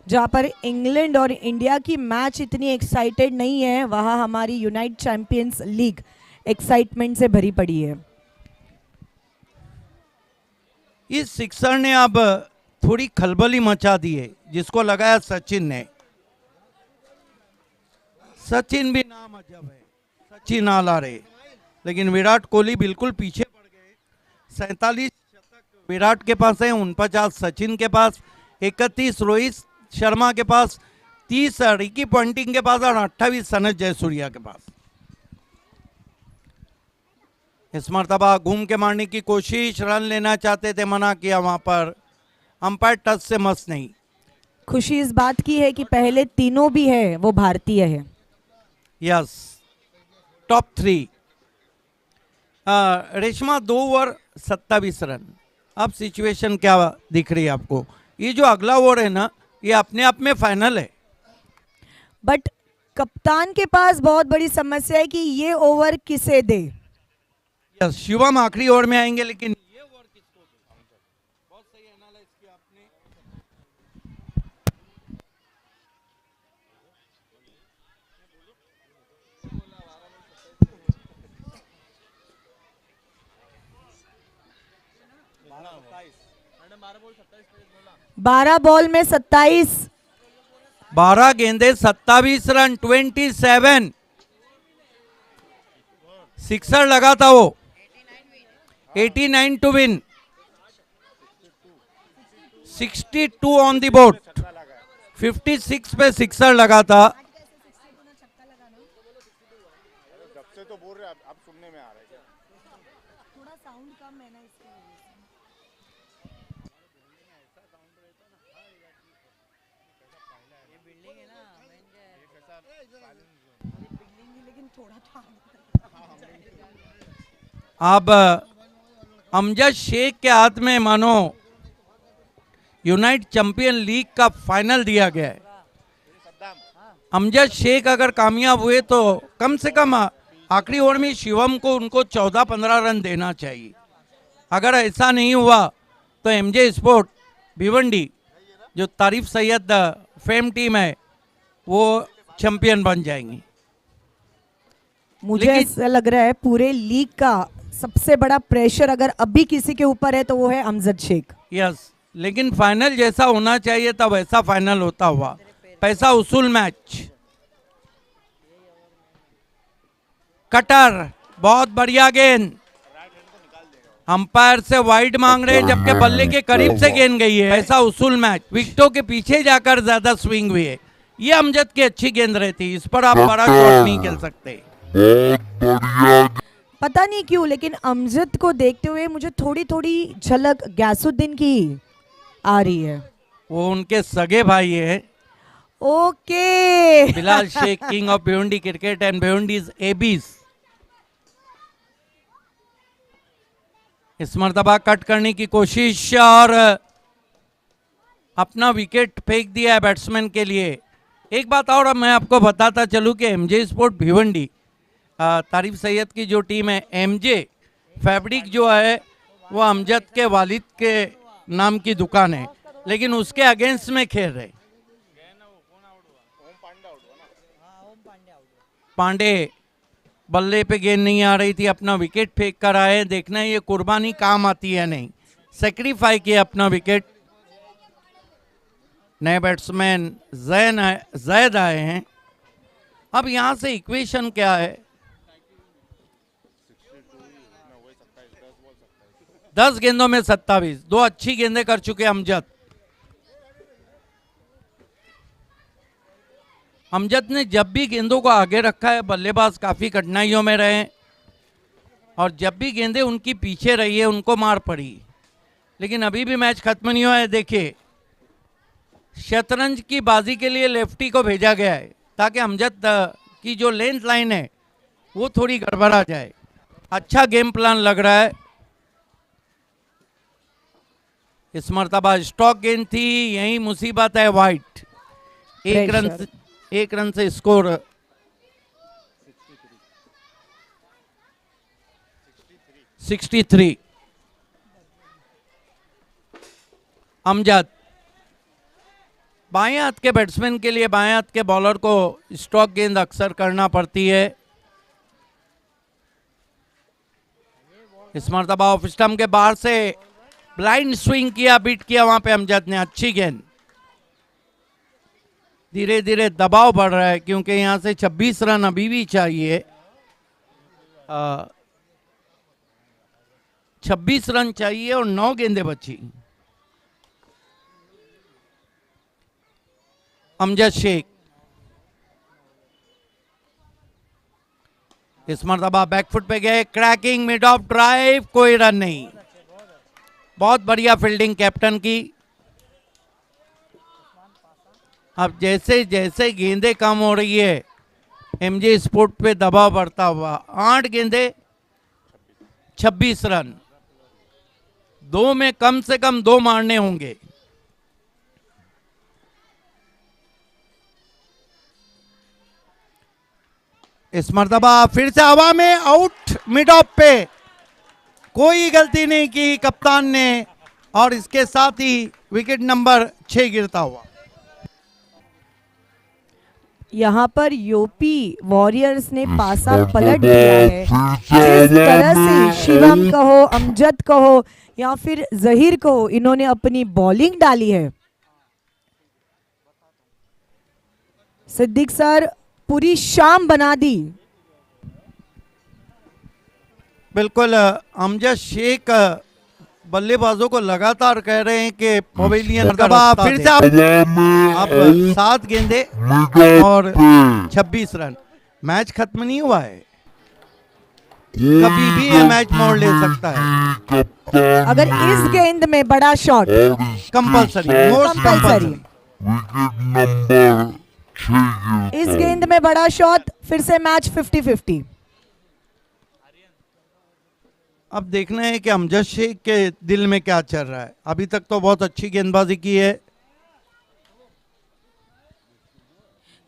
जहाँ पर इंग्लैंड और इंडिया की मैच इतनी एक्साइटेड नहीं है, वहाँ हमारी यूनाइट चैंपियंस लीग एक्साइटमेंट से भरी पड़ी है। इस सिक्सर ने अब थोड़ी खलबली मचा दी है, जिसको लगाया सचिन ने। सचिन भी नाम अजब है, सचिन आला रहे, लेकिन विराट कोहली बिल्कुल पीछे पड़ गए। 47 शतक विराट के पास है, 49 सचिन के पास, 31 रोहित शर्मा के पास, 30 रिकी पॉन्टिंग के पास और 28 सनत जयसूर्या के पास। इस मरतबा घूम के मारने की कोशिश, रन लेना चाहते थे, मना किया वहां पर अंपायर, टच से मस नहीं। खुशी इस बात की है कि पहले तीनों भी है वो भारतीय है। Yes, top 3। Reshma 2 over 27 run. अब सिचुएशन क्या दिख रही है आपको? ये जो अगला ओवर है ना, ये अपने आप में फाइनल है, बट कप्तान के पास बहुत बड़ी समस्या है कि ये ओवर किसे दे। यस, शिवम आखिरी ओवर में आएंगे, लेकिन ये ओवर किसको दे? बहुत सही एनालाइज किया आपने। बारह बॉल में 27, 12 गेंदे 27 रन, 27। सिक्सर लगा था वो। 89 to win, 62 on the board, 56 पे सिक्सर लगा था। तो बोल रहे अब सुनने में आ रहा है, थोड़ा साउंड कम है ना इसके वजह से। लेकिन थोड़ा अब अमजद शेख के हाथ में मानो यूनाइट चैंपियन लीग का फाइनल दिया गया है। अमजद शेख अगर कामयाब हुए तो कम से कम आखिरी ओवर में शिवम को उनको 14-15 रन देना चाहिए। अगर ऐसा नहीं हुआ तो एमजे स्पोर्ट भिवंडी, जो तारीफ सैयद फेम टीम है, वो चैंपियन बन जाएंगी। मुझे ऐसा लग रहा है पूरे लीग का सबसे बड़ा प्रेशर अगर अभी किसी के ऊपर है तो वो है अमजद शेख। यस, लेकिन फाइनल जैसा होना चाहिए था वैसा फाइनल होता हुआ। पैसा उसूल मैच। कटर, बहुत बढ़िया गेंद। अंपायर से वाइड मांग रहे हैं, जबकि बल्ले के करीब से गेंद गई है। पैसा उसूल मैच। विकेटों के पीछे जाकर ज्यादा स्विंग हुई है। ये अमजद की अच्छी गेंद रहती, इस पर आप बड़ा शॉट नहीं खेल सकते। बहुत बढ़िया पता नहीं क्यों लेकिन अमजद को देखते हुए मुझे थोड़ी थोड़ी झलक गैसुद्दीन की आ रही है। वो उनके सगे भाई है, okay Bilal Shaikh, king of Bhiwandi cricket and Bhiwandi's AB's. इस मर्तबा कट करने की कोशिश और अपना विकेट फेंक दिया है बैट्समैन के लिए। एक बात और अब मैं आपको बताता चलूं कि एमजे स्पोर्ट भिवंडी, तारिफ सैयद की जो टीम है, एमजे फैब्रिक जो है वो अमजद के वालिद के नाम की दुकान है, लेकिन उसके अगेंस्ट में खेल रहे। पांडे बल्ले पे गेंद नहीं आ रही थी, अपना विकेट फेंक कर आए। देखना है ये कुर्बानी काम आती है नहीं, सेक्रीफाई किया अपना विकेट। नए बैट्समैन जैद आए हैं। अब यहां से इक्वेशन क्या है, 10 गेंदों में 27, 2 अच्छी गेंदें कर चुके अमजद। अमजद ने जब भी गेंदों को आगे रखा है बल्लेबाज काफी कठिनाइयों में रहे, और जब भी गेंदें उनकी पीछे रही है उनको मार पड़ी। लेकिन अभी भी मैच खत्म नहीं हुआ है। देखिए, शतरंज की बाजी के लिए लेफ्टी को भेजा गया है ताकि अमजद की जो लेंथ लाइन है वो थोड़ी गड़बड़ा जाए। अच्छा गेम प्लान लग रहा है। इस मर्तबा स्टॉक गेंद थी, यही मुसीबत है वाइट। एक रन से स्कोर 63। अमजद बाएं हाथ के बैट्समैन के लिए बाएं हाथ के बॉलर को स्टॉक गेंद अक्सर करना पड़ती है। इस मर्तबा ऑफ स्टंप के बाहर से ब्लाइंड स्विंग किया, बीट किया वहां पे अमजद ने, अच्छी गेंद। धीरे धीरे दबाव बढ़ रहा है क्योंकि यहां से 26 रन अभी भी चाहिए। 26 रन चाहिए और 9 गेंदें बची। अमजद शेख इस मर्तबा बैकफुट पे गए, क्रैकिंग मिड ऑफ ड्राइव, कोई रन नहीं। बहुत बढ़िया फील्डिंग कैप्टन की। अब जैसे जैसे गेंदें कम हो रही है एमजे स्पोर्ट पे दबाव बढ़ता हुआ। 8 गेंदें 26 रन, 2 में कम से कम 2 मारने होंगे। इस मर्तबा फिर से हवा में आउट, मिड ऑफ पे कोई गलती नहीं की कप्तान ने, और इसके साथ ही विकेट नंबर 6 गिरता हुआ। यहाँ पर यूपी वॉरियर्स ने पासा पलट दिया है। जिस तरह से शिवम कहो, अमजद कहो या फिर जहीर कहो, इन्होंने अपनी बॉलिंग डाली है। सिद्दीक सर पूरी शाम बना दी। बिल्कुल, अमजद शेख बल्लेबाजों को लगातार कह रहे हैं कि पवेलियन का रास्ता फिर से आप 7 गेंदे और 26 रन। मैच खत्म नहीं हुआ है, कभी भी ये मैच मोड़ ले सकता है। अगर इस गेंद में बड़ा shot compulsory, most compulsory. Wicket number 6 इस गेंद में बड़ा शॉट, फिर से मैच 50-50। अब देखना है कि अमजद शेख के दिल में क्या चल रहा है। अभी तक तो बहुत अच्छी गेंदबाजी की है।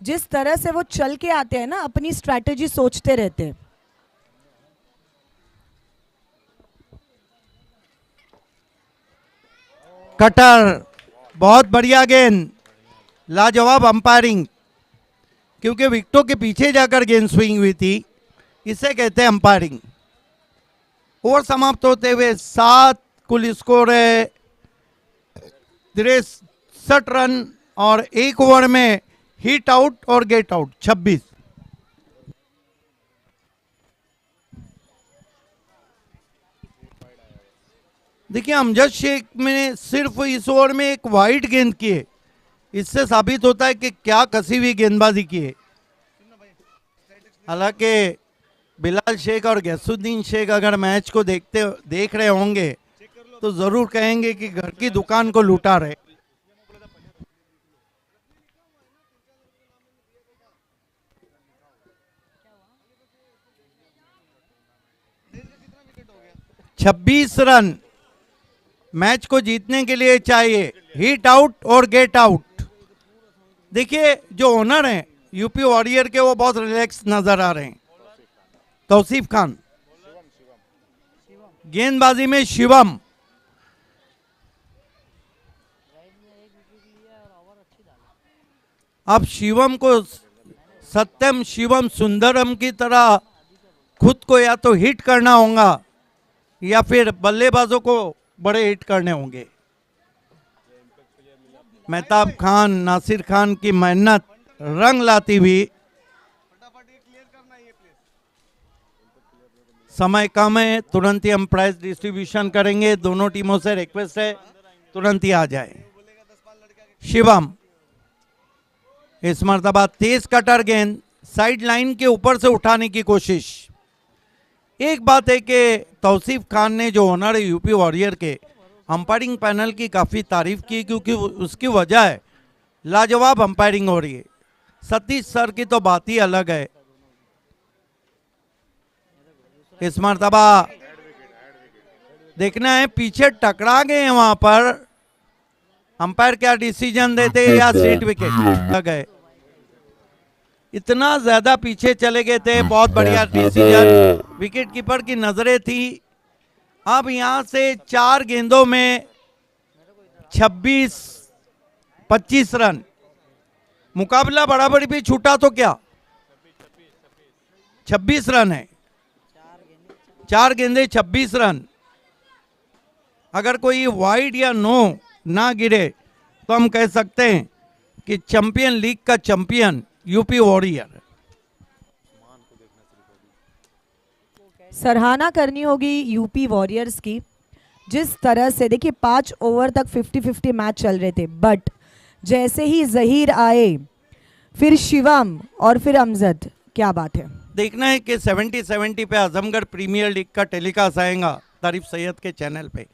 जिस तरह से वो चल के आते हैं ना, अपनी स्ट्रैटेजी सोचते रहते हैं। कटर, बहुत बढ़िया गेंद, लाजवाब अंपायरिंग, क्योंकि विकेटों के पीछे जाकर गेंद स्विंग हुई थी, इसे कहते हैं अंपायरिंग। ओवर समाप्त होते हुए 7 कुल स्कोर है 63 रन, और 1 ओवर में हिट आउट और गेट आउट 26। देखिए, अमजद शेख ने सिर्फ इस ओवर में एक वाइड गेंद की है, इससे साबित होता है कि क्या कसी हुई गेंदबाजी की है। हालांकि बिलाल शेख और गैसुद्दीन शेख अगर मैच को देख रहे होंगे तो जरूर कहेंगे कि घर की दुकान को लूटा रहे। कितना विकेट हो गया? 26 रन मैच को जीतने के लिए चाहिए, हिट आउट और गेट आउट। देखिए जो ओनर हैं यूपी वॉरियर के, वो बहुत रिलैक्स नजर आ रहे हैं। तौसीफ खान, गेंदबाजी में शिवम, अब शिवम को सत्यम शिवम सुंदरम की तरह खुद को या तो हिट करना होगा या फिर बल्लेबाजों को बड़े हिट करने होंगे। मेहताब खान, नासिर खान की मेहनत रंग लाती हुई। फटाफट ये क्लियर करना है ये प्लेस। समय कम है, तुरंत ही हम प्राइज डिस्ट्रीब्यूशन करेंगे। दोनों टीमों से रिक्वेस्ट है तुरंत ही आ जाए। शिवम इस मर्तबा तेज कटर गेंद साइड लाइन के ऊपर से उठाने की कोशिश। एक बात है कि तौसीफ खान ने, जो ओनर है यूपी वॉरियर के, अंपायरिंग पैनल की काफ़ी तारीफ की, क्योंकि उसकी वजह है लाजवाब अंपायरिंग हो रही है। सतीश सर की तो बात ही अलग है। इस मर्तबा देखना है पीछे टकरा गए हैं, वहां पर अंपायर क्या डिसीजन देते या स्ट्रेट विकेट लग गए। इतना ज्यादा पीछे चले गए थे, बहुत बढ़िया डिसीजन, विकेट कीपर की नजरें थी। अब यहां से 4 गेंदों में 26-25 रन, मुकाबला बराबरी भी छूटा तो क्या, 26 रन है, 4 गेंदे 26 रन। अगर कोई वाइड या नो ना गिरे तो हम कह सकते हैं कि चैंपियन लीग का चैंपियन यूपी वॉरियर। सराहना करनी होगी यूपी वॉरियर्स की, जिस तरह से देखिए 5 ओवर तक 50-50 मैच चल रहे थे, बट जैसे ही जहीर आए, फिर शिवम और फिर अमजद, क्या बात है। देखना है कि 70-70 पे आजमगढ़ प्रीमियर लीग का टेलीकास्ट आएगा तारिफ सैयद के चैनल पे।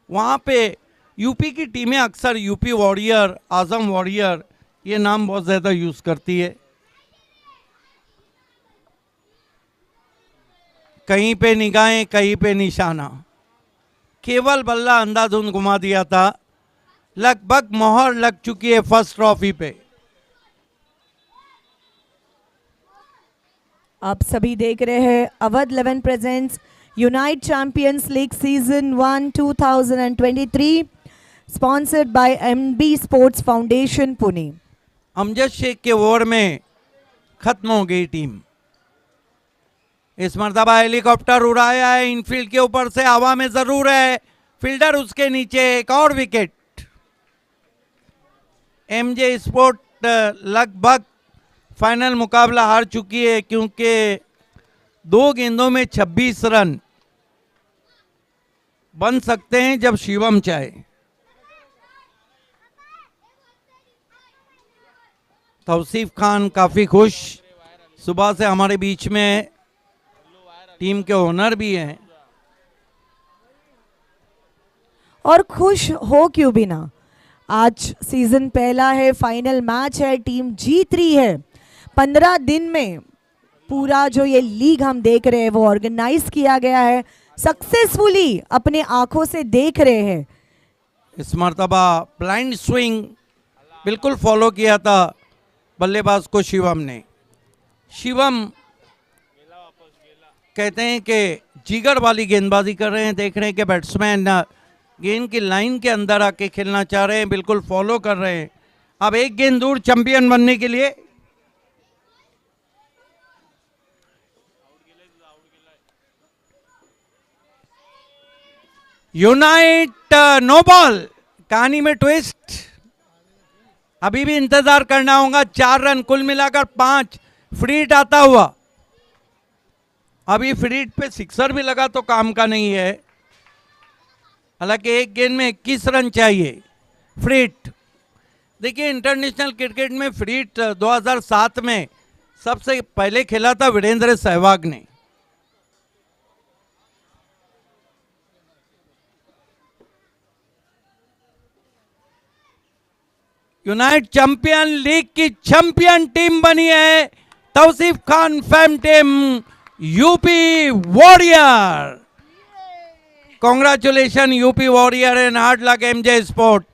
वहाँ पे यूपी की टीमें अक्सर यूपी वॉरियर, आजम वॉरियर, ये नाम बहुत ज़्यादा यूज़ करती है। कहीं पे निगाहें, कहीं पे निशाना, केवल बल्ला अंधाधुंध घुमा दिया था। लगभग मोहर लग चुकी है फर्स्ट ट्रॉफी पे। आप सभी देख रहे हैं Awadh 11 presents unite champions league season 1 2023, sponsored by MB sports foundation Pune. Amjad Shaikh के ओवर में खत्म हो गई टीम। इस मर्तबा हेलीकॉप्टर उड़ाया है, इनफील्ड के ऊपर से हवा में जरूर है, फील्डर उसके नीचे, एक और विकेट। एमजे स्पोर्ट लगभग फाइनल मुकाबला हार चुकी है, क्योंकि 2 गेंदों में 26 रन बन सकते हैं जब शिवम चाहे। तौसीफ खान काफी खुश, सुबह से हमारे बीच में टीम के ओनर भी हैं। और खुश हो क्यों भी ना, आज सीजन पहला है, फाइनल मैच है, टीम जीत रही है। 15 दिन में पूरा जो ये लीग हम देख रहे हैं वो ऑर्गेनाइज किया गया है, सक्सेसफुली अपने आंखों से देख रहे हैं। इस मर्तबा ब्लाइंड स्विंग बिल्कुल फॉलो किया था बल्लेबाज को शिवम ने। शिवम कहते हैं कि जिगर वाली गेंदबाजी कर रहे हैं, देख रहे हैं कि बैट्समैन गेंद की लाइन के अंदर आके खेलना चाह रहे हैं, बिल्कुल फॉलो कर रहे हैं। अब एक गेंद दूर चैंपियन बनने के लिए। यूनाइट नो बॉल, कहानी में ट्विस्ट, अभी भी इंतजार करना होगा। 4 रन कुल मिलाकर 5, फ्री हिट आता हुआ। अभी फ्री हिट पे सिक्सर भी लगा तो काम का नहीं है, हालांकि एक गेंद में 21 रन चाहिए। फ्री हिट, देखिए इंटरनेशनल क्रिकेट में फ्रीट 2007 में सबसे पहले खेला था वीरेंद्र सहवाग ने। यूनाइट चैंपियन लीग की चैंपियन टीम बनी है Tausif Khan fam team UP warrior. Congratulation UP warrior and hard luck MJ sport.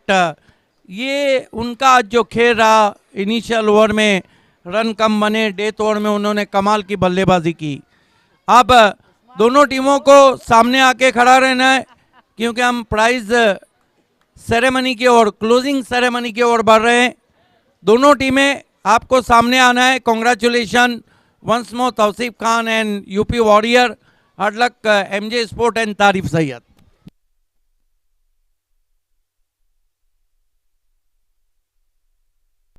ये उनका आज जो खेल रहा, इनिशियल ओवर में रन कम बने, डेथ ओवर में उन्होंने कमाल की बल्लेबाजी की। अब दोनों टीमों को सामने आके खड़ा रहना है क्योंकि हम प्राइज सेरेमनी की ओर, क्लोजिंग सेरेमनी की ओर बढ़ रहे हैं। दोनों टीमें आपको सामने आना है। Congratulation once more Tausif Khan and UP warrior, hard luck MJ sport and Tarif Syed.